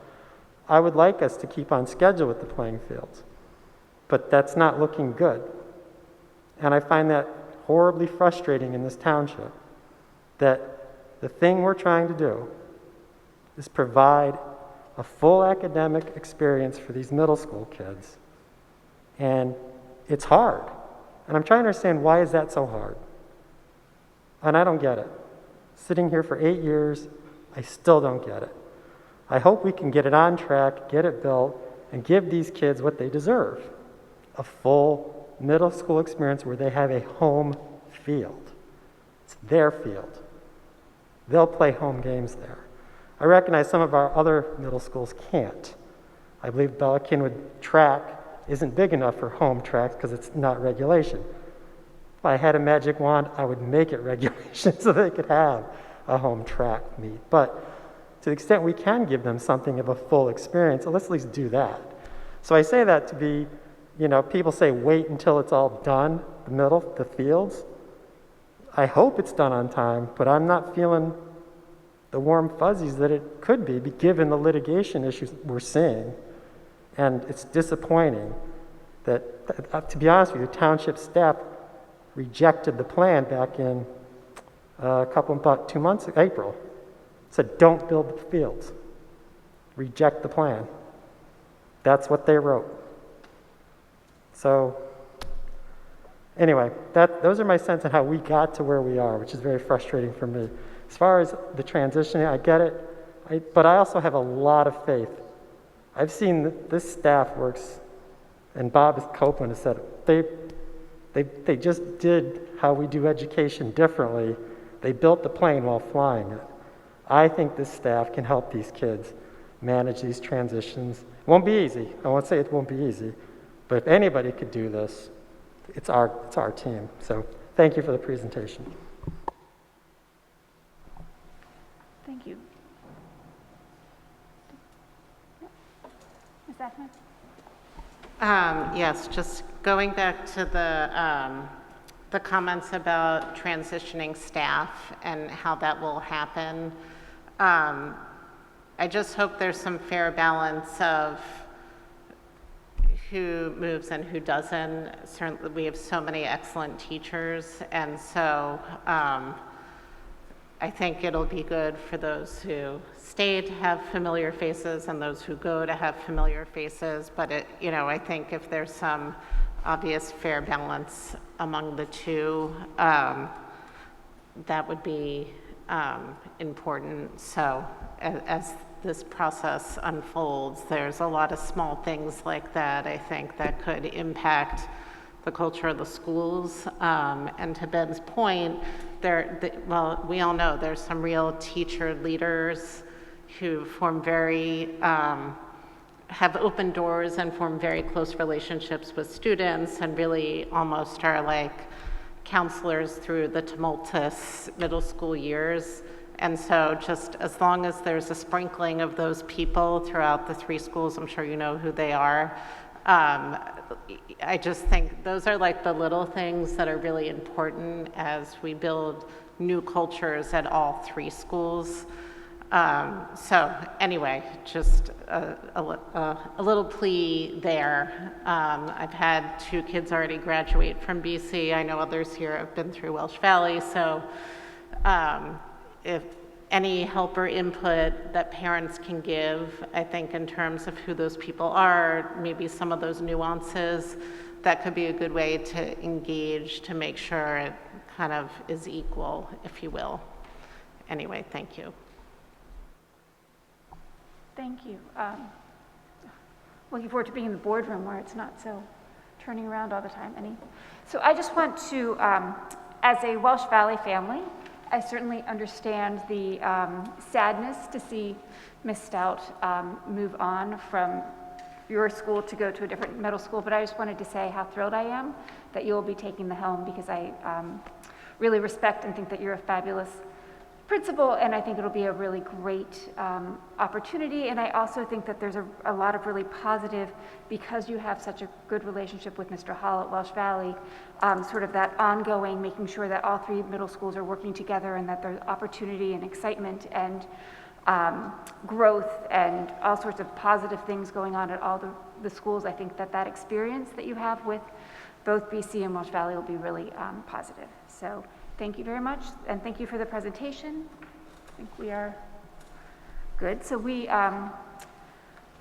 I would like us to keep on schedule with the playing fields, but that's not looking good. And I find that horribly frustrating in this township, that the thing we're trying to do is provide a full academic experience for these middle school kids. And it's hard. And I'm trying to understand, why is that so hard? And I don't get it. Sitting here for 8 years, I still don't get it. I hope we can get it on track, get it built, and give these kids what they deserve. A full middle school experience where they have a home field. It's their field. They'll play home games there. I recognize some of our other middle schools can't. I believe Bella Cynwyd track isn't big enough for home tracks because it's not regulation. If I had a magic wand, I would make it regulation so they could have a home track meet. But to the extent we can give them something of a full experience, let's at least do that. So I say that to be, people say wait until it's all done, the fields. I hope it's done on time, but I'm not feeling the warm fuzzies that it could be given the litigation issues we're seeing. And it's disappointing that, to be honest with you, township staff rejected the plan back in about 2 months, April. Said, don't build the fields. Reject the plan. That's what they wrote. So anyway, those are my sense on how we got to where we are, which is very frustrating for me. As far as the transition, I get it, but I also have a lot of faith. I've seen this staff works, and Bob Copeland has said they just did how we do education differently. They built the plane while flying it. I think this staff can help these kids manage these transitions. It won't be easy. I won't say it won't be easy, but if anybody could do this, it's our team. So thank you for the presentation. Thank you. Ms. Ackman? Yes, just going back to the comments about transitioning staff and how that will happen. I just hope there's some fair balance of who moves and who doesn't. Certainly, we have so many excellent teachers, and so I think it'll be good for those who stay to have familiar faces and those who go to have familiar faces. But I think if there's some obvious fair balance among the two, that would be important. So as this process unfolds, there's a lot of small things like that, I think, that could impact the culture of the schools. And to Ben's point, we all know there's some real teacher leaders who form have open doors and form very close relationships with students and really almost are like counselors through the tumultuous middle school years. And so just as long as there's a sprinkling of those people throughout the 3 schools, I'm sure you know who they are, I just think those are like the little things that are really important as we build new cultures at all 3 schools. So anyway, just a little plea there. I've had 2 kids already graduate from BC. I know others here have been through Welsh Valley. So if any help or input that parents can give, I think in terms of who those people are, maybe some of those nuances, that could be a good way to engage to make sure it kind of is equal, if you will. Anyway, thank you. Thank you. Looking forward to being in the boardroom where it's not so turning around all the time. So I just want to, as a Welsh Valley family, I certainly understand the sadness to see Ms. Stout move on from your school to go to a different middle school, but I just wanted to say how thrilled I am that you will be taking the helm, because I really respect and think that you're a fabulous principal, and I think it'll be a really great opportunity. And I also think that there's a lot of really positive, because you have such a good relationship with Mr. Hall at Welsh Valley, sort of that ongoing, making sure that all 3 middle schools are working together and that there's opportunity and excitement and growth and all sorts of positive things going on at all the schools. I think that experience that you have with both BC and Welsh Valley will be really positive. So thank you very much, and thank you for the presentation. I think we are good. So we'll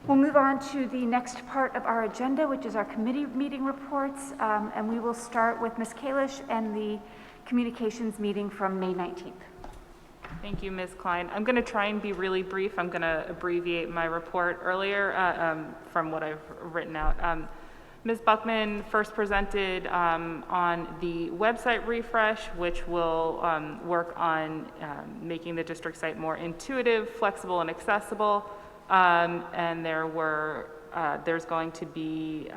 move on to the next part of our agenda, which is our committee meeting reports, and we will start with Ms. Kalish and the communications meeting from May 19th. Thank you, Ms. Klein. I'm going to try and be really brief. I'm going to abbreviate my report earlier from what I've written out. Ms. Buckman first presented on the website refresh, which will work on making the district site more intuitive, flexible, and accessible. And there's going to be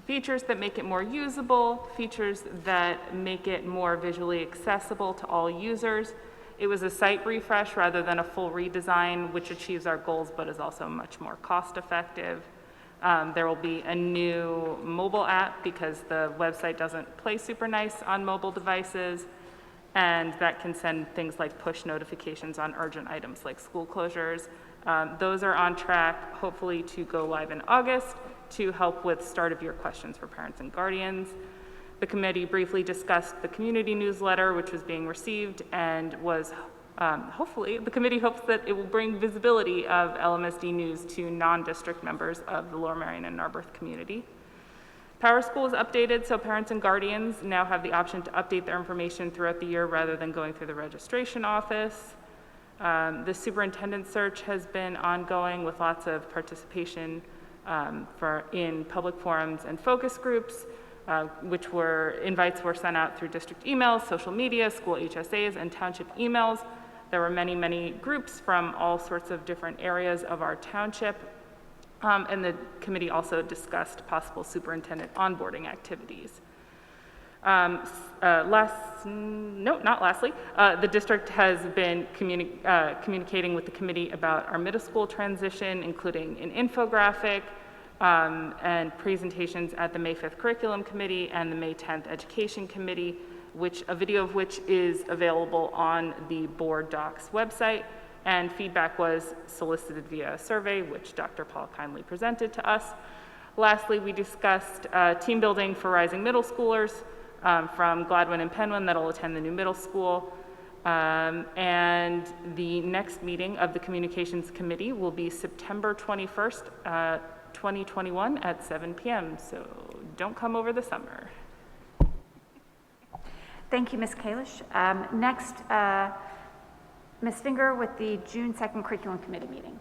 features that make it more usable, features that make it more visually accessible to all users. It was a site refresh rather than a full redesign, which achieves our goals but is also much more cost-effective. There will be a new mobile app because the website doesn't play super nice on mobile devices, and that can send things like push notifications on urgent items like school closures. Those are on track, hopefully, to go live in August to help with start of year questions for parents and guardians. The committee briefly discussed the community newsletter, which was being received and was hopefully, the committee hopes that it will bring visibility of LMSD news to non-district members of the Lower Merion and Narberth community. Power School is updated, so parents and guardians now have the option to update their information throughout the year rather than going through the registration office. The superintendent search has been ongoing with lots of participation in public forums and focus groups, invites were sent out through district emails, social media, school HSAs, and township emails. There were many, many groups from all sorts of different areas of our township. And the committee also discussed possible superintendent onboarding activities. The district has been communicating with the committee about our middle school transition, including an infographic and presentations at the May 5th Curriculum Committee and the May 10th Education Committee, a video of which is available on the board docs website, and feedback was solicited via a survey, which Dr. Paul kindly presented to us. Lastly, we discussed team building for rising middle schoolers from Gladwin and Penwyn that'll attend the new middle school. And the next meeting of the Communications Committee will be September 21st, 2021 at 7 p.m. So don't come over the summer. Thank you, Ms. Kalish. Next, Ms. Finger with the June 2nd Curriculum Committee meeting.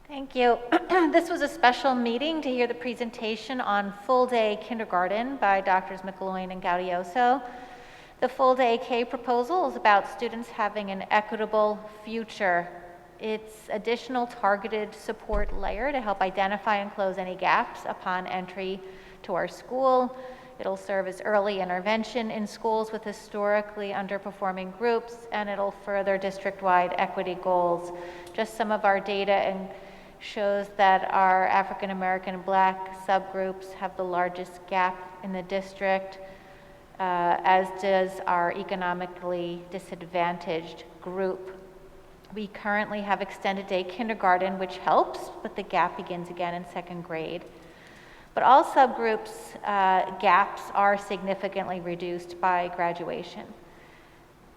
Thank you. This was a special meeting to hear the presentation on full-day kindergarten by Drs. McElwain and Gaudioso. The full-day K proposal is about students having an equitable future. It's additional targeted support layer to help identify and close any gaps upon entry to our school. It'll serve as early intervention in schools with historically underperforming groups, and it'll further district-wide equity goals. Just some of our data shows that our African American and Black subgroups have the largest gap in the district. as does our economically disadvantaged group. We currently have extended day kindergarten, which helps, but the gap begins again in second grade. But all subgroups gaps are significantly reduced by graduation.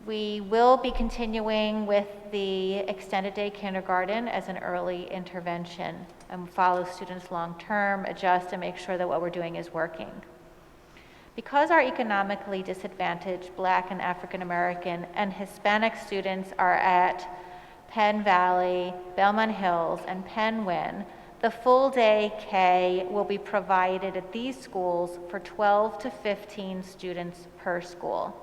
We will be continuing with the extended day kindergarten as an early intervention and follow students long-term, adjust, and make sure that what we're doing is working. Because our economically disadvantaged Black and African American and Hispanic students are at Penn Valley, Belmont Hills, and Penn Wynn, the full day K will be provided at these schools for 12 to 15 students per school.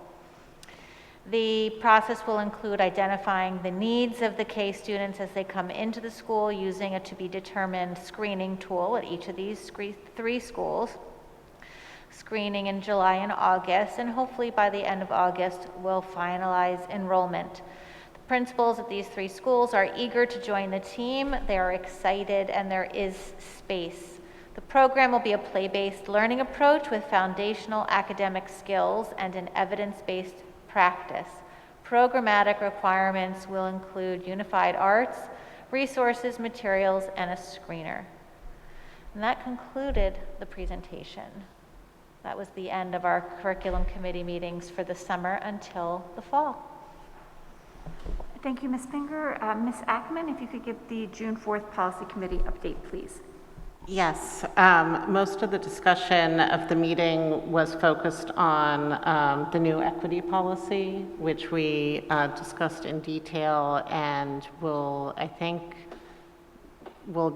The process will include identifying the needs of the K students as they come into the school using a to-be-determined screening tool at each of these three schools, screening in July and August, and hopefully by the end of August, we'll finalize enrollment. The principals at these three schools are eager to join the team. They are excited, and there is space. The program will be a play-based learning approach with foundational academic skills and an evidence-based practice. Programmatic requirements will include unified arts, resources, materials, and a screener. And that concluded the presentation. That was the end of our curriculum committee meetings for the summer until the fall. Thank you, Ms. Finger. Ms. Ackman, if you could give the June 4th Policy Committee update, please. Yes, most of the discussion of the meeting was focused on the new equity policy, which we discussed in detail and will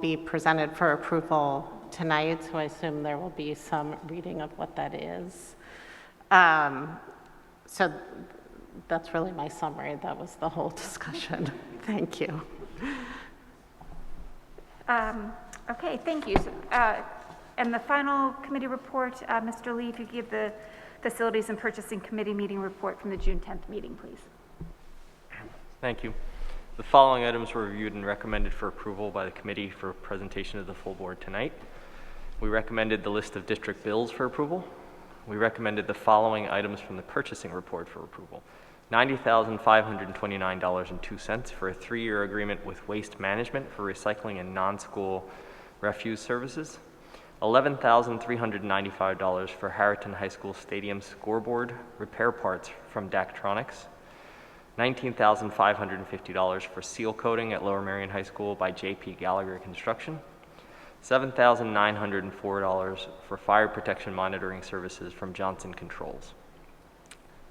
be presented for approval tonight, so I assume there will be some reading of what that is. So that's really my summary. That was the whole discussion. Thank you. Okay, thank you. And the final committee report, Mr. Lee, if you give the Facilities and Purchasing Committee meeting report from the June 10th meeting, please. Thank you. The following items were reviewed and recommended for approval by the committee for presentation to the full board tonight. We recommended the list of district bills for approval. We recommended the following items from the purchasing report for approval. $90,529.02 for a 3-year agreement with Waste Management for recycling and non-school refuse services. $11,395 for Harriton High School Stadium scoreboard repair parts from Daktronics. $19,550 for seal coating at Lower Merion High School by J.P. Gallagher Construction. $7,904 for fire protection monitoring services from Johnson Controls.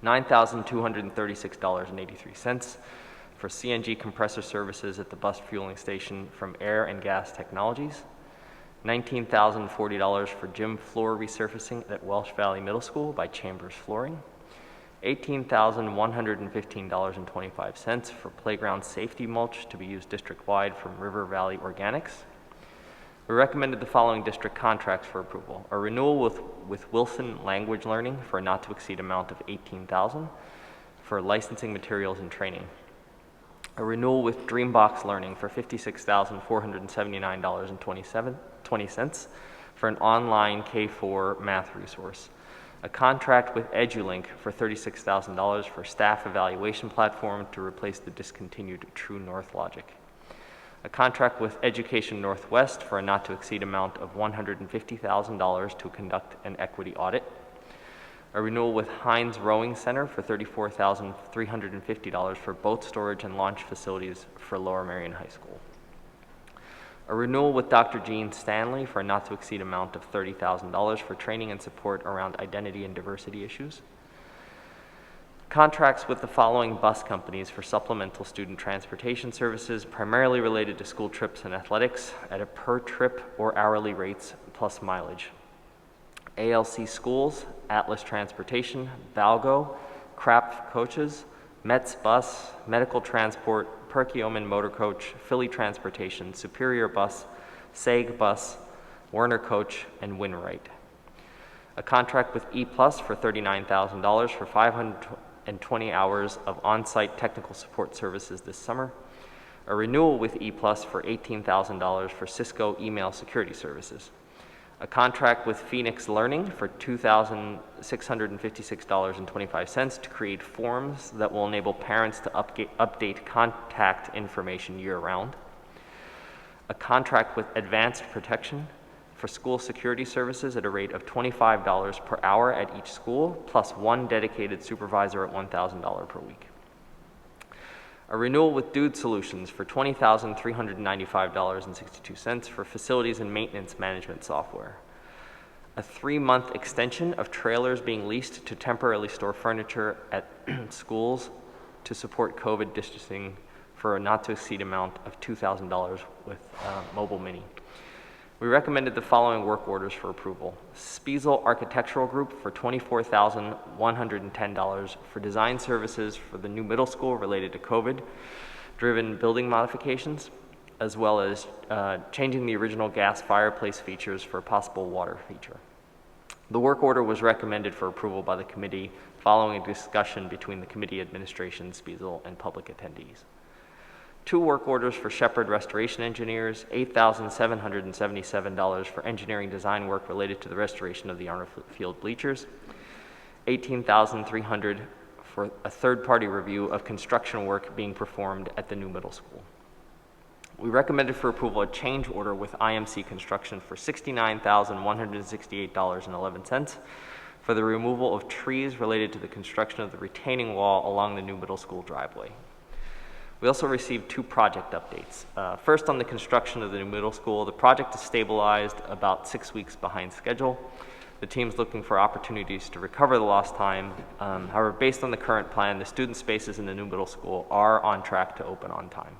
$9,236.83 for CNG compressor services at the bus fueling station from Air and Gas Technologies. $19,040 for gym floor resurfacing at Welsh Valley Middle School by Chambers Flooring. $18,115.25 for playground safety mulch to be used district-wide from River Valley Organics. We recommended the following district contracts for approval. A renewal with Wilson Language Learning for a not to exceed amount of $18,000 for licensing materials and training. A renewal with Dreambox Learning for $56,479.20 for an online K-4 math resource. A contract with EduLink for $36,000 for staff evaluation platform to replace the discontinued True North Logic. A contract with Education Northwest for a not to exceed amount of $150,000 to conduct an equity audit. A renewal with Heinz Rowing Center for $34,350 for boat storage and launch facilities for Lower Merion High School. A renewal with Dr. Jean Stanley for a not to exceed amount of $30,000 for training and support around identity and diversity issues. Contracts with the following bus companies for supplemental student transportation services, primarily related to school trips and athletics, at a per trip or hourly rates plus mileage. ALC Schools, Atlas Transportation, Valgo, Crap Coaches, Metz Bus, Medical Transport, Perkiomen Motor Coach, Philly Transportation, Superior Bus, SAG Bus, Werner Coach, and Winwright. A contract with E Plus for $39,000 for 520 hours of on-site technical support services this summer. A renewal with E Plus for $18,000 for Cisco email security services. a contract with Phoenix Learning for $2,656.25 to create forms that will enable parents to update contact information year-round, a contract with Advanced Protection for school security services at a rate of $25 per hour at each school, plus one dedicated supervisor at $1,000 per week. A renewal with Dude Solutions for $20,395.62 for facilities and maintenance management software. A 3-month extension of trailers being leased to temporarily store furniture at schools to support COVID distancing for a not to exceed amount of $2,000 with Mobile Mini. We recommended the following work orders for approval. Spiesel Architectural Group for $24,110 for design services for the new middle school related to COVID-driven building modifications, as well as changing the original gas fireplace features for a possible water feature. The work order was recommended for approval by the committee following a discussion between the committee administration, Spiesel, and public attendees. 2 work orders for Shepherd Restoration Engineers, $8,777 for engineering design work related to the restoration of the Arnold Field bleachers, $18,300 for a third-party review of construction work being performed at the new middle school. We recommended for approval a change order with IMC Construction for $69,168.11 for the removal of trees related to the construction of the retaining wall along the new middle school driveway. We also received 2 project updates. First, on the construction of the new middle school, the project is stabilized about 6 weeks behind schedule. The team's looking for opportunities to recover the lost time. However, based on the current plan, the student spaces in the new middle school are on track to open on time.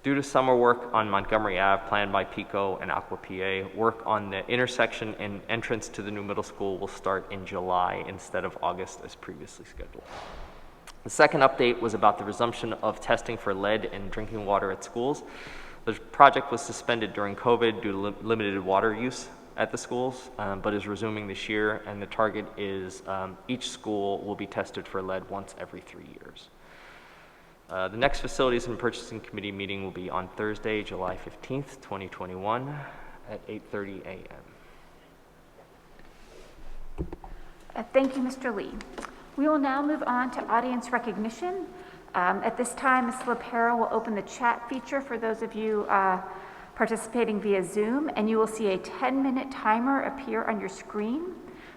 Due to summer work on Montgomery Ave planned by PICO and Aqua PA, work on the intersection and entrance to the new middle school will start in July instead of August as previously scheduled. The second update was about the resumption of testing for lead in drinking water at schools. The project was suspended during COVID due to limited water use at the schools, but is resuming this year, and the target is each school will be tested for lead once every 3 years. The next Facilities and Purchasing Committee meeting will be on Thursday, July 15th, 2021 at 8:30 a.m. Thank you, Mr. Lee. We will now move on to audience recognition. At this time, Ms. LaPera will open the chat feature for those of you participating via Zoom, and you will see a 10-minute timer appear on your screen.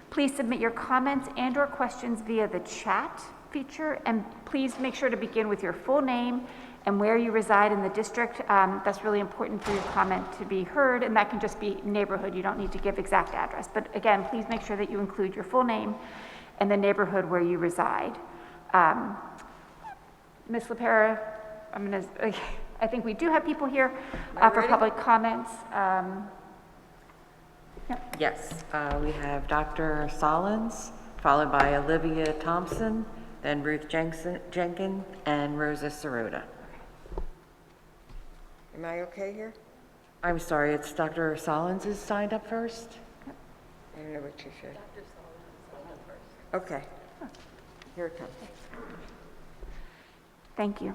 Please submit your comments and/or questions via the chat feature, and please make sure to begin with your full name and where you reside in the district. That's really important for your comment to be heard, and that can just be neighborhood. You don't need to give exact address, but again, please make sure that you include your full name and the neighborhood where you reside. Ms. LaPera, I think we do have people here for public comments. Yep. Yes, we have Dr. Solins, followed by Olivia Thompson, then Ruth Jenkins, and Rosa Sirota. Am I okay here? I'm sorry, it's Dr. Solins is signed up first? I don't know what you said. Okay. Here it comes. Thank you.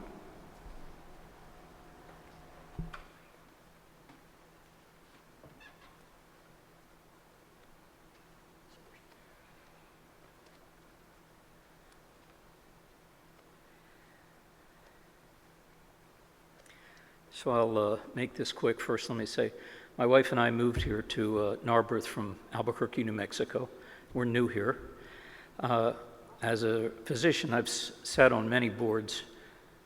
So I'll make this quick. First, let me say, my wife and I moved here to Narberth from Albuquerque, New Mexico. We're new here. As a physician, I've sat on many boards.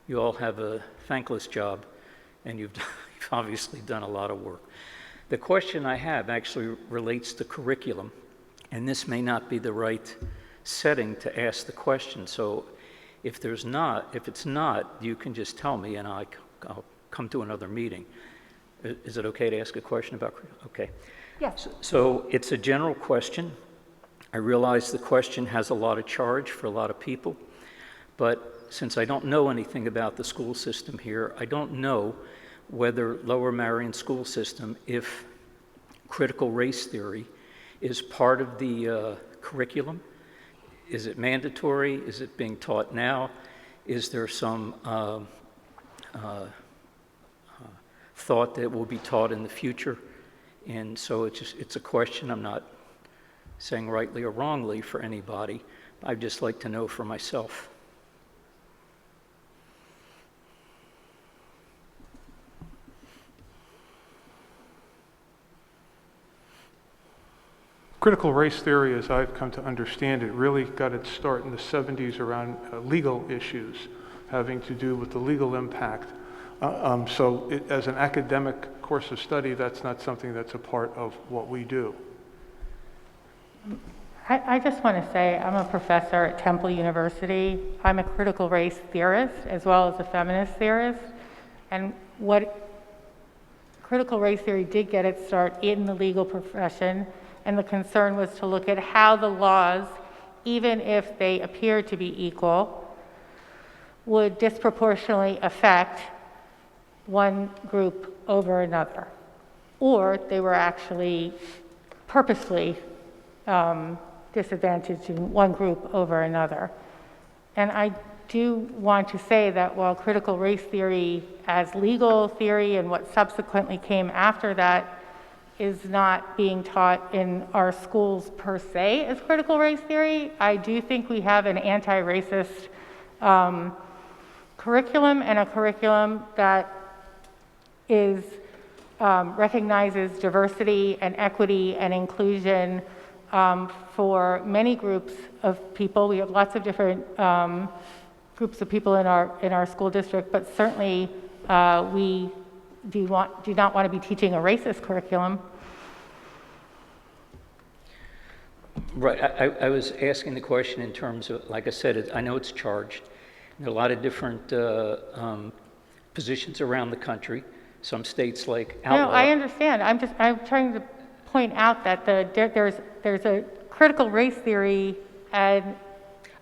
You all have a thankless job, and you've obviously done a lot of work. The question I have actually relates to curriculum, and this may not be the right setting to ask the question. So if it's not, you can just tell me, and I'll come to another meeting. Is it okay to ask a question about curriculum? Okay. Yes. So it's a general question. I realize the question has a lot of charge for a lot of people, but since I don't know anything about the school system here, I don't know whether Lower Marion school system, if critical race theory is part of the curriculum. Is it mandatory? Is it being taught now? Is there some thought that it will be taught in the future? And so it's a question, I'm not saying rightly or wrongly for anybody. I'd just like to know for myself. Critical race theory, as I've come to understand it, really got its start in the 70s around legal issues having to do with the legal impact. As an academic course of study, that's not something that's a part of what we do. I just want to say I'm a professor at Temple University. I'm a critical race theorist as well as a feminist theorist. And what critical race theory did get its start in the legal profession, and the concern was to look at how the laws, even if they appear to be equal, would disproportionately affect one group over another, or they were actually purposely disadvantaging one group over another. And I do want to say that while critical race theory as legal theory and what subsequently came after that is not being taught in our schools per se as critical race theory, I do think we have an anti-racist curriculum, and a curriculum that recognizes diversity and equity and inclusion for many groups of people. We have lots of different groups of people in our school district, but certainly we do not want to be teaching a racist curriculum. Right. I was asking the question in terms of, like I said, I know it's charged. There are a lot of different positions around the country. Some states like outlaw. No, I understand. I'm trying to point out that there's a critical race theory, and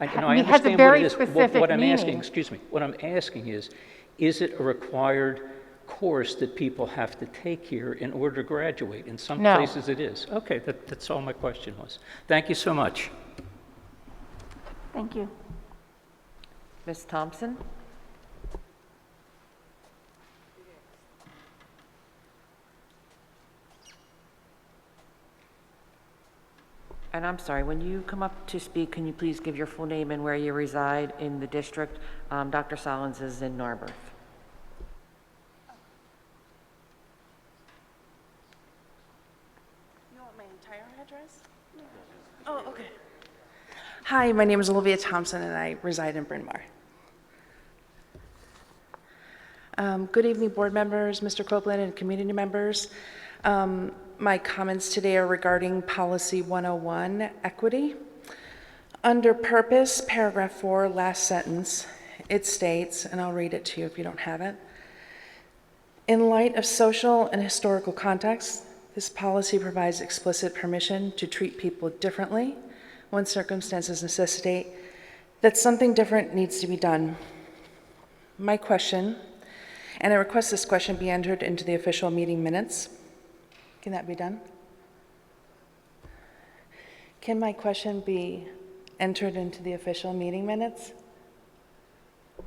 I it has a very specific what I'm meaning. asking, excuse me, what I'm asking is it a required course that people have to take here in order to graduate? In some No. places it is. Okay, that's all my question was. Thank you so much. Thank you. Ms. Thompson? And I'm sorry, when you come up to speak, can you please give your full name and where you reside in the district? Dr. Solins is in Narberth. You want my entire address? Oh, okay. Hi, my name is Olivia Thompson, and I reside in Bryn Mawr. Good evening, board members, Mr. Copeland, and community members. My comments today are regarding Policy 101, Equity. Under Purpose, Paragraph 4, last sentence, it states, and I'll read it to you if you don't have it. In light of social and historical context, this policy provides explicit permission to treat people differently when circumstances necessitate that something different needs to be done. My question, and I request this question be entered into the official meeting minutes. Can that be done? Can my question be entered into the official meeting minutes?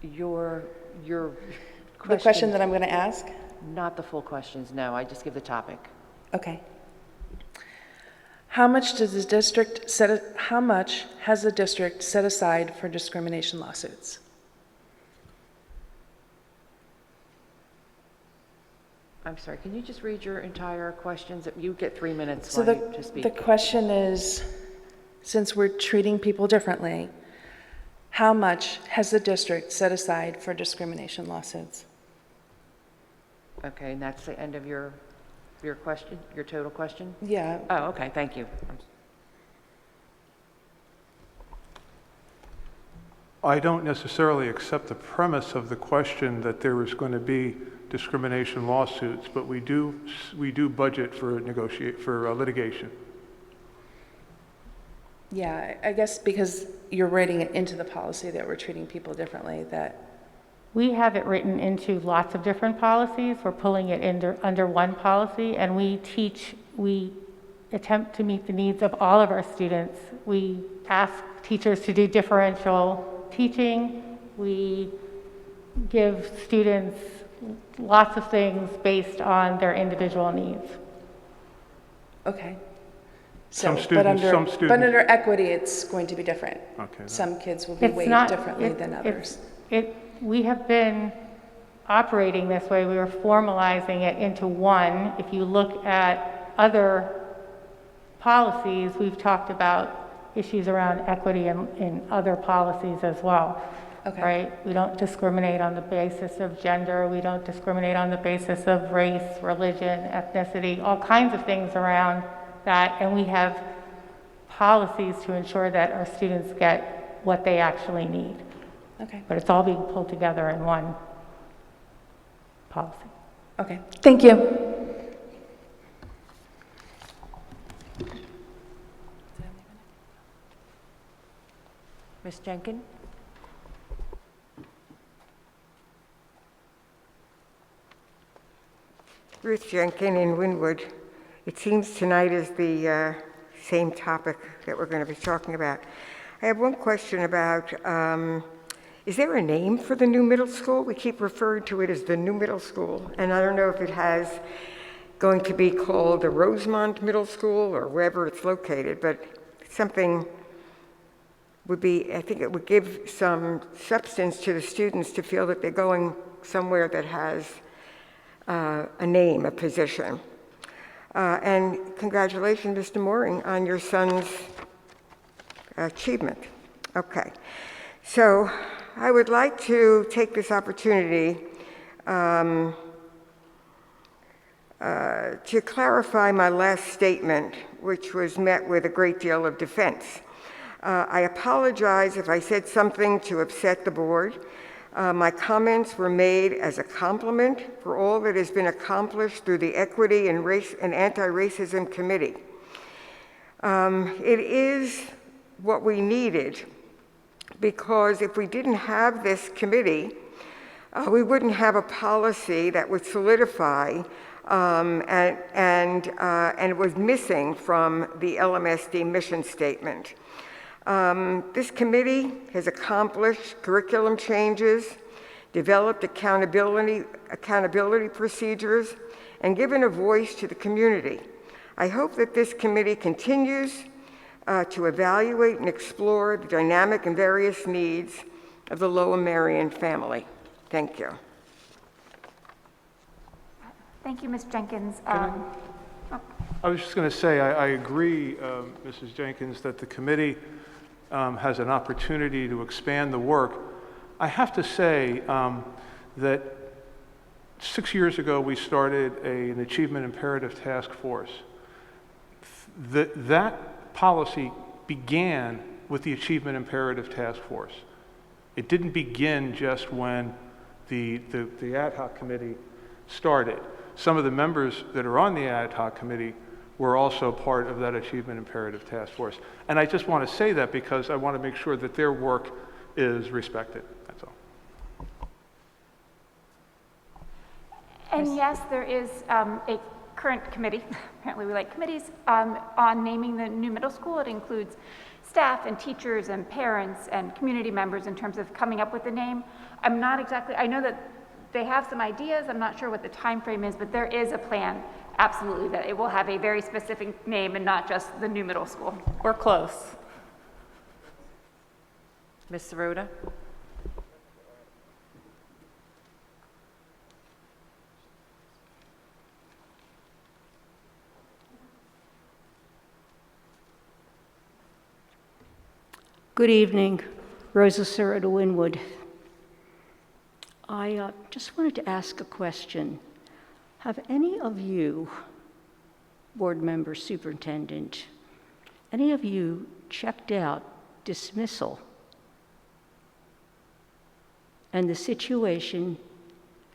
Your The question that I'm going to ask? Not the full questions, no. I just give the topic. Okay. How much has the district set aside for discrimination lawsuits? I'm sorry, can you just read your entire questions? You get 3 minutes So to speak. the question is, since we're treating people differently, how much has the district set aside for discrimination lawsuits? Okay, and that's the end of your question, your total question? Yeah. Oh, okay, thank you. I don't necessarily accept the premise of the question that there is going to be discrimination lawsuits, but we do budget for litigation. Yeah, I guess because you're writing it into the policy that we're treating people differently, that We have it written into lots of different policies. We're pulling it under one policy, and we attempt to meet the needs of all of our students. We ask teachers to do differential teaching. We give students lots of things based on their individual needs. Okay. Some So, students- some But students- under equity, it's going to be different. Okay. Some kids will be It's weighed not- differently it- than it's- others. We have been operating this way. We were formalizing it into one. If you look at other policies, we've talked about issues around equity in other policies as well. Okay. Right? We don't discriminate on the basis of gender. We don't discriminate on the basis of race, religion, ethnicity, all kinds of things around that. And we have policies to ensure that our students get what they actually need. Okay. But it's all being pulled together in one policy. Okay. Thank you. Ms. Jenkins? Ruth Jenkins in Wynwood. It seems tonight is the same topic that we're going to be talking about. I have one question about, is there a name for the new middle school? We keep referring to it as the new middle school, and I don't know if it has going to be called the Rosemont Middle School or wherever it's located, but something would be, I think it would give some substance to the students to feel that they're going somewhere that has a name, a position. And congratulations, Mr. Mooring, on your son's achievement. Okay. So I would like to take this opportunity to clarify my last statement, which was met with a great deal of defense. I apologize if I said something to upset the board. My comments were made as a compliment for all that has been accomplished through the Equity and Race and Anti-Racism Committee. It is what we needed, because if we didn't have this committee, we wouldn't have a policy that would solidify and it was missing from the Lmsb mission statement. This committee has accomplished curriculum changes, developed accountability procedures, and given a voice to the community. I hope that this committee continues to evaluate and explore the dynamic and various needs of the Lower Merion family. Thank you. Thank you, Ms. Jenkins. I was just going to say, I agree, Mrs. Jenkins, that the committee has an opportunity to expand the work. I have to say that 6 years ago, we started an Achievement Imperative Task Force. That policy began with the Achievement Imperative Task Force. It didn't begin just when the ad hoc committee started. Some of the members that are on the ad hoc committee were also part of that Achievement Imperative Task Force. And I just want to say that because I want to make sure that their work is respected, that's all. And yes, there is a current committee, apparently we like committees, on naming the new middle school. It includes staff and teachers and parents and community members in terms of coming up with the name. I'm not exactly, I know that they have some ideas, I'm not sure what the time frame is, but there is a plan, absolutely, that it will have a very specific name and not just the new middle school. We're close. Ms. Saruda? Good evening, Rosa Saruda Wynwood. I just wanted to ask a question. Have any of you, board member, superintendent, any of you checked out dismissal and the situation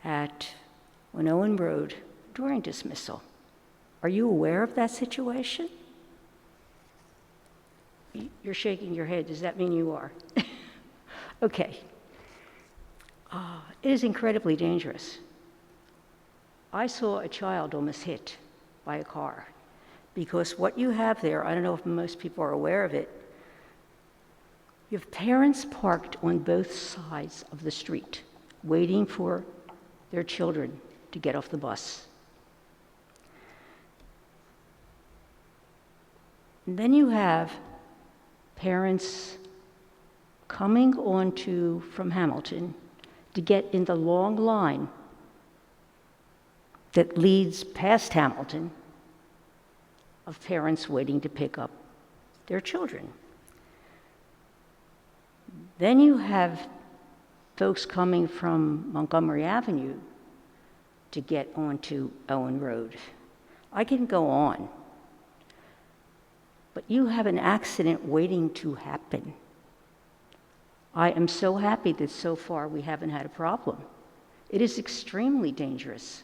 at Winona Road during dismissal? Are you aware of that situation? You're shaking your head. Does that mean you are? Okay. It is incredibly dangerous. I saw a child almost hit by a car because what you have there, I don't know if most people are aware of it, you have parents parked on both sides of the street waiting for their children to get off the bus. And then you have parents coming from Hamilton to get in the long line that leads past Hamilton of parents waiting to pick up their children. Then you have folks coming from Montgomery Avenue to get onto Owen Road. I can go on, but you have an accident waiting to happen. I am so happy that so far we haven't had a problem. It is extremely dangerous.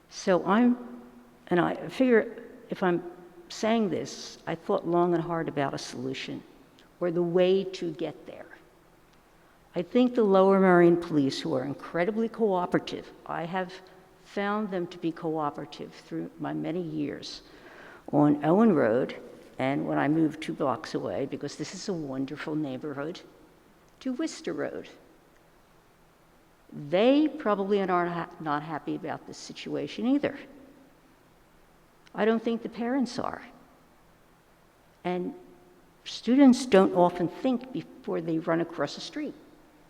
So I figure if I'm saying this, I thought long and hard about a solution or the way to get there. I think the Lower Merion Police, who are incredibly cooperative, I have found them to be cooperative through my many years on Owen Road, and when I moved 2 blocks away, because this is a wonderful neighborhood, to Worcester Road. They probably are not happy about this situation either. I don't think the parents are. And students don't often think before they run across the street.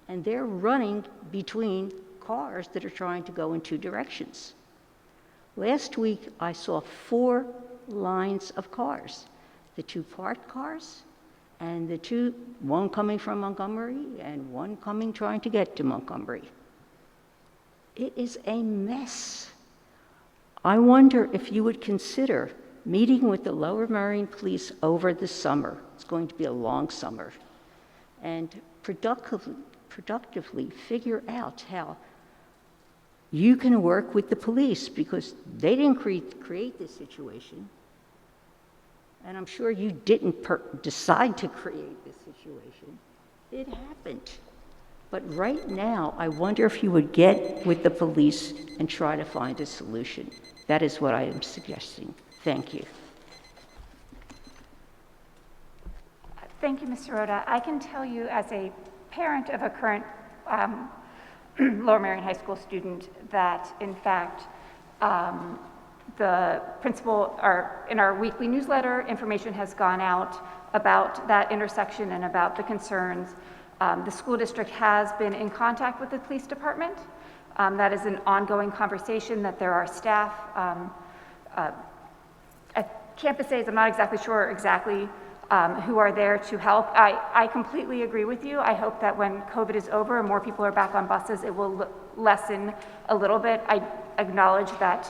And they're running between cars that are trying to go in 2 directions. Last week, I saw 4 lines of cars. The 2 parked cars, and one coming from Montgomery, and one trying to get to Montgomery. It is a mess. I wonder if you would consider meeting with the Lower Merion Police over the summer. It's going to be a long summer. And productively figure out how you can work with the police, because they didn't create this situation. And I'm sure you didn't decide to create this situation. It happened. But right now, I wonder if you would get with the police and try to find a solution. That is what I am suggesting. Thank you. Thank you, Ms. Sirota. I can tell you as a parent of a current Lower Merion High School student that, in fact, the principal, in our weekly newsletter, information has gone out about that intersection and about the concerns. The school district has been in contact with the police department. That is an ongoing conversation that there are staff at campuses. I'm not exactly sure who are there to help. I completely agree with you. I hope that when COVID is over and more people are back on buses, it will lessen a little bit. I acknowledge that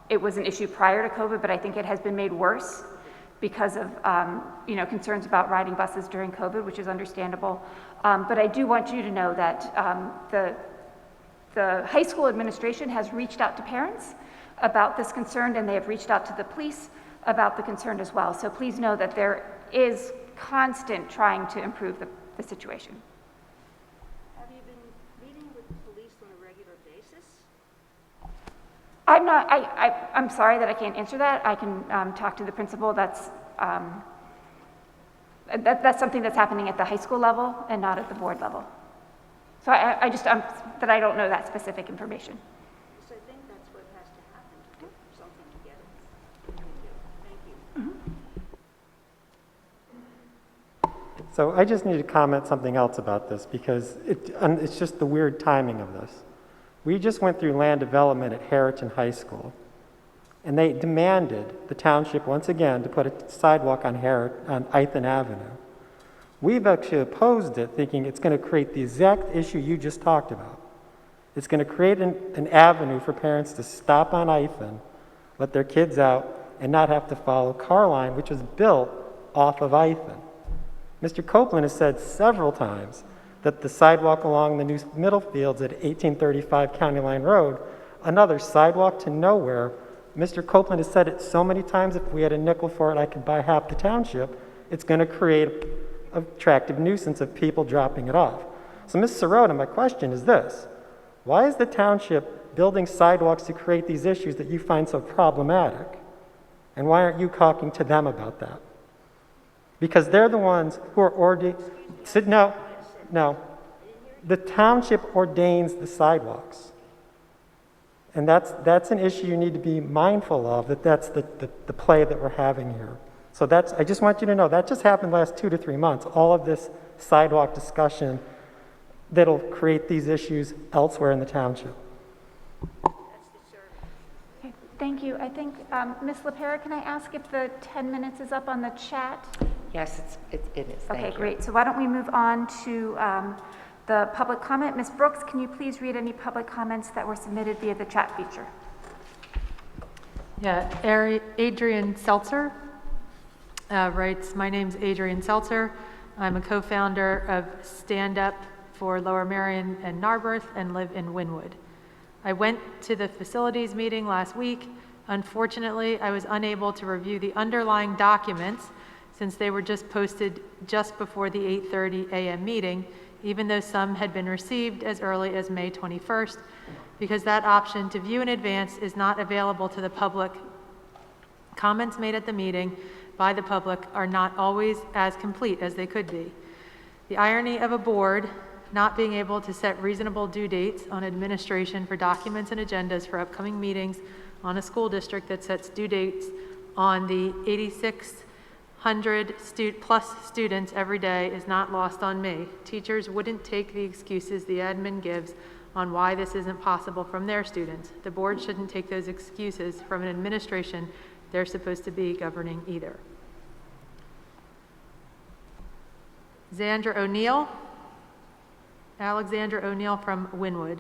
it was an issue prior to COVID, but I think it has been made worse because of concerns about riding buses during COVID, which is understandable. But I do want you to know that the high school administration has reached out to parents about this concern, and they have reached out to the police about the concern as well. So please know that there is constant trying to improve the situation. Have you been meeting with the police on a regular basis? I'm sorry that I can't answer that. I can talk to the principal. That's something that's happening at the high school level and not at the board level. So I don't know that specific information. So I think that's what has to happen to put something together. Thank you. So I just need to comment something else about this, because it's just the weird timing of this. We just went through land development at Harriton High School, and they demanded the township once again to put a sidewalk on Ithan Avenue. We've actually opposed it, thinking it's going to create the exact issue you just talked about. It's going to create an avenue for parents to stop on Ithan, let their kids out, and not have to follow Carline, which was built off of Ithan. Mr. Copeland has said several times that the sidewalk along the new middle fields at 1835 County Line Road, another sidewalk to nowhere. Mr. Copeland has said it so many times, if we had a nickel for it, I could buy half the township. It's going to create an attractive nuisance of people dropping it off. So, Ms. Sirota, my question is this: why is the township building sidewalks to create these issues that you find so problematic? And why aren't you talking to them about that? Because they're the ones who are ordained. No. The township ordains the sidewalks. And that's an issue you need to be mindful of, that's the play that we're having here. So I just want you to know, that just happened last 2 to 3 months, all of this sidewalk discussion that'll create these issues elsewhere in the township. Okay, thank you. I think, Ms. LaPera, can I ask if the 10 minutes is up on the chat? Yes, it is. Thank Okay, you. great. So why don't we move on to the public comment. Ms. Brooks, can you please read any public comments that were submitted via the chat feature? Yeah, Adrian Seltzer writes, my name's Adrian Seltzer. I'm a co-founder of Stand Up for Lower Merion and Narberth and live in Wynwood. I went to the facilities meeting last week. Unfortunately, I was unable to review the underlying documents since they were just posted just before the 8:30 a.m. meeting, even though some had been received as early as May 21st, because that option to view in advance is not available to the public. Comments made at the meeting by the public are not always as complete as they could be. The irony of a board not being able to set reasonable due dates on administration for documents and agendas for upcoming meetings on a school district that sets due dates on the 8,600 plus students every day is not lost on me. Teachers wouldn't take the excuses the admin gives on why this isn't possible from their students. The board shouldn't take those excuses from an administration they're supposed to be governing either. Alexandra O'Neill from Wynwood.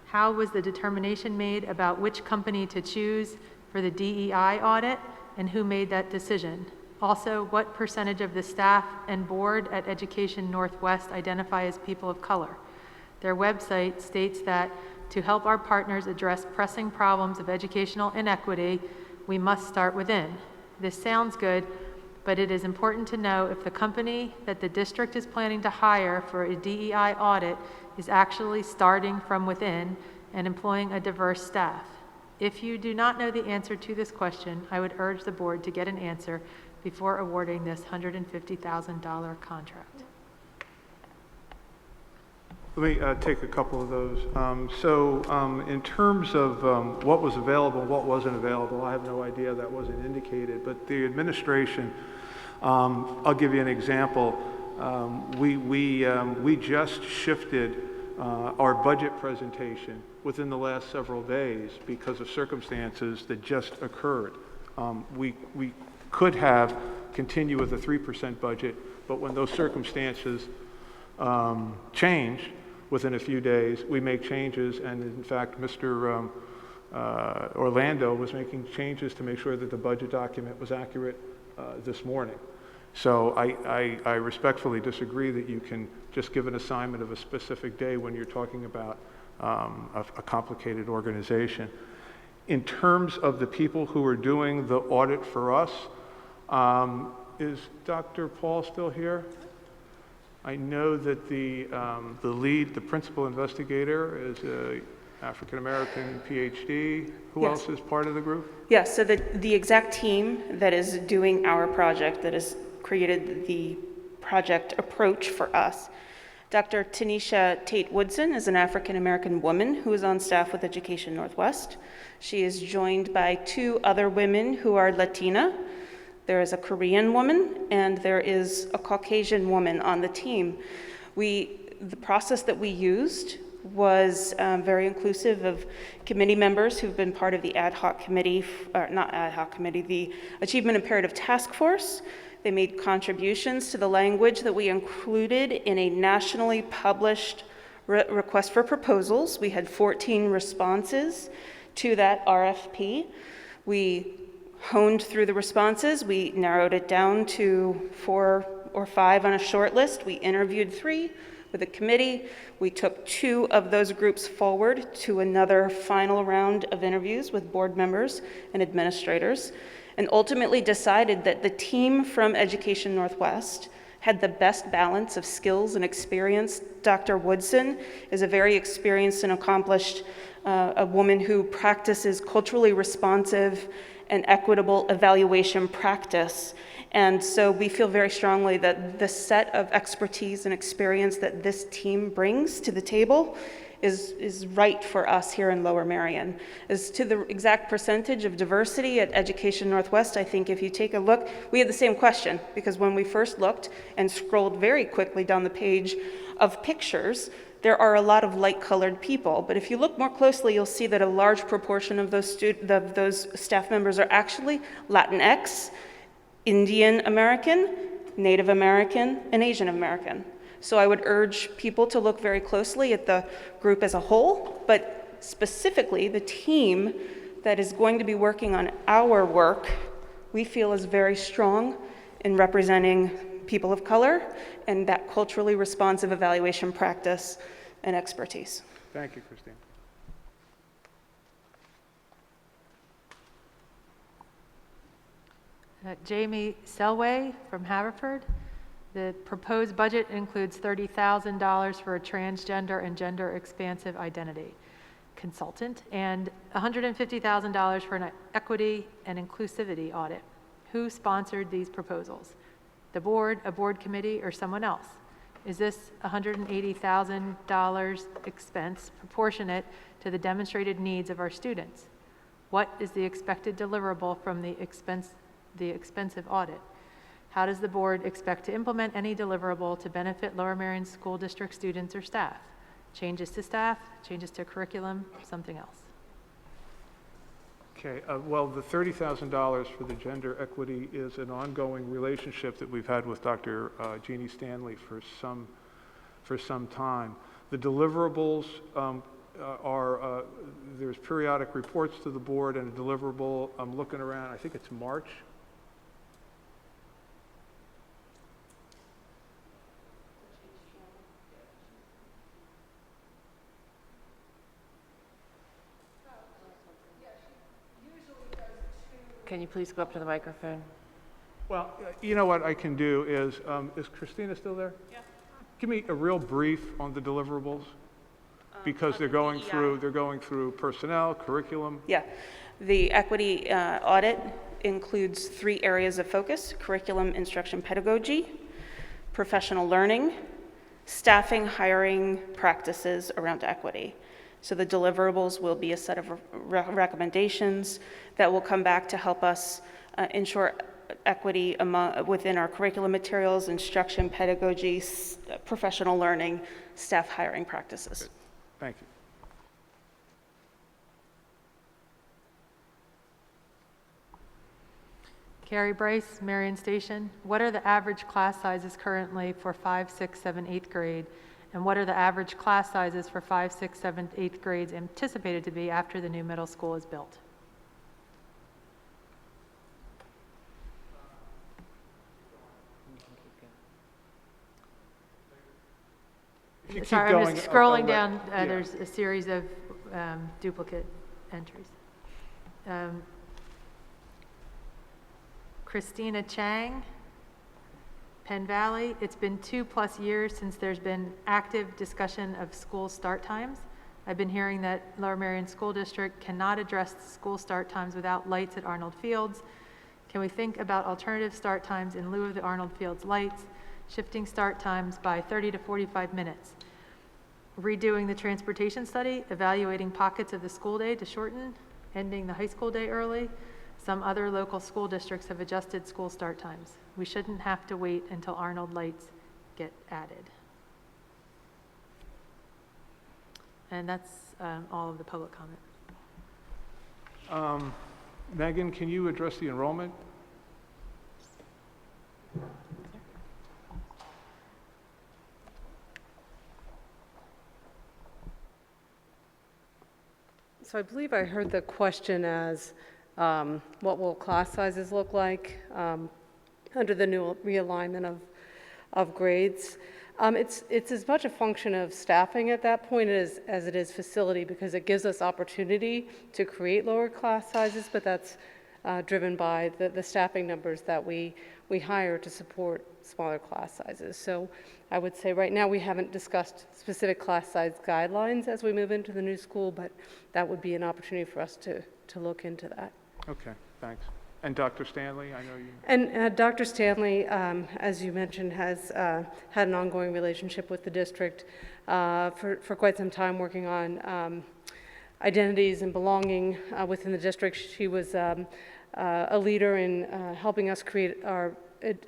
How was the determination made about which company to choose for the DEI audit, and who made that decision? Also, what percentage of the staff and board at Education Northwest identify as people of color? Their website states that to help our partners address pressing problems of educational inequity, we must start within. This sounds good, but it is important to know if the company that the district is planning to hire for a DEI audit is actually starting from within and employing a diverse staff. If you do not know the answer to this question, I would urge the board to get an answer before awarding this $150,000 contract. Let me take a couple of those. In terms of what was available, what wasn't available, I have no idea, that wasn't indicated, but the administration, I'll give you an example. We just shifted our budget presentation within the last several days because of circumstances that just occurred. We could have continued with a 3% budget, but when those circumstances changed within a few days, we make changes, and in fact, Mr. Orlando was making changes to make sure that the budget document was accurate this morning. So I respectfully disagree that you can just give an assignment of a specific day when you're talking about a complicated organization. In terms of the people who are doing the audit for us, is Dr. Paul still here? I know that the lead, the principal investigator, is an African-American PhD. Who Yes. else is part of the group? Yes, so the exact team that is doing our project, that has created the project approach for us. Dr. Tanisha Tate-Woodson is an African-American woman who is on staff with Education Northwest. She is joined by 2 other women who are Latina. There is a Korean woman, and there is a Caucasian woman on the team. The process that we used was very inclusive of committee members who've been part of the ad hoc committee, the Achievement Imperative Task Force. They made contributions to the language that we included in a nationally published request for proposals. We had 14 responses to that RFP. We honed through the responses. We narrowed it down to 4 or 5 on a short list. We interviewed 3 with a committee. We took 2 of those groups forward to another final round of interviews with board members and administrators, and ultimately decided that the team from Education Northwest had the best balance of skills and experience. Dr. Woodson is a very experienced and accomplished a woman who practices culturally responsive and equitable evaluation practice. And so we feel very strongly that the set of expertise and experience that this team brings to the table is right for us here in Lower Merion. As to the exact percentage of diversity at Education Northwest, I think if you take a look, we had the same question, because when we first looked and scrolled very quickly down the page of pictures, there are a lot of light-colored people. But if you look more closely, you'll see that a large proportion of those staff members are actually Latinx, Indian American, Native American, and Asian American. So I would urge people to look very closely at the group as a whole, but specifically the team that is going to be working on our work, we feel is very strong in representing people of color and that culturally responsive evaluation practice and expertise. Thank you, Christine. Jamie Selway from Haverford. The proposed budget includes $30,000 for a transgender and gender expansive identity consultant and $150,000 for an equity and inclusivity audit. Who sponsored these proposals? The board, a board committee, or someone else? Is this $180,000 expense proportionate to the demonstrated needs of our students? What is the expected deliverable from the expensive audit? How does the board expect to implement any deliverable to benefit Lower Merion School District students or staff? Changes to staff, changes to curriculum, something else? Okay, well, the $30,000 for the gender equity is an ongoing relationship that we've had with Dr. Jeannie Stanley for some time. The deliverables are, there's periodic reports to the board and a deliverable, I'm looking around, I think it's March. Can you please go up to the microphone? Well, you know what I can do is Christina still there? Yeah. Give me a real brief on the deliverables, because they're going through personnel, curriculum. Yeah, the equity audit includes 3 areas of focus: curriculum, instruction, pedagogy, professional learning, staffing, hiring practices around equity. So the deliverables will be a set of recommendations that will come back to help us ensure equity within our curriculum materials, instruction, pedagogy, professional learning, staff hiring practices. Good. Thank you. Carrie Bryce, Marion Station. What are the average class sizes currently for 5, 6, 7, 8th grade? And what are the average class sizes for 5, 6, 7, 8th grades anticipated to be after the new middle school is built? Sorry, I'm just scrolling down. There's a series of duplicate entries. Christina Chang, Penn Valley. It's been 2+ years since there's been active discussion of school start times. I've been hearing that Lower Merion School District cannot address school start times without lights at Arnold Fields. Can we think about alternative start times in lieu of the Arnold Fields lights, shifting start times by 30 to 45 minutes? Redoing the transportation study, evaluating pockets of the school day to shorten, ending the high school day early. Some other local school districts have adjusted school start times. We shouldn't have to wait until Arnold lights get added. And that's all of the public comment. Megan, can you address the enrollment? So I believe I heard the question as what will class sizes look like under the new realignment of grades. It's as much a function of staffing at that point as it is facility, because it gives us opportunity to create lower class sizes, but that's driven by the staffing numbers that we hire to support smaller class sizes. So I would say right now we haven't discussed specific class size guidelines as we move into the new school, but that would be an opportunity for us to look into that. Okay, thanks. And Dr. Stanley, I know you... And Dr. Stanley, as you mentioned, has had an ongoing relationship with the district for quite some time, working on identities and belonging within the district. She was a leader in helping us create our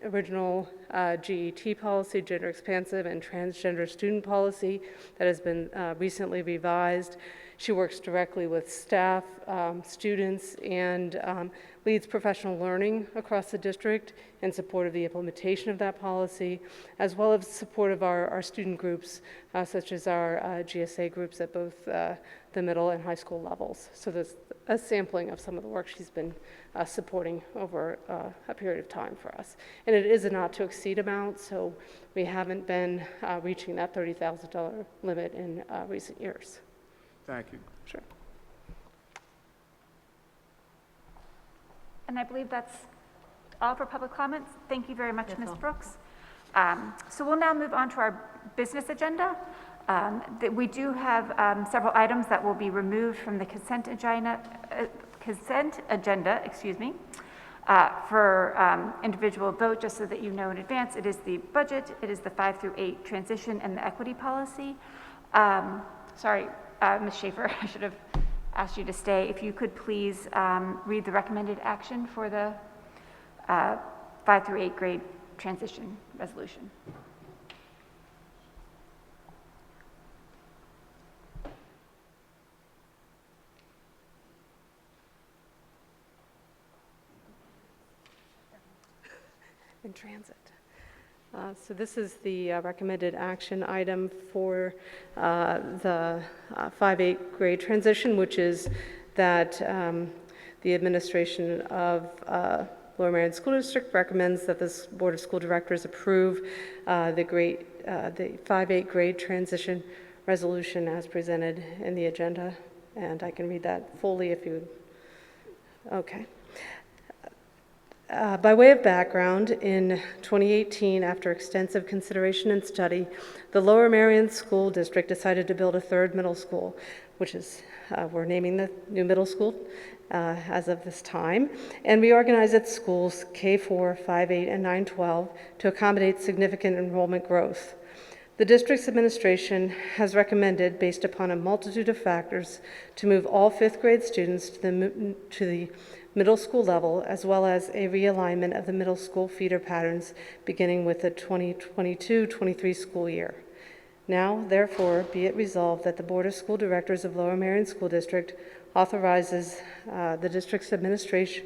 original GET policy, gender expansive and transgender student policy, that has been recently revised. She works directly with staff, students, and leads professional learning across the district in support of the implementation of that policy, as well as support of our student groups, such as our GSA groups at both the middle and high school levels. So there's a sampling of some of the work she's been supporting over a period of time for us. And it is a not to exceed amount, so we haven't been reaching that $30,000 limit in recent years. Thank you. Sure. And I believe that's all for public comments. Thank you very much, Ms. Brooks. So we'll now move on to our business agenda. We do have several items that will be removed from the consent agenda, for individual vote, just so that you know in advance. It is the budget, it is the 5 through 8 transition, and the equity policy. Sorry, Ms. Schaefer, I should have asked you to stay. If you could please read the recommended action for the 5 through 8 grade transition resolution. In transit. So this is the recommended action item for the 5-8 grade transition, which is that the administration of Lower Merion School District recommends that this Board of School Directors approve the 5-8 grade transition resolution as presented in the agenda. And I can read that fully if you would. Okay. By way of background, in 2018, after extensive consideration and study, the Lower Merion School District decided to build a third middle school, which is, we're naming the new middle school as of this time, and reorganize its schools K4, 5, 8, and 9, 12 to accommodate significant enrollment growth. The district's administration has recommended, based upon a multitude of factors, to move all 5th grade students to the middle school level, as well as a realignment of the middle school feeder patterns beginning with the 2022-23 school year. Now, therefore, be it resolved that the Board of School Directors of Lower Merion School District authorizes the district's administration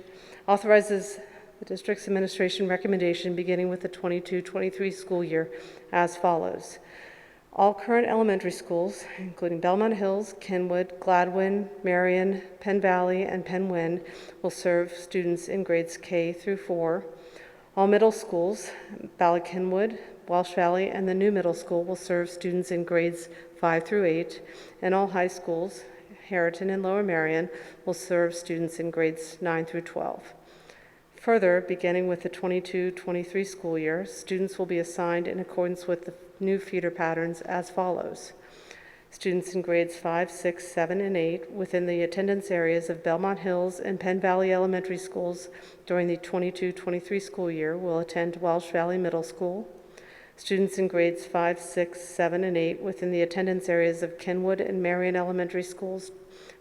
recommendation beginning with the 22-23 school year as follows. All current elementary schools, including Belmont Hills, Kenwood, Gladwin, Marion, Penn Valley, and Penn Wynne, will serve students in grades K through 4. All middle schools, Ballard-Kenwood, Welsh Valley, and the new middle school will serve students in grades 5 through 8. And all high schools, Harriton and Lower Merion, will serve students in grades 9 through 12. Further, beginning with the 22-23 school year, students will be assigned in accordance with the new feeder patterns as follows. Students in grades 5, 6, 7, and 8 within the attendance areas of Belmont Hills and Penn Valley Elementary Schools during the 22-23 school year will attend Welsh Valley Middle School. Students in grades 5, 6, 7, and 8 within the attendance areas of Kenwood and Marion Elementary Schools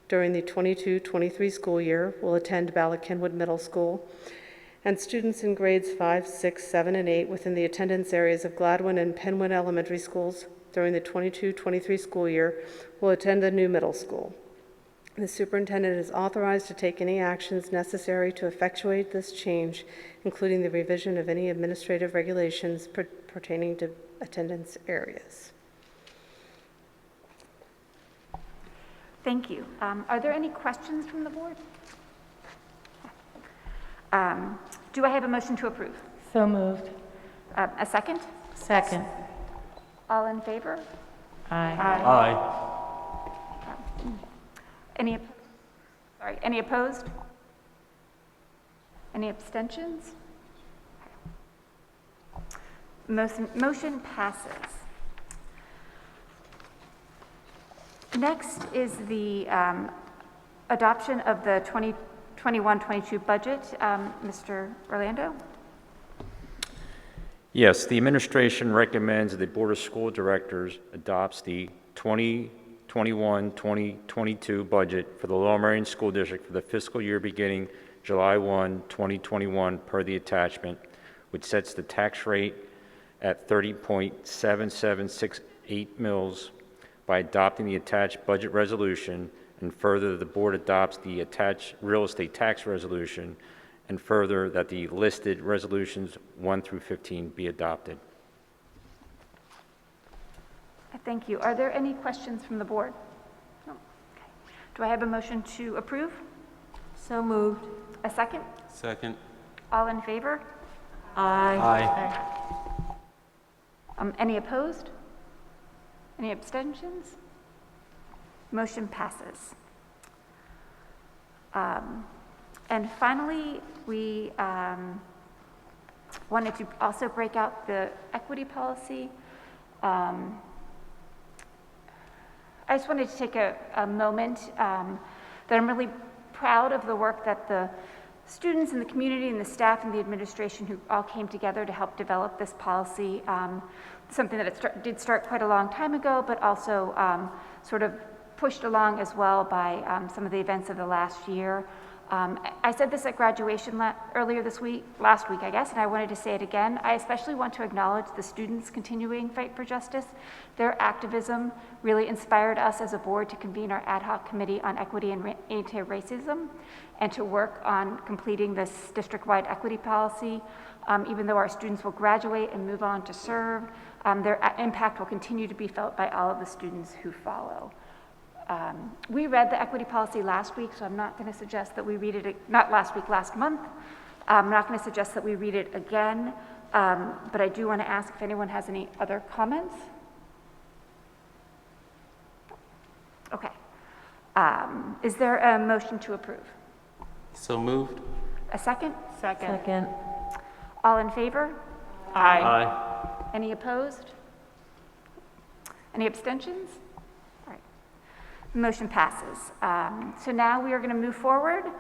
during the 22-23 school year will attend Ballard-Kenwood Middle School. And students in grades 5, 6, 7, and 8 within the attendance areas of Gladwin and Penwyn Elementary Schools during the 22-23 school year will attend the new middle school. The superintendent is authorized to take any actions necessary to effectuate this change, including the revision of any administrative regulations pertaining to attendance areas. Thank you. Are there any questions from the board? Do I have a motion to approve? So moved. A second? Second. All in favor? Aye. Any opposed? Any abstentions? Motion passes. Next is the adoption of the 21-22 budget. Mr. Orlando? Yes, the administration recommends that the Board of School Directors adopts the 2021-2022 budget for the Lower Merion School District for the fiscal year beginning July 1, 2021, per the attachment, which sets the tax rate at 30.7768 mils by adopting the attached budget resolution, and further, the board adopts the attached real estate tax resolution, and further, that the listed resolutions 1 through 15 be adopted. Thank you. Are there any questions from the board? No. Okay. Do I have a motion to approve? So moved. A second? Second. All in favor? Aye. Any opposed? Any abstentions? Motion passes. And finally, we wanted to also break out the equity policy. I just wanted to take a moment that I'm really proud of the work that the students and the community and the staff and the administration who all came together to help develop this policy. Something that did start quite a long time ago, but also sort of pushed along as well by some of the events of the last year. I said this at graduation last week, I guess, and I wanted to say it again. I especially want to acknowledge the students' continuing fight for justice. Their activism really inspired us as a board to convene our ad hoc committee on equity and anti-racism and to work on completing this district-wide equity policy. Even though our students will graduate and move on to serve, their impact will continue to be felt by all of the students who follow. We read the equity policy last week, so I'm not going to suggest that we read it, not last week, last month. I'm not going to suggest that we read it again, but I do want to ask if anyone has any other comments. Okay. Is there a motion to approve? So moved. A second? Second. All in favor? Aye. Any opposed? Any abstentions? All right. Motion passes. So now we are going to move forward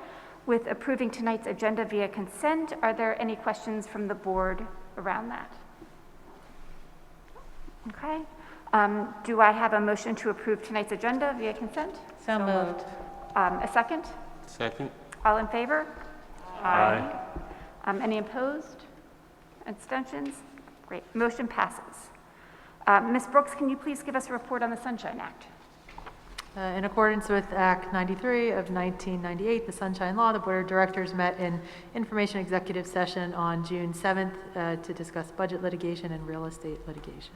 with approving tonight's agenda via consent. Are there any questions from the board around that? Okay. Do I have a motion to approve tonight's agenda via consent? So moved. A second? Second. All in favor? Aye. Any opposed? Abstentions? Great. Motion passes. Ms. Brooks, can you please give us a report on the Sunshine Act? In accordance with Act 93 of 1998, the Sunshine Law, the Board of Directors met in information executive session on June 7th to discuss budget litigation and real estate litigation.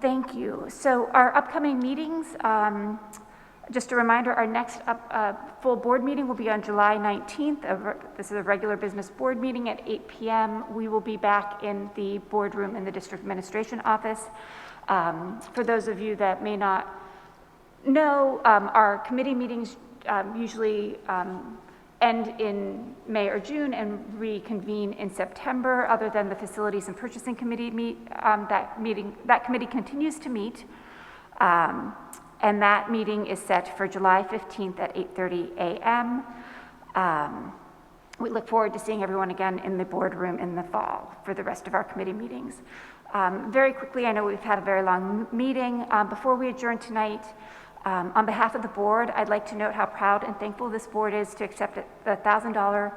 Thank you. So our upcoming meetings, just a reminder, our next full board meeting will be on July 19th. This is a regular business board meeting at 8 p.m. We will be back in the boardroom in the district administration office. For those of you that may not know, our committee meetings usually end in May or June and reconvene in September. Other than the Facilities and Purchasing Committee that committee continues to meet. And that meeting is set for July 15th at 8:30 a.m. We look forward to seeing everyone again in the boardroom in the fall for the rest of our committee meetings. Very quickly, I know we've had a very long meeting. Before we adjourn tonight, on behalf of the board, I'd like to note how proud and thankful this board is to accept the $1,000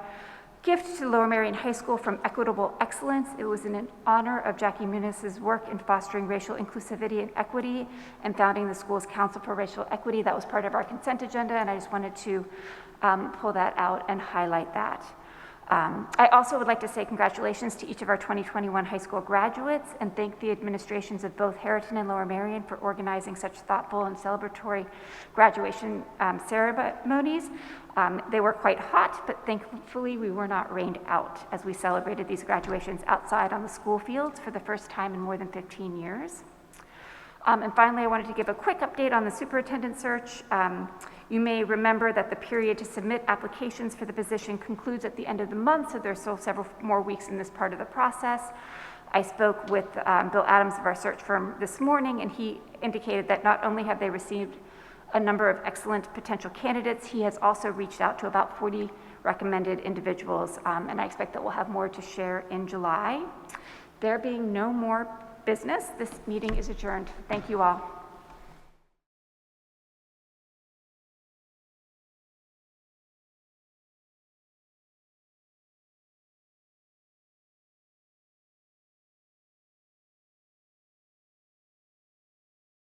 gift to Lower Merion High School from Equitable Excellence. It was in honor of Jackie Muniz's work in fostering racial inclusivity and equity and founding the school's Council for Racial Equity. That was part of our consent agenda, and I just wanted to pull that out and highlight that. I also would like to say congratulations to each of our 2021 high school graduates and thank the administrations of both Harriton and Lower Merion for organizing such thoughtful and celebratory graduation ceremonies. They were quite hot, but thankfully we were not rained out as we celebrated these graduations outside on the school fields for the first time in more than 15 years. And finally, I wanted to give a quick update on the superintendent search. You may remember that the period to submit applications for the position concludes at the end of the month, so there's still several more weeks in this part of the process. I spoke with Bill Adams of our search firm this morning, and he indicated that not only have they received a number of excellent potential candidates. He has also reached out to about 40 recommended individuals, and I expect that we'll have more to share in July. There being no more business, this meeting is adjourned. Thank you all.